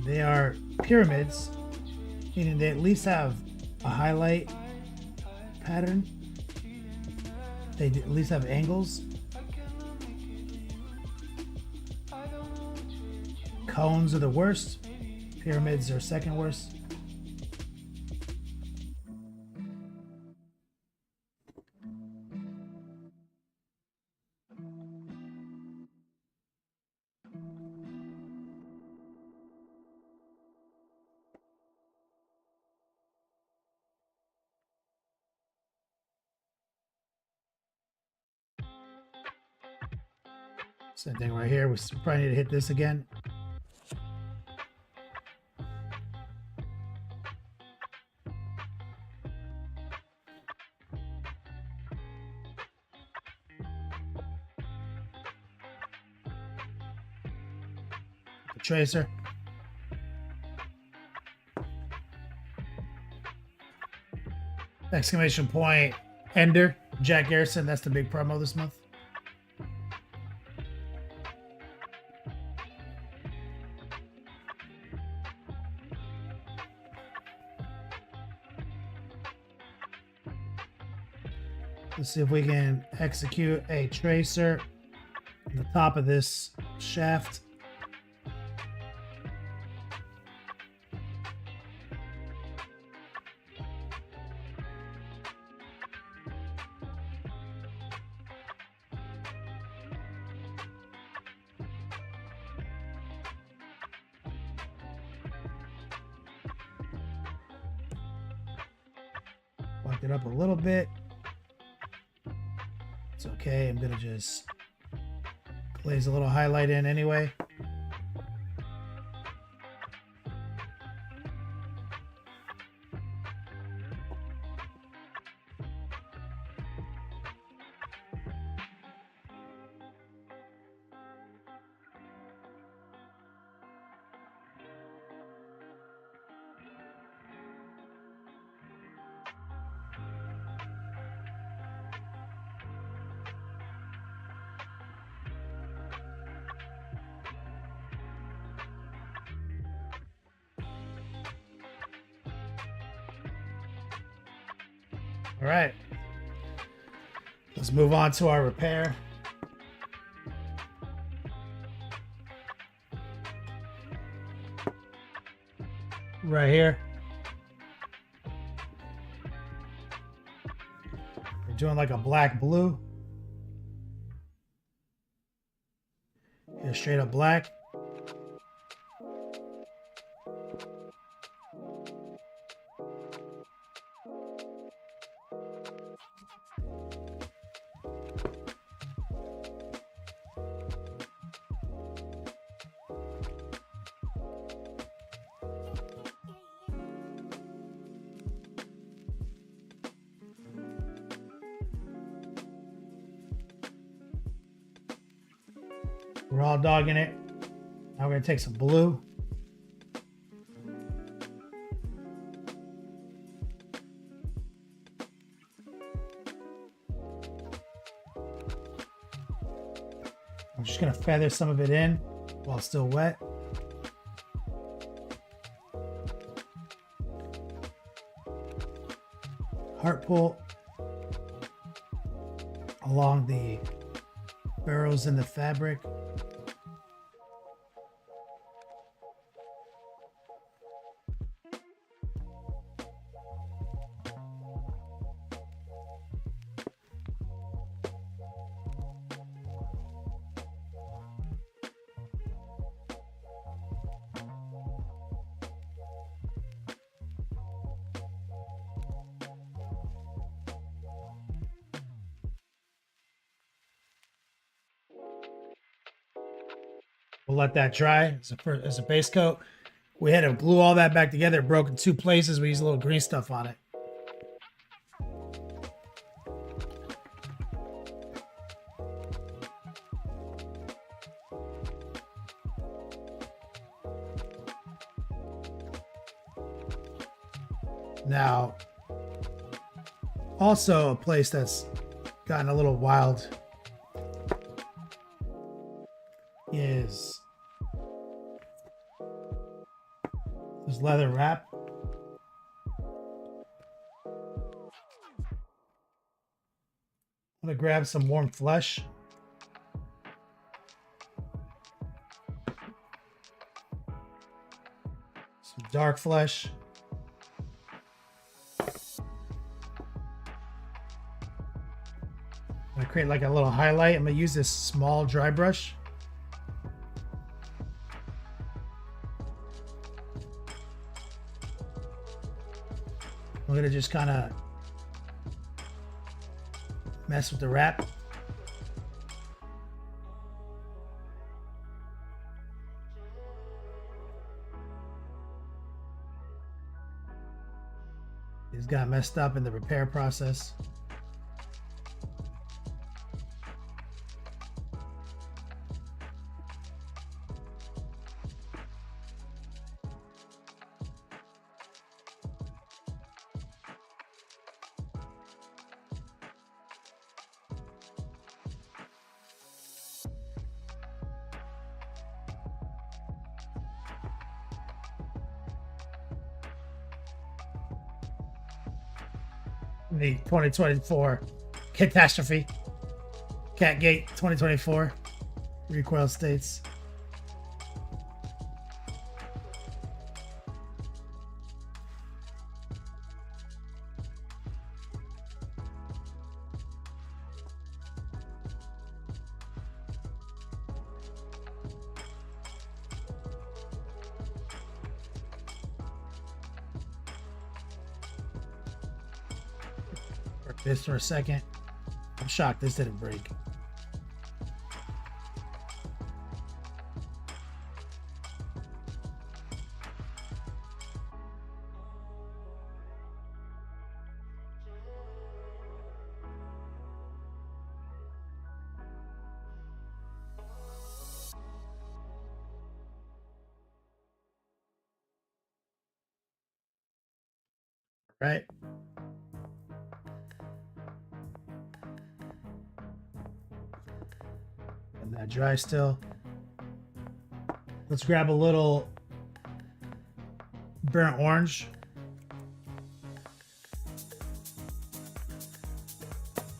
They are pyramids, meaning they at least have a highlight pattern. They at least have angles. Cones are the worst. Pyramids are second worst. Same thing right here. We probably need to hit this again. The tracer. Exclamation point. Ender. Jack Garrison. That's the big promo this month. Let's see if we can execute a tracer on the top of this shaft. Walk it up a little bit. It's okay. I'm gonna just glaze a little highlight in anyway. All right, let's move on to our repair. Right here. We're doing like a black blue. Here, straight up black. We're all dogging it. Now we're gonna take some blue. I'm just gonna feather some of it in while it's still wet. pull along the burrows in the fabric. We'll let that dry as a base coat. We had to glue all that back together. It broke in 2 places. We used a little green stuff on it. Now, also a place that's gotten a little wild is this leather wrap. I'm gonna grab some warm flesh. Some dark flesh. I'm gonna create like a little highlight. I'm gonna use this small dry brush. I'm gonna just kind of mess with the wrap. It's got messed up in the repair process. The 2024 catastrophe. Catgate 2024. Recoil states. This for a second. I'm shocked this didn't break. Right? And that dry still. Let's grab a little burnt orange.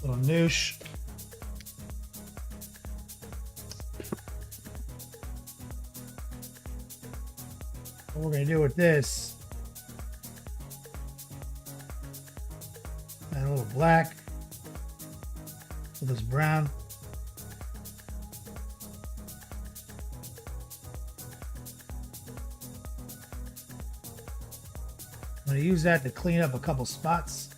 Little noosh. What we're gonna do with this, add a little black with this brown. I'm going to use that to clean up a couple spots.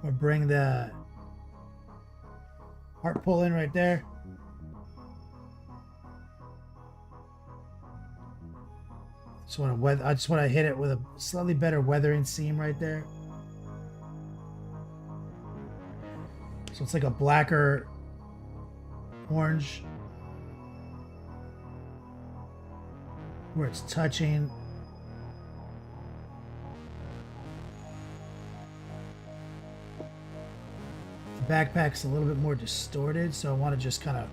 We'll bring the heart pull in right there. I just want to hit it with a slightly better weathering seam right there. So it's like a blacker orange where it's touching. The backpack's a little bit more distorted, so I want to just kind of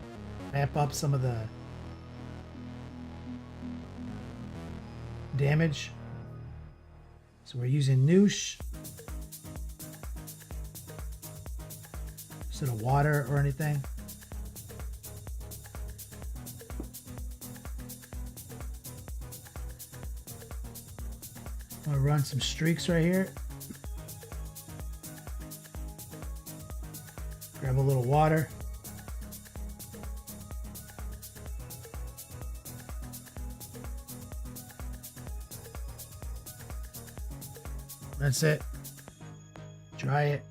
ramp up some of the damage. So So we're using noosh instead of water or anything. I'm gonna run some streaks right here. Grab a little water. That's it. Dry it.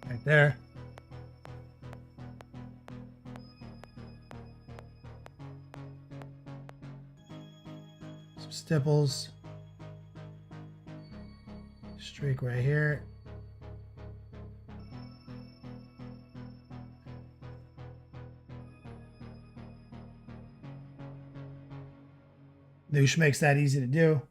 Right there. Some stipples. Streak right here. Noosh makes that easy to do.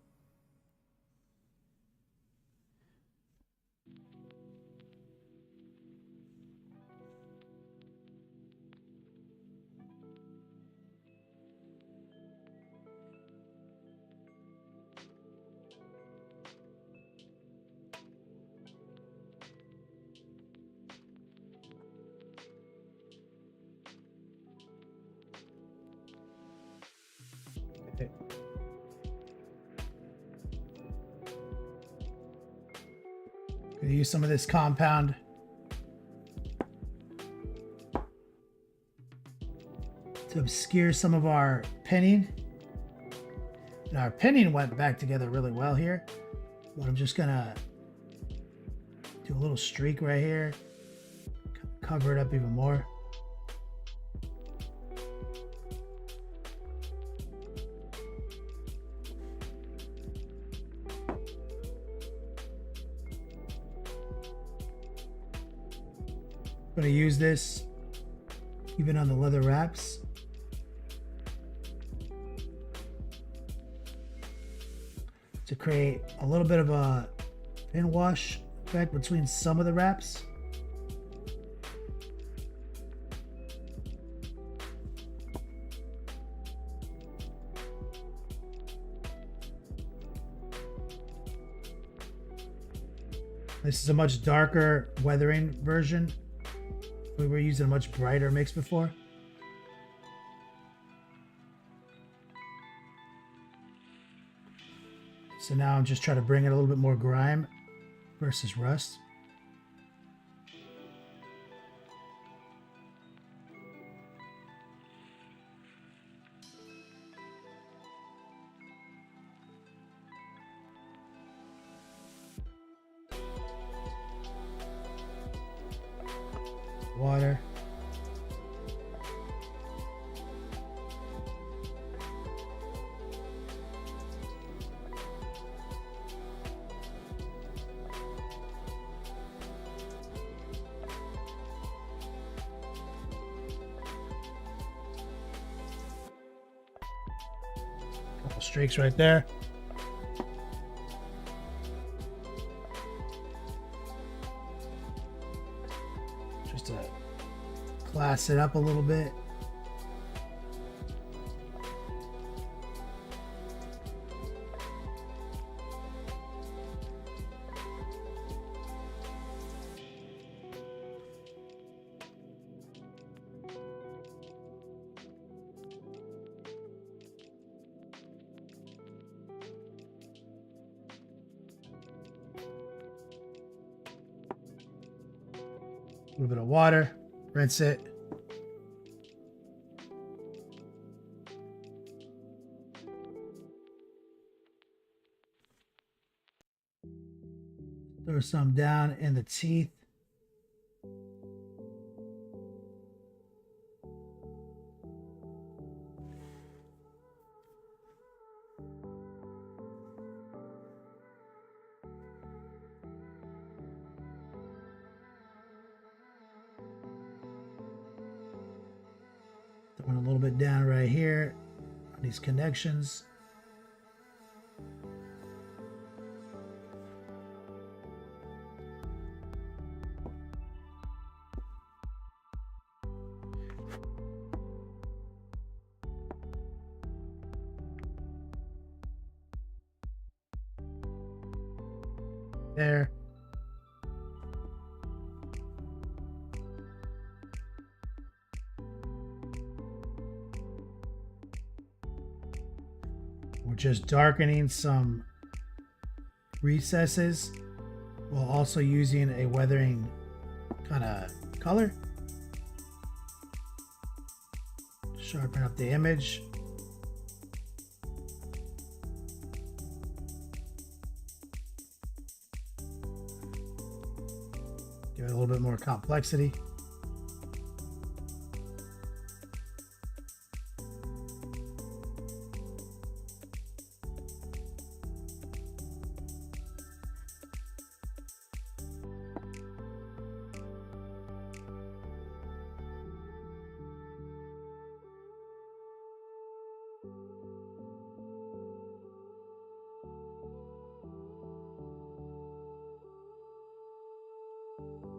Okay. Gonna use some of this compound to obscure some of our pinning. And our pinning went back together really well here. But I'm just gonna do a little streak right here. Cover it up even more. I'm gonna use this even on the leather wraps. To create a little bit of a pin wash effect between some of the wraps. This is a much darker weathering version. We were using a much brighter mix before. So now I'm just trying to bring in a little bit more grime versus rust. Water. Couple streaks right there. Just to class it up a little bit. A little bit of water, rinse it. Throw some down in the teeth. Throwing a little bit down right here on these connections. there. We're just darkening some recesses while also using a weathering kind of color. Sharpen up the image. Give it a little bit more complexity.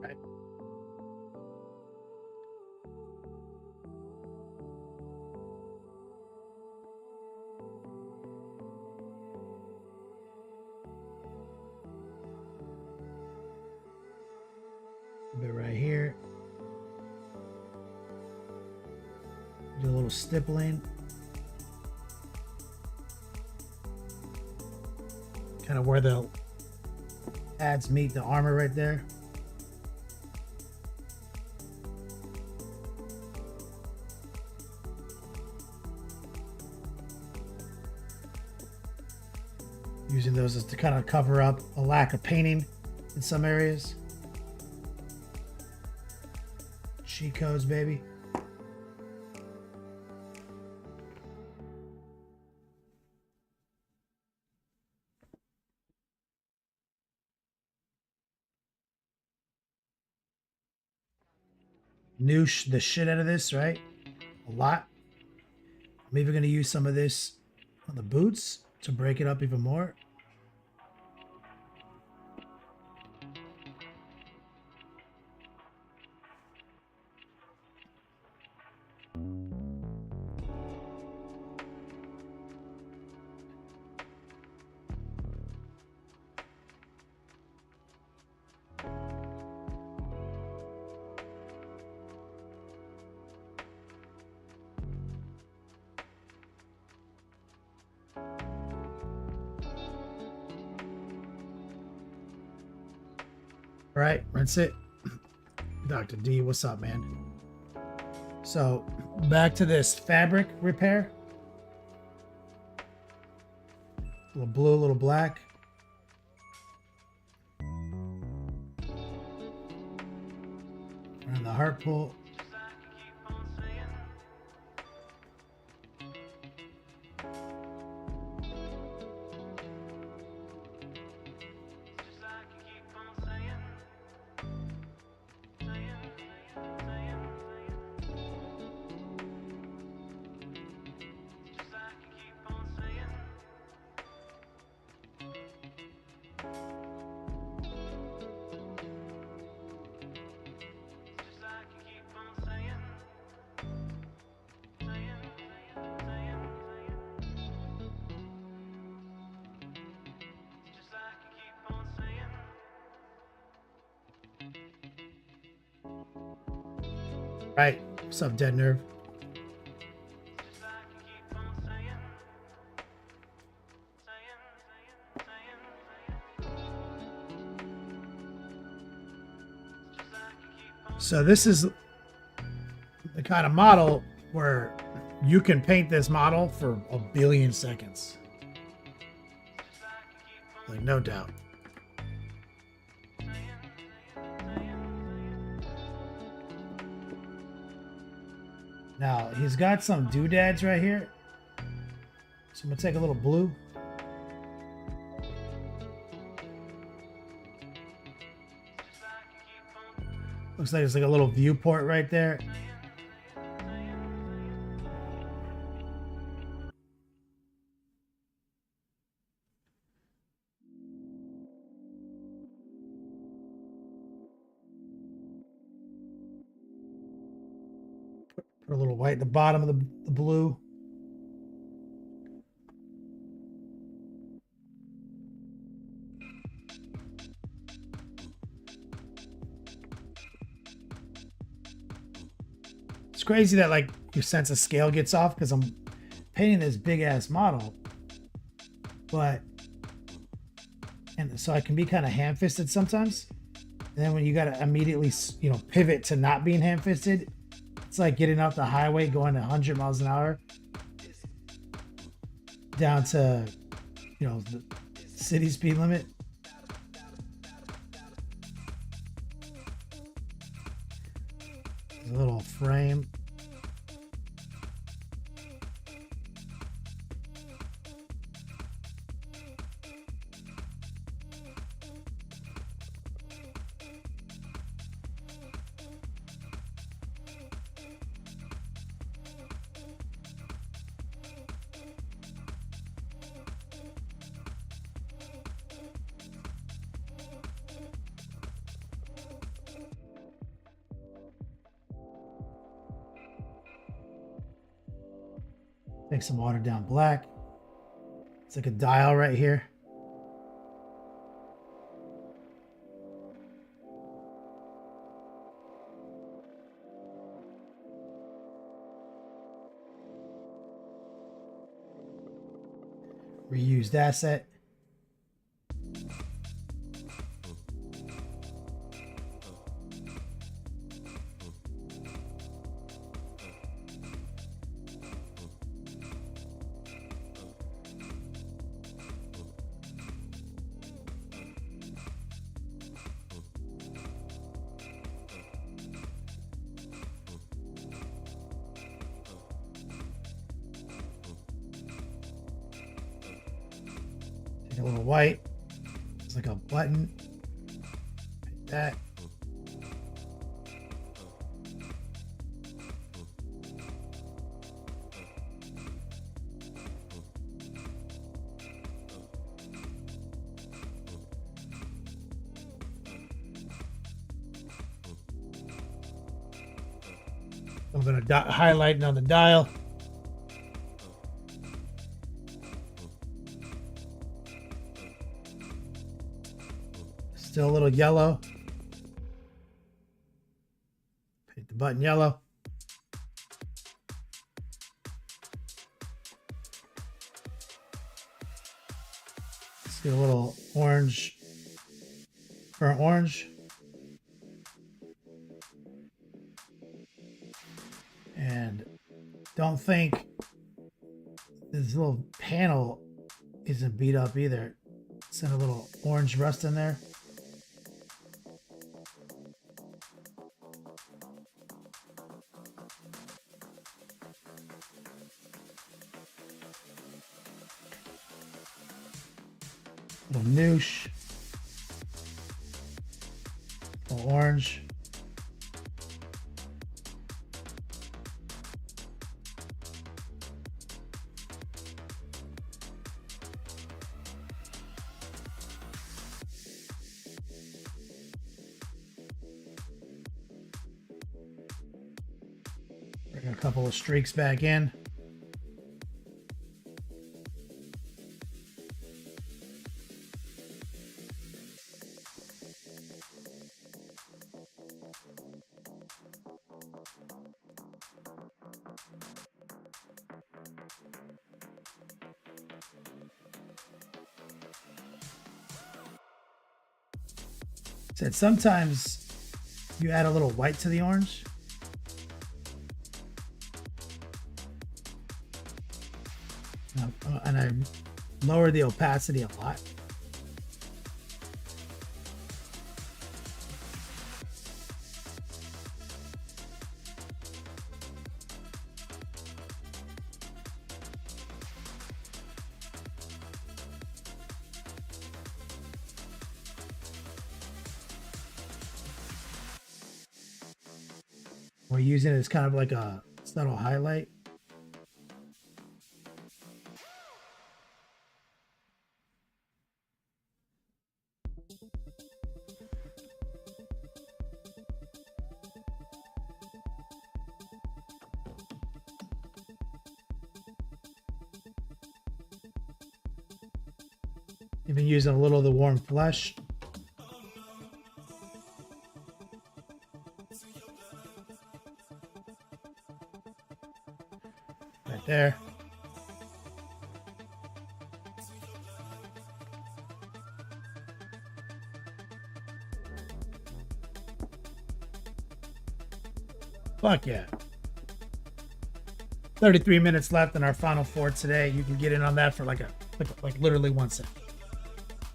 Right. A bit right here. Do a little stippling. Kind of where the pads meet the armor right there. Using those as to kind of cover up a lack of painting in some areas. Cheat codes, baby. Noosh the shit out of this, right? A lot. I'm even going to use some of this on the boots to break it up even more. All right, rinse it. Dr. D, what's up, man? So back to this fabric repair. A little blue, a little black. Around the heart pull. Right. What's up, Dead Nerve? So this is the kind of model where you can paint this model for a billion seconds. Like, no doubt. Now, he's got some doodads right here. So I'm going to take a little blue. Looks like it's like a little viewport right there. Put a little white at the bottom of the blue. crazy that like your sense of scale gets off because I'm painting this big ass model, and so I can be kind of ham-fisted sometimes. And then when you gotta immediately, you know, pivot to not being ham-fisted, it's like getting off the highway going 100 miles an hour down to, you know, the city speed limit. A little frame. Take some watered down black. It's like a dial right here. Reused asset. Take a little white. It's like a button. Like that. I'm going to highlight it on the dial. Still a little yellow. Paint the button yellow. Let's get a little orange, burnt orange. And don't think this little panel isn't beat up either. Send a little orange rust in there. Little noosh. Little orange. Bring a couple of streaks back in. Said sometimes you add a little white to the orange. And I lower the opacity a lot. We're using it as kind of like a subtle highlight. Even using a little of the warm flesh. there. Fuck yeah. 33 minutes left in our final four today. You can get in on that for like literally 1 cent.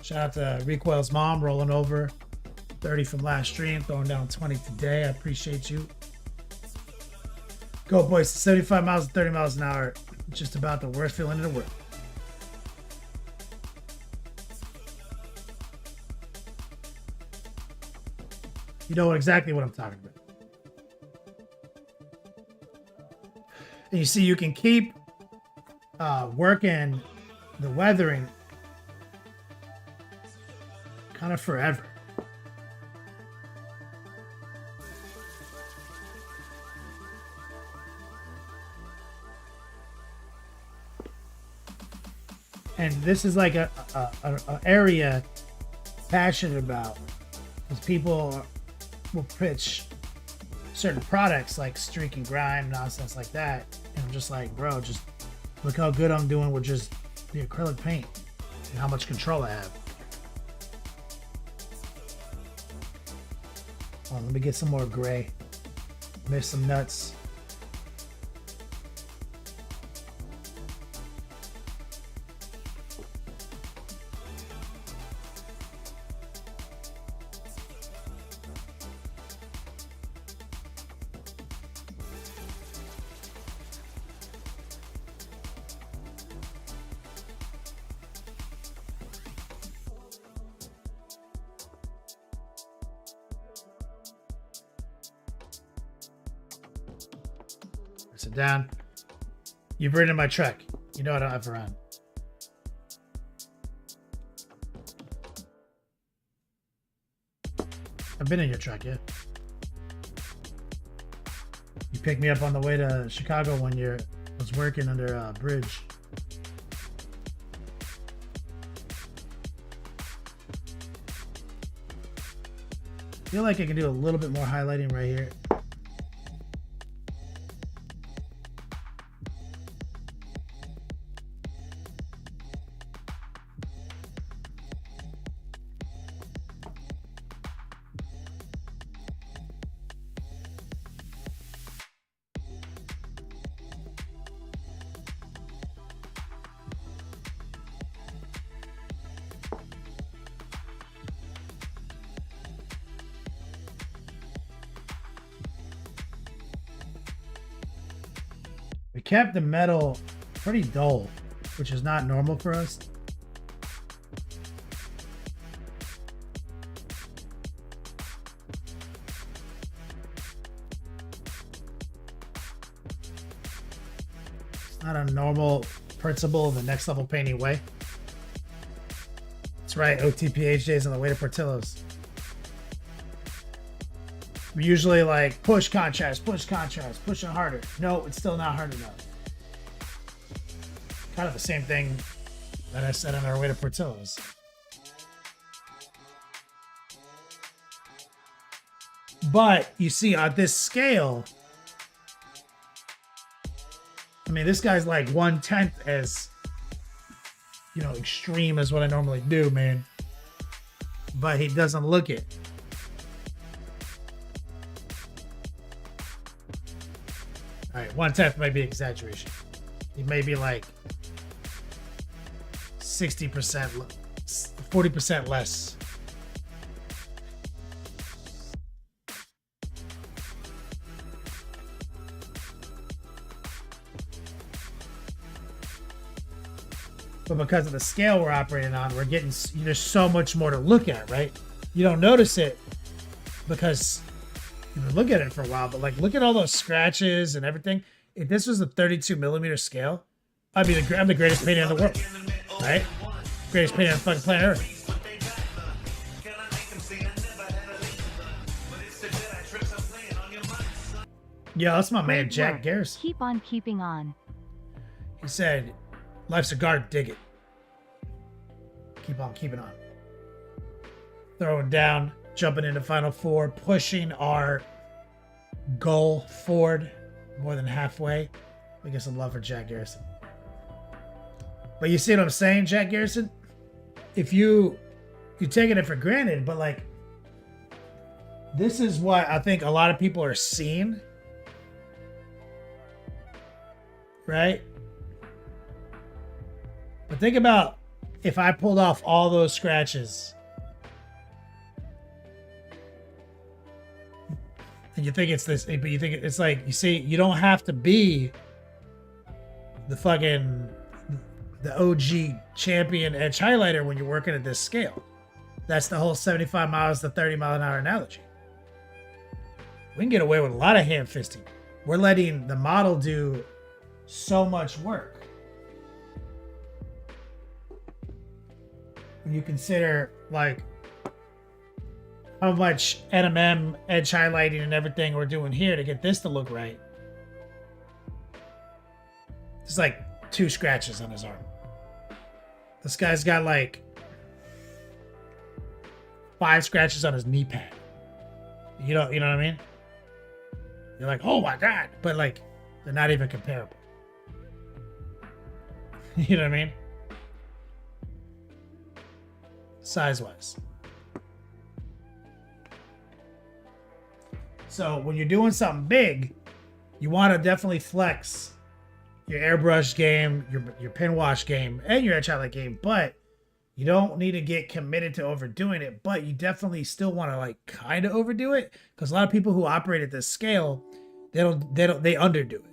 Shout out to Recoil's mom rolling over 30 from last stream, throwing down 20 today. I appreciate you. Go boys, 75 miles and 30 miles an hour. Just about the worst feeling in the world. You know exactly what I'm talking about. And you see, you can keep working the weathering kind of forever. And this is like a area passionate about, because people will pitch certain products like streak and grime, nonsense like that. And I'm just like, bro, just look how good I'm doing with just the acrylic paint and how much control I have. Oh, let me get some more gray. Miss some nuts. Sit down. You've ridden in my truck. You know I don't have to run. I've been in your truck, yeah. You picked me up on the way to Chicago when you was working under a bridge. I feel like I can do a little bit more highlighting right here. We kept the metal pretty dull, which is not normal for us. It's not a normal principle of the next level painting way. That's right, OTPHJ's on the way to Portillo's. We usually like push contrast, pushing harder. No, it's still not hard enough. Kind of the same thing that I said on our way to Portillo's. But you see, on this scale, I mean, this guy's like 1/10 as, you know, extreme as what I normally do, man. But he doesn't look it. All right, 1/10 might be exaggeration. He may be like 60%, 40% less. But because of the scale we're operating on, we're getting, there's so much more to look at, right? You don't notice it because you've been looking at it for a while, but like, look at all those scratches and everything. If this was a 32 millimeter scale, I'd be I'm the greatest painter in the world, right? Greatest painter on the fucking planet Earth. Yeah, that's my man, Jack Garrison. Keep on keeping on. He said, life's a garden, dig it. Keep on keeping on. Throwing down, jumping into final four, pushing our goal forward more than halfway. We get some love for Jack Garrison. But you see what I'm saying, Jack Garrison? If you're taking it for granted, but like, this is what I think a lot of people are seeing. Right? But think about if I pulled off all those scratches. And you think it's this, but you think it's like, you see, you don't have to be the OG champion edge highlighter when you're working at this scale. That's the whole 75 miles to 30 mile an hour analogy. We can get away with a lot of hand fisting. We're letting the model do so much work. When you consider like how much NMM edge highlighting and everything we're doing here to get this to look right. There's like 2 scratches on his arm. This guy's got like 5 scratches on his knee pad. You know what I mean? You're like, oh my God. But like, they're not even comparable. You know what I mean? Size-wise. So when you're doing something big, you want to definitely flex your airbrush game, your pin wash game, and your edge highlight game, but you don't need to get committed to overdoing it, but you definitely still want to like kind of overdo it, because a lot of people who operate at this scale, they underdo it.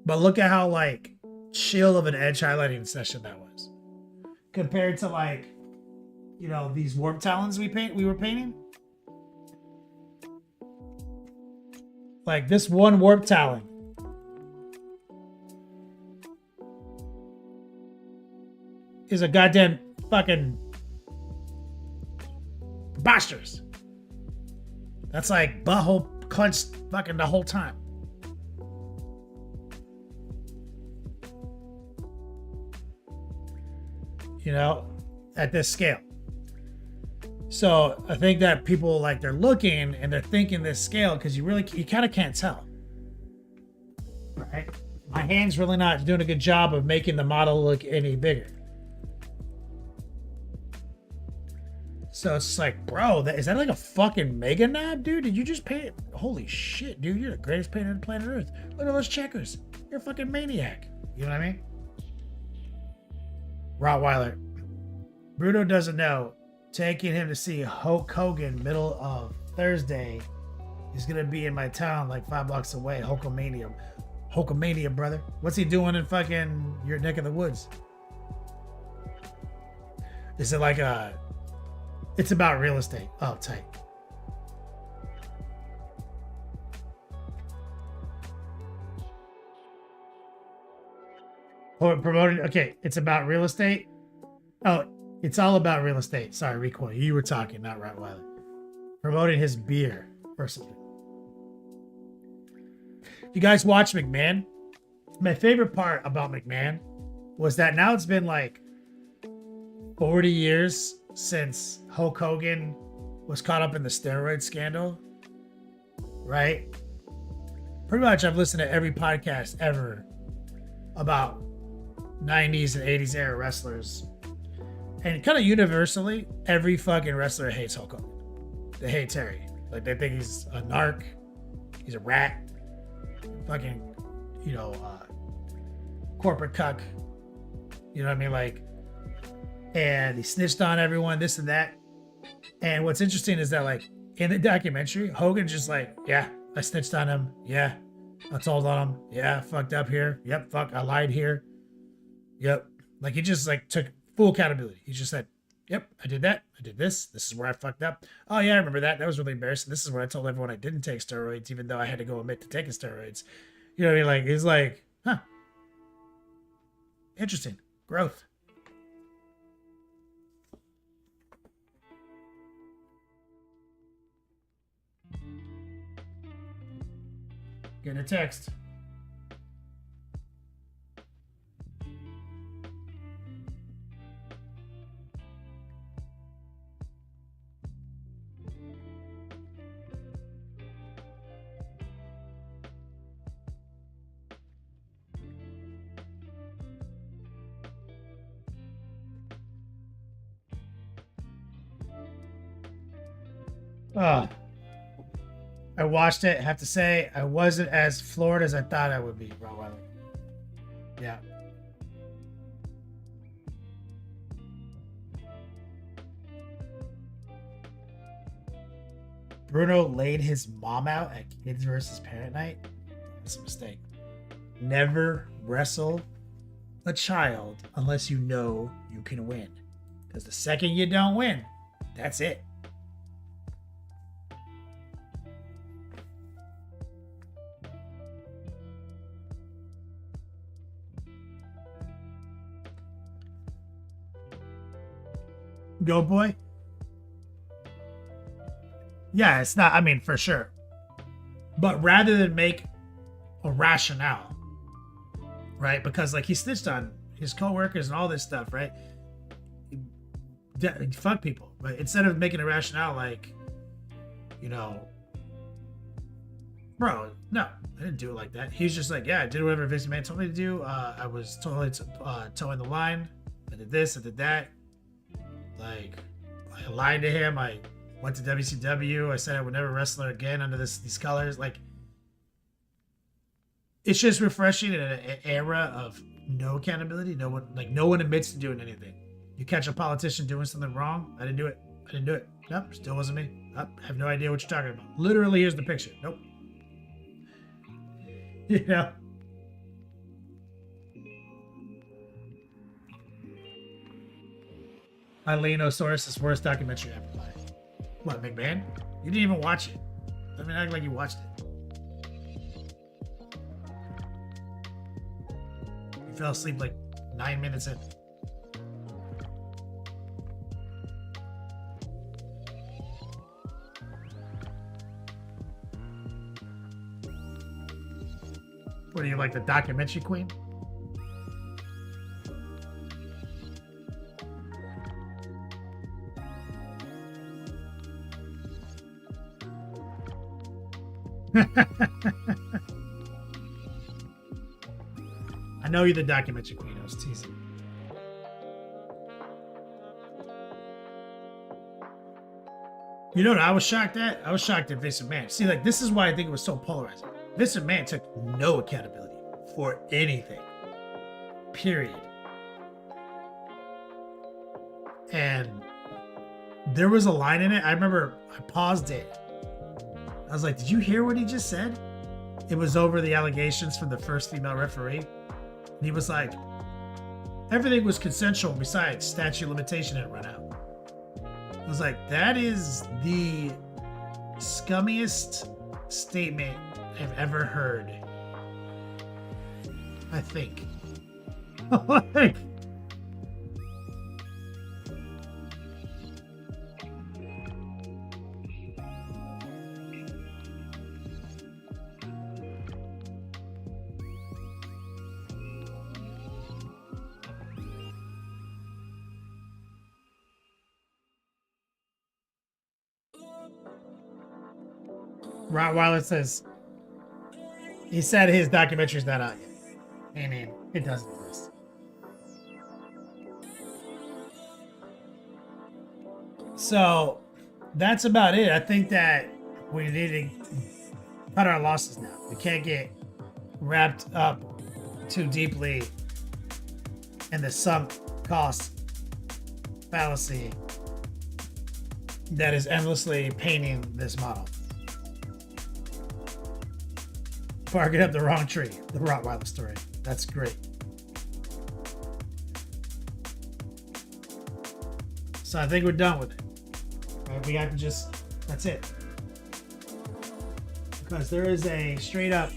But look at how like chill of an edge highlighting session that was compared to like, you know, these warp talons we were painting. Like this one warp talon is a goddamn fucking preposterous. That's like butthole clenched fucking the whole time. You know, at this scale. So I think that people like they're looking and they're thinking this scale because you kind of can't tell. Right? My hand's really not doing a good job of making the model look any bigger. So it's just like, bro, is that like a fucking mega nab, dude? Did you just paint it? Holy shit, dude, you're the greatest painter on planet Earth. Look at those checkers. You're a fucking maniac. You know what I mean? Rottweiler. Bruno doesn't know. Taking him to see Hulk Hogan middle of Thursday. He's gonna be in my town like 5 blocks away. Hulkamania. Hulkamania, brother. What's he doing in fucking your neck of the woods? Is it like it's about real estate. Oh, tight. Oh, promoting. Okay, it's about real estate. Oh, it's all about real estate. Sorry, recoil. You were talking, not Rottweiler. Promoting his beer or something. You guys watch McMahon? My favorite part about McMahon was that now it's been like 40 years since Hulk Hogan was caught up in the steroid scandal. Right? Pretty much I've listened to every podcast ever about 90s and 80s era wrestlers. And kind of universally, every fucking wrestler hates Hulk Hogan. They hate Terry. Like, they think he's a narc. He's a rat. Fucking, you know, corporate cuck. You know what I mean? Like, and he snitched on everyone, this and that. And what's interesting is that, like, in the documentary, Hogan's just like, yeah, I snitched on him. Yeah, I told on him. Yeah, fucked up here. Yep, fuck, I lied here. Yep. Like, he just, like, took full accountability. He just said, yep, I did that. I did this. This is where I fucked up. Oh, yeah, I remember that. That was really embarrassing. This is when I told everyone I didn't take steroids, even though I had to go admit to taking steroids. You know what I mean? Like, he's like, huh. Interesting. Growth. Getting a text. I watched it. I have to say, I wasn't as floored as I thought I would be, Rottweiler. Yeah. Bruno laid his mom out at Kids versus Parent Night. That's a mistake. Never wrestle a child unless you know you can win. Because the second you don't win, that's it. Go boy. Yeah, it's not, I mean, for sure. But rather than make a rationale, right? Because like he snitched on his coworkers and all this stuff, right? Fuck people. But instead of making a rationale like, you know, bro, no, I didn't do it like that. He's just like, yeah, I did whatever Vince McMahon told me to do. I was totally towing the line. I did this, I did that. Like, I lied to him. I went to WCW. I said I would never wrestle again under these colors. Like, it's just refreshing in an era of no accountability. No one admits to doing anything. You catch a politician doing something wrong. I didn't do it. Nope, still wasn't me. I have no idea what you're talking about. Literally, here's the picture. Nope. You know? Eileenosaurus' worst documentary ever. What, McMahon? You didn't even watch it. I mean, act like you watched it. You fell asleep like 9 minutes in. What are you, like the documentary queen? I know you're the documentary queen. I was teasing. You know what I was shocked at? I was shocked at Vince McMahon. See, like, this is why I think it was so polarizing. Vince McMahon took no accountability for anything. Period. And there was a line in it. I remember I paused it. I was like, did you hear what he just said? It was over the allegations from the first female referee. And he was like, everything was consensual besides statute of limitation had run out. I was like, that is the scummiest statement I've ever heard. I think. Like, Rottweiler says he said his documentary's not out yet. I mean, it doesn't exist. So that's about it. I think that we need to cut our losses now. We can't get wrapped up too deeply in the sunk cost fallacy that is endlessly painting this model. Barking up the wrong tree. The Rottweiler story. That's great. So I think we're done with it. Right, we got to just, that's it. Because there is a straight up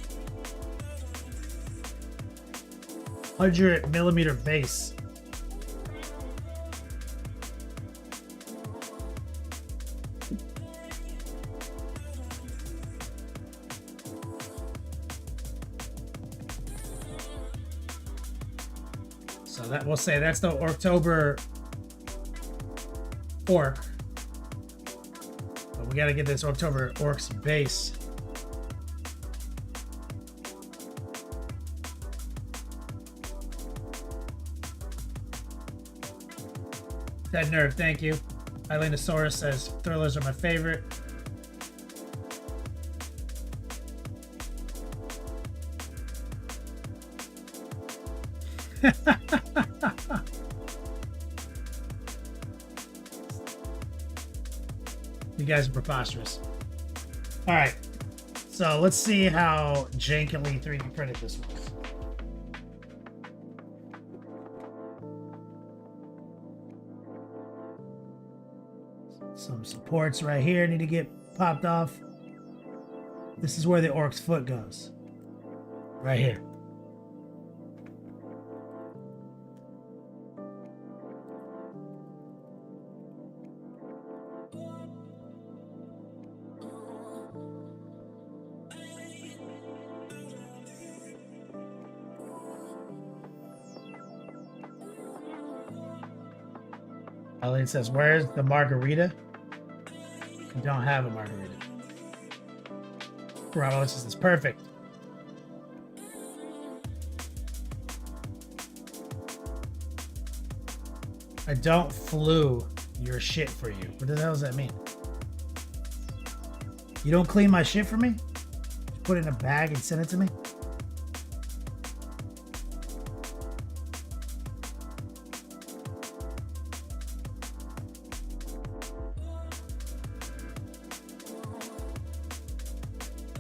100mm base. So that we'll say that's the October Ork. But we got to get this October Orks base. Dead Nerve, thank you. Eileenosaurus says thrillers are my favorite. You guys are preposterous. All right. So let's see how jankily 3D printed this was. Some supports right here need to get popped off. This is where the orc's foot goes. Right here. Eileen says, where's the margarita? You don't have a margarita. Bravo says, it's perfect. I don't flew your shit for you. What the hell does that mean? You don't clean my shit for me? Just put it in a bag and send it to me?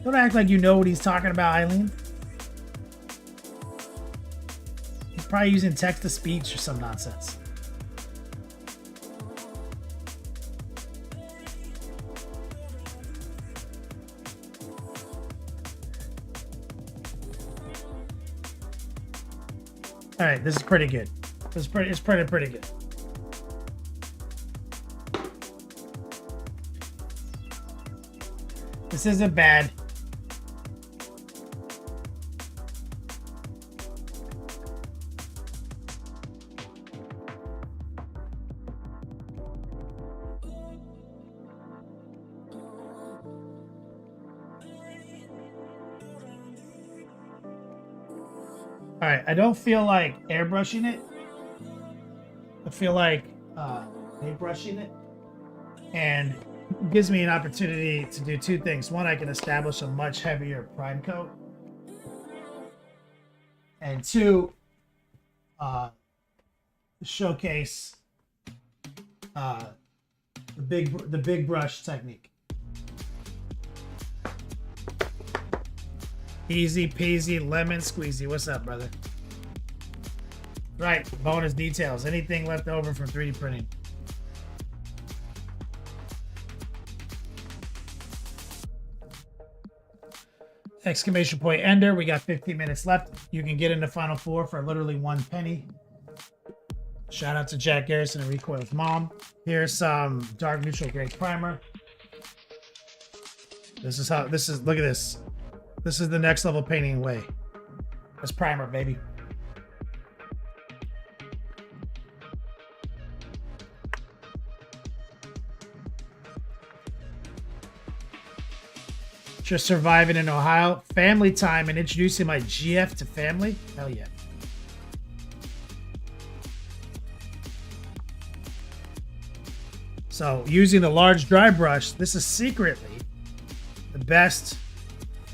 Don't act like you know what he's talking about, Eileen. He's probably using text-to-speech or some nonsense. All right, this is pretty good. It's pretty good. This isn't bad. All right, I don't feel like airbrushing it. I feel like paintbrushing it, and it gives me an opportunity to do two things. One, I can establish a much heavier prime coat, and two, showcase the big brush technique. Easy peasy lemon squeezy. What's up, brother? Right, bonus details. Anything left over from 3D printing. Exclamation point ender. We got 15 minutes left. You can get into Final Four for literally 1 penny. Shout out to Jack Garrison and Recoil's mom. Here's some dark neutral gray primer. Look at this. This is the next level painting way. That's primer, baby. Just surviving in Ohio. Family time and introducing my GF to family. Hell yeah. So using the large dry brush, this is secretly the best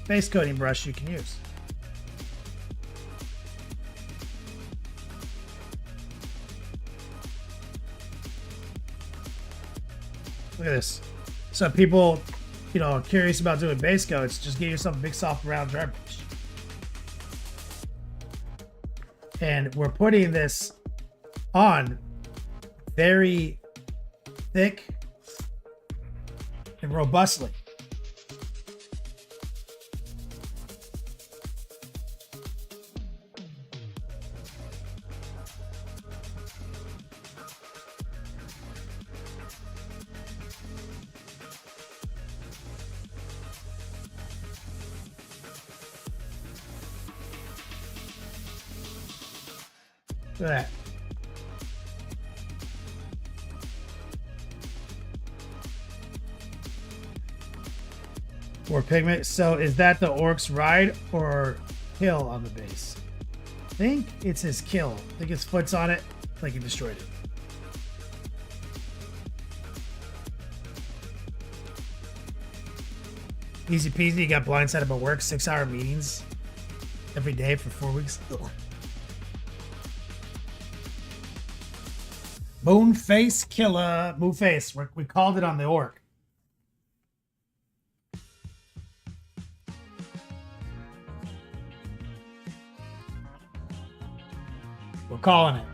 base coating brush you can use. Look at this. So people, are curious about doing base coats, just get yourself a big soft round dry brush. And we're putting this on very thick and robustly. Look at that. More pigment. So is that the Orks ride or kill on the base? I think it's his kill. I think his foot's on it. Like he destroyed it. Easy peasy. You got blindsided by work. 6-hour meetings every day for 4 weeks. Ugh. Moonface Killer. Moonface. We called it on the orc. We're calling it.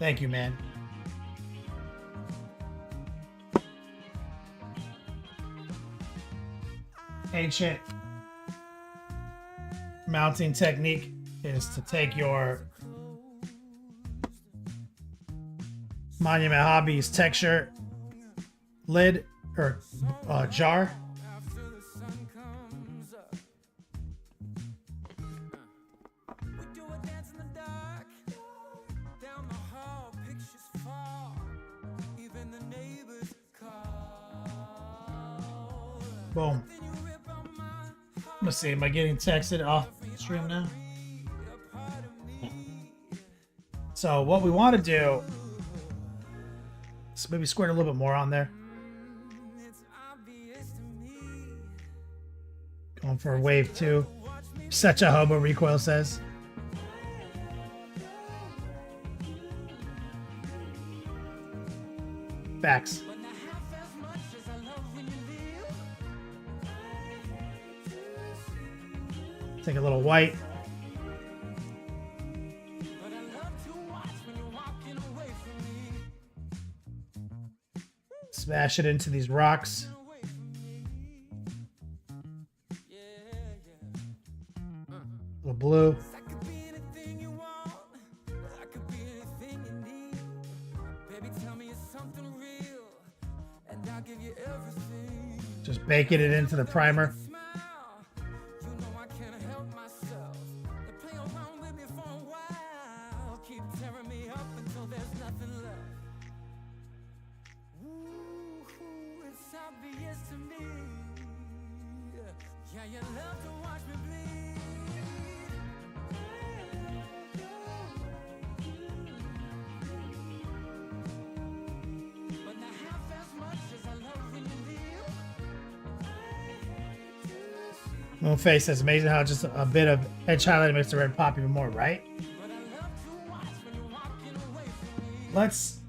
Thank you, man. Ancient mounting technique is to take your Monument Hobbies texture lid or jar. Boom. Let's see, am I getting texted off stream now? So what we want to do is maybe squirt a little bit more on there. Going for a wave 2. Such a hobo, Recoil says. Facts. Take a little white. Smash it into these rocks. A little blue. Just baking it into the primer. Moonface says, amazing how just a bit of edge highlighter makes the red pop even more, right? Let's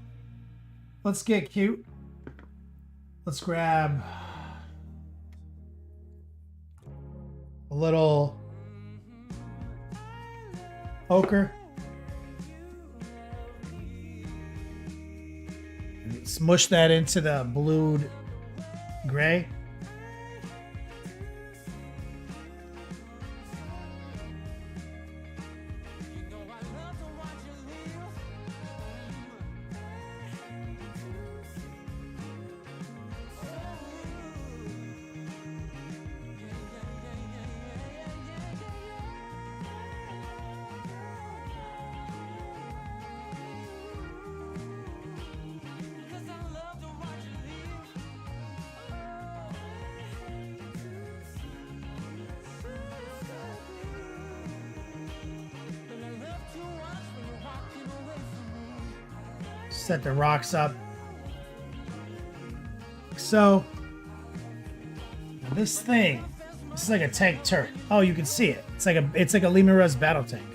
get cute. Let's grab a little ochre. And smush that into the blued gray. Set the rocks up. So this thing, this is like a tank turret. Oh, you can see it. It's like a Lima Res battle tank.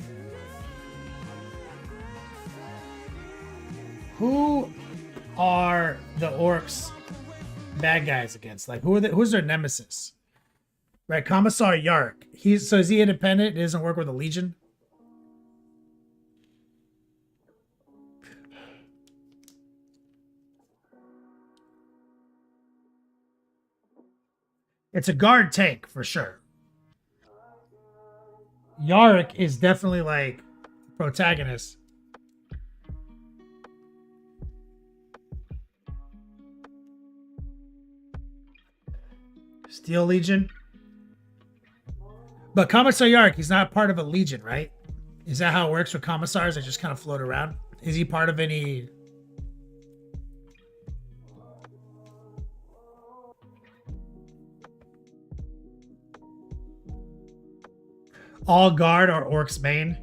Who are the orcs bad guys against? Like who's their nemesis? Right, Commissar Yark. Is he independent? He doesn't work with the Legion. It's a guard tank for sure. Yark is definitely like protagonist. Steel Legion. But Commissar Yark, he's not part of a Legion, right? Is that how it works with commissars? They just kind of float around? Is he part of any... All guard or Orcs main?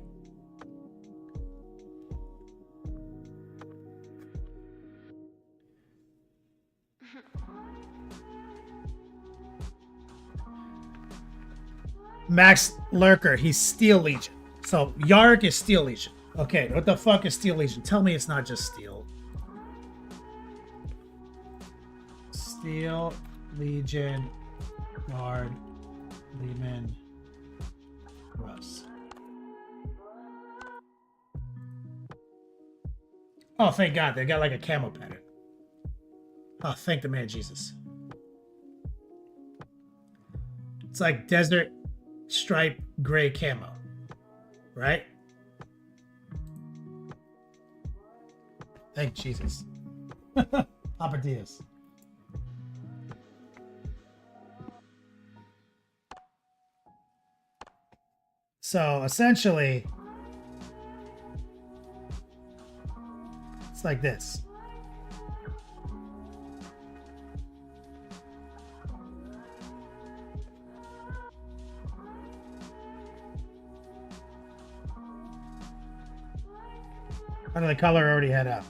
Max Lurker, he's Steel Legion. So Yarrick is Steel Legion. Okay, what the fuck is Steel Legion? Tell me it's not just Steel. Steel Legion Guard Lehman Russ. Oh, thank God. They got like a camo pattern. Oh, thank the man Jesus. It's like desert stripe gray camo. Right? Thank Jesus. Papa Diaz. So essentially, it's like this. How did the color already head up?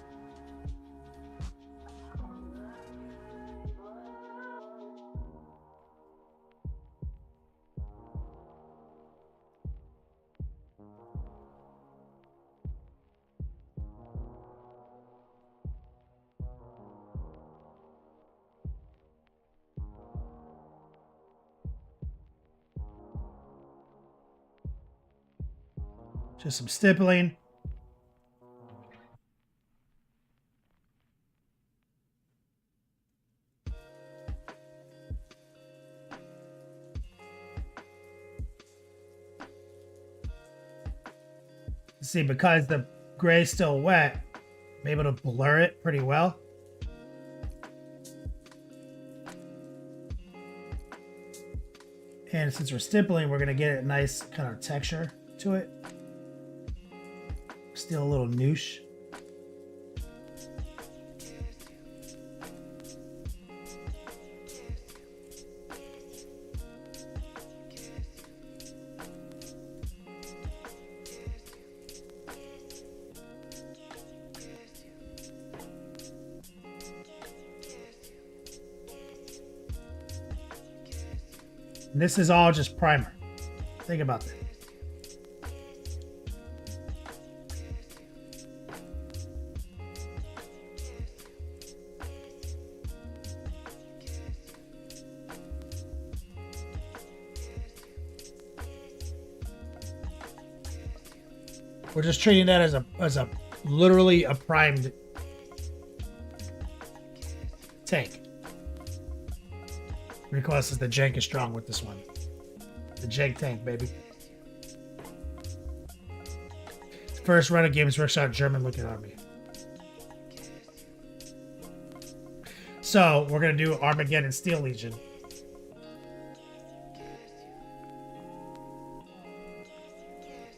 Just some stippling. See, because the gray's still wet, I'm able to blur it pretty well. And since we're stippling, we're gonna get a nice kind of texture to it. Still a little noosh. And this is all just primer. Think about that. We're just treating that as a literally a primed tank. Request is the jank is strong with this one. The jank tank, baby. First run of Games Workshop German looking army. So we're gonna do Armageddon Steel Legion.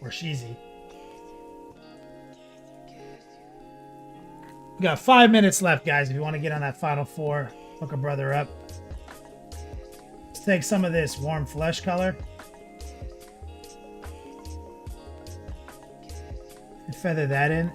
Or Sheezy. We got 5 minutes left, guys. If you want to get on that final four, hook a brother up. Let's take some of this warm flesh color and feather that in.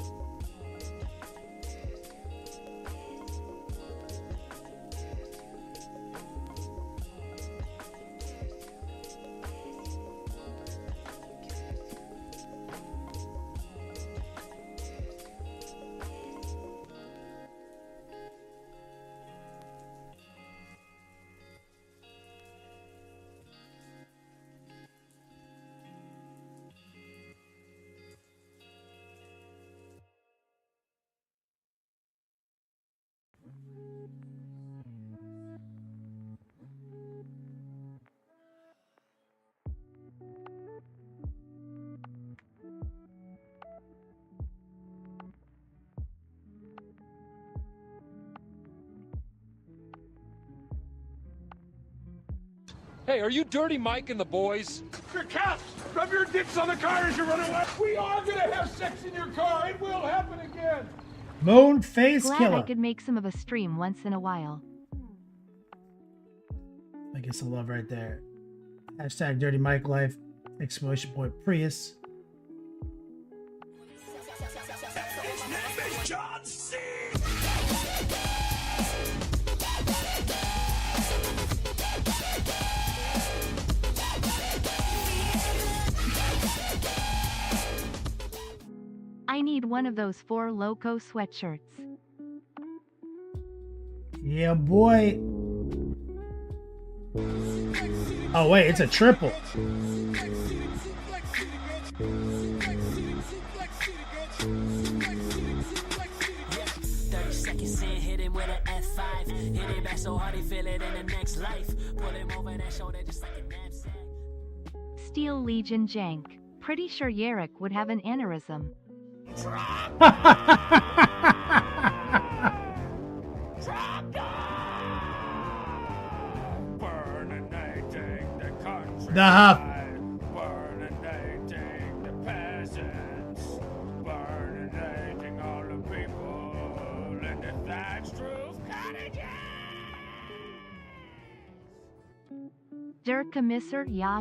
Hey, are you Dirty Mike and the boys? Your caps! Rub your dicks on the car as you run away! We are gonna have sex in your car! It will happen again! Moon Face Glad Killer. I could make some of a stream once in a while. I get some love right there. Hashtag Dirty Mike Life. Exclamation point Prius. His name is John C! I need one of those 4 Loco sweatshirts. Yeah, boy. Oh, wait, it's a triple. 30 seconds in, hit him with an F5. Hit it back so hard he feel it in the next life. Pull him over that shoulder just like a knapsack. Steel Legion jank. Pretty sure Yarrick would have an aneurysm. The Huff. Burninating the peasants. Burninating all the people in the thatched roof cottages. Der Kommissar, ja.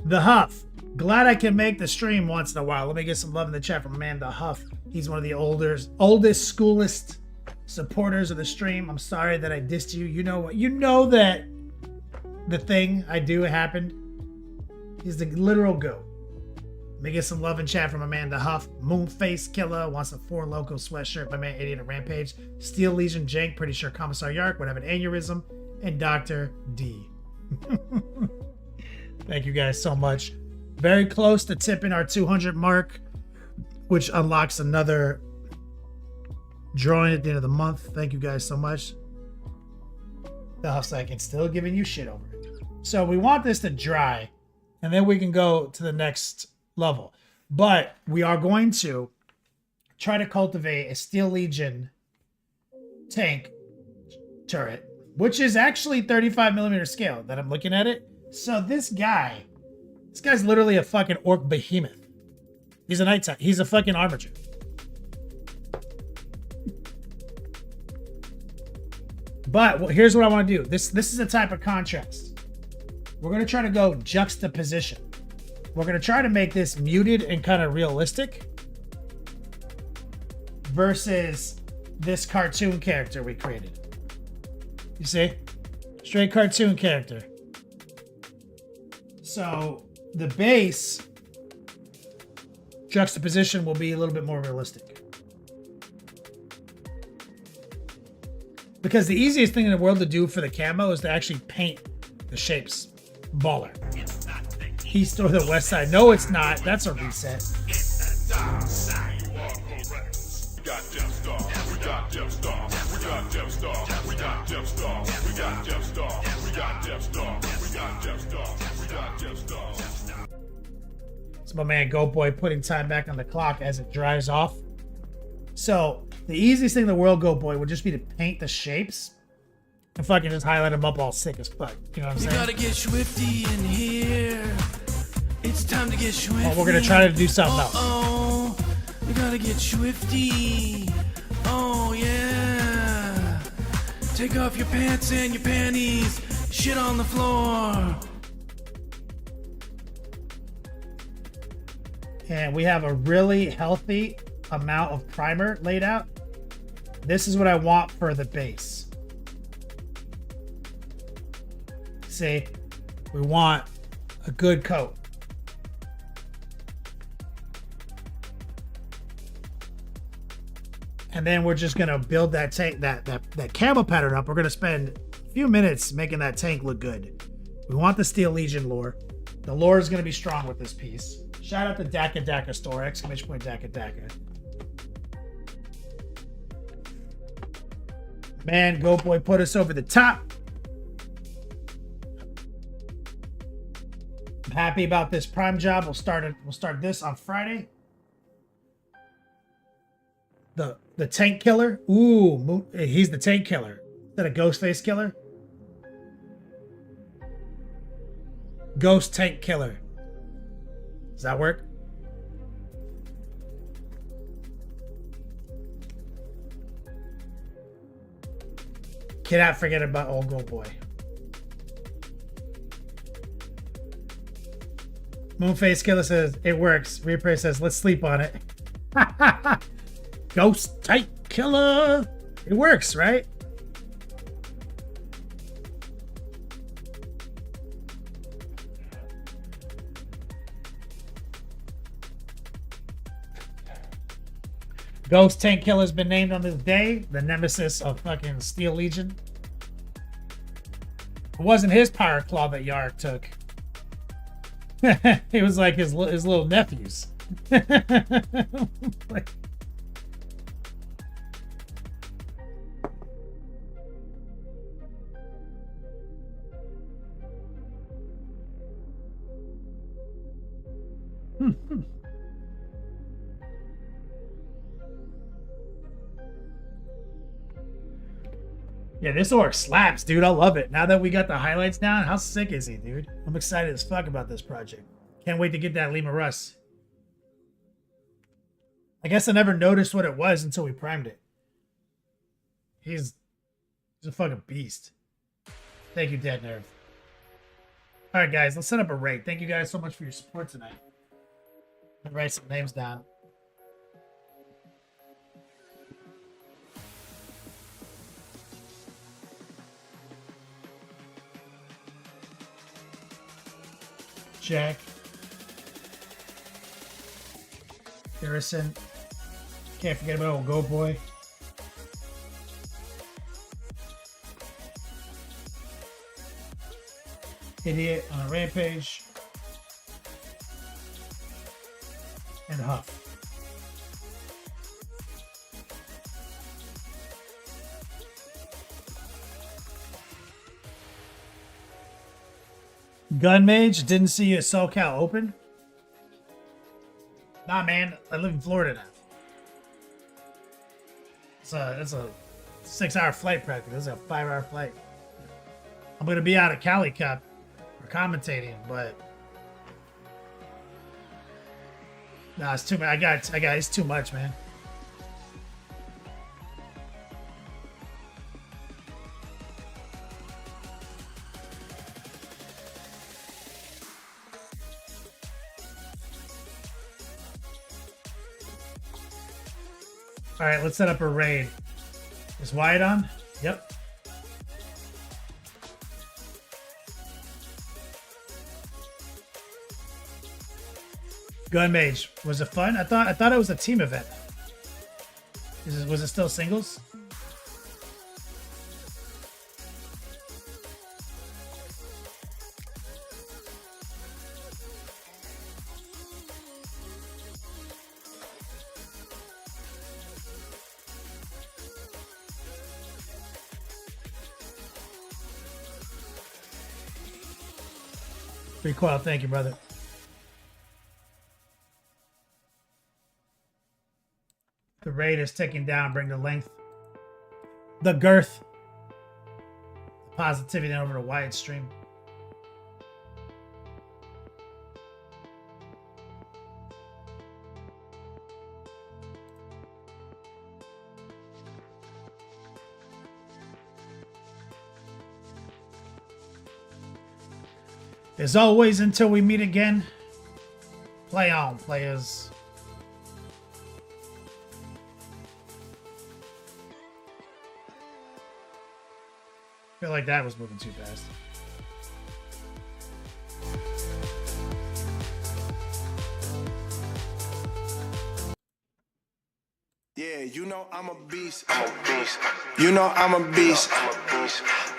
The Huff. Glad I can make the stream once in a while. Let me get some love in the chat from man, the Huff. He's one of the oldest, schoolest supporters of the stream. I'm sorry that I dissed you. You know what? You know that the thing I do happened. He's the literal goat. Let me get some love in chat from my man, the Huff. Moonface Killer wants a 4 Loco sweatshirt. My man, Idiot at Rampage. Steel Legion Jank. Pretty sure Commissar Yark would have an aneurysm. And Dr. D. Thank you guys so much. Very close to tipping our 200 mark, which unlocks another drawing at the end of the month. Thank you guys so much. The Huff's like, it's still giving you shit over it. So we want this to dry, and then we can go to the next level. But we are going to try to cultivate a Steel Legion tank turret, which is actually 35mm scale that I'm looking at it. So this guy's literally a fucking orc behemoth. He's a night tank. He's a fucking armature. But here's what I want to do. This is a type of contrast. We're going to try to go juxtaposition. We're going to try to make this muted and kind of realistic versus this cartoon character we created. You see? Straight cartoon character. So the base juxtaposition will be a little bit more realistic. Because the easiest thing in the world to do for the camo is to actually paint the shapes. Baller. East or the west side. No, it's not. That's a reset. It's my man Go Boy putting time back on the clock as it dries off. So the easiest thing in the world, Go Boy, would just be to paint the shapes and fucking just highlight them up all sick as fuck. You know what I'm saying? We gotta get swifty in here. It's time to get swifty. Oh, we're gonna try to do something else. Oh, we gotta get swifty. Oh yeah. Take off your pants and your panties. Shit on the floor. And we have a really healthy amount of primer laid out. This is what I want for the base. See, we want a good coat. And then we're just gonna build that tank, that camo pattern up. We're gonna spend a few minutes making that tank look good. We want the Steel Legion lore. The lore is gonna be strong with this piece. Shout out to Daka Daka Store, exclamation point Daka Daka. Man, Go Boy put us over the top. I'm happy about this prime job. We'll start this on Friday. The tank killer. Ooh, he's the tank killer. Is that a ghost face killer? Ghost tank killer. Does that work? Cannot forget about old Go Boy. Moonface Killer says, it works. Reaper says, let's sleep on it. Ghost Tank Killer. It works, right? Ghost Tank Killer's been named on this day, the nemesis of fucking Steel Legion. It wasn't his power claw that Yarrick took. It was like his little nephews. Like, yeah, this orc slaps, dude. I love it. Now that we got the highlights down, how sick is he, dude? I'm excited as fuck about this project. Can't wait to get that Lima Russ. I guess I never noticed what it was until we primed it. He's a fucking beast. Thank you, Dead Nerve. All right, guys, let's set up a raid. Thank you guys so much for your support tonight. Let me write some names down. Jack, Harrison, can't forget about old Go Boy. Idiot on a Rampage, and Huff. Gun Mage, didn't see you at SoCal Open. Nah, man, I live in Florida now. It's a 6-hour flight practically. It's a 5-hour flight. I'm gonna be out at Cali Cup for commentating, but nah, it's too much. I got it's too much, man. All right, let's set up a raid. Is Wyatt on? Yep. Gun Mage, was it fun? I thought it was a team event. Was it still singles? Recoil, thank you, brother. The raid is ticking down. Bring the length, the girth, the positivity over to Wyatt's stream. As always, until we meet again, play on, players. I feel like that was moving too fast. Yeah, you know I'm a beast. You know I'm a beast.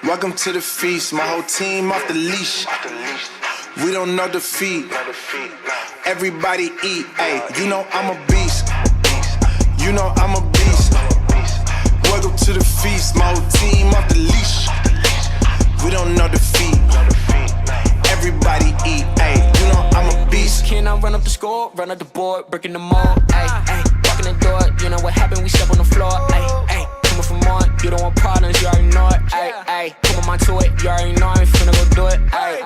Welcome to the feast. My whole team off the leash. We don't know defeat. Everybody eat. Hey, you know I'm a beast. You know I'm a beast. Welcome to the feast. My whole team off the leash. We don't know defeat. Everybody eat. Hey, you know I'm a beast. Can I run up the score, run up the board, breaking them all? Ay, walking the door, you know what happened, we step on the floor. Ay, coming from on, you don't want problems, you already know it. Ay, put my mind to it, you already know I'm finna go do it. Ay,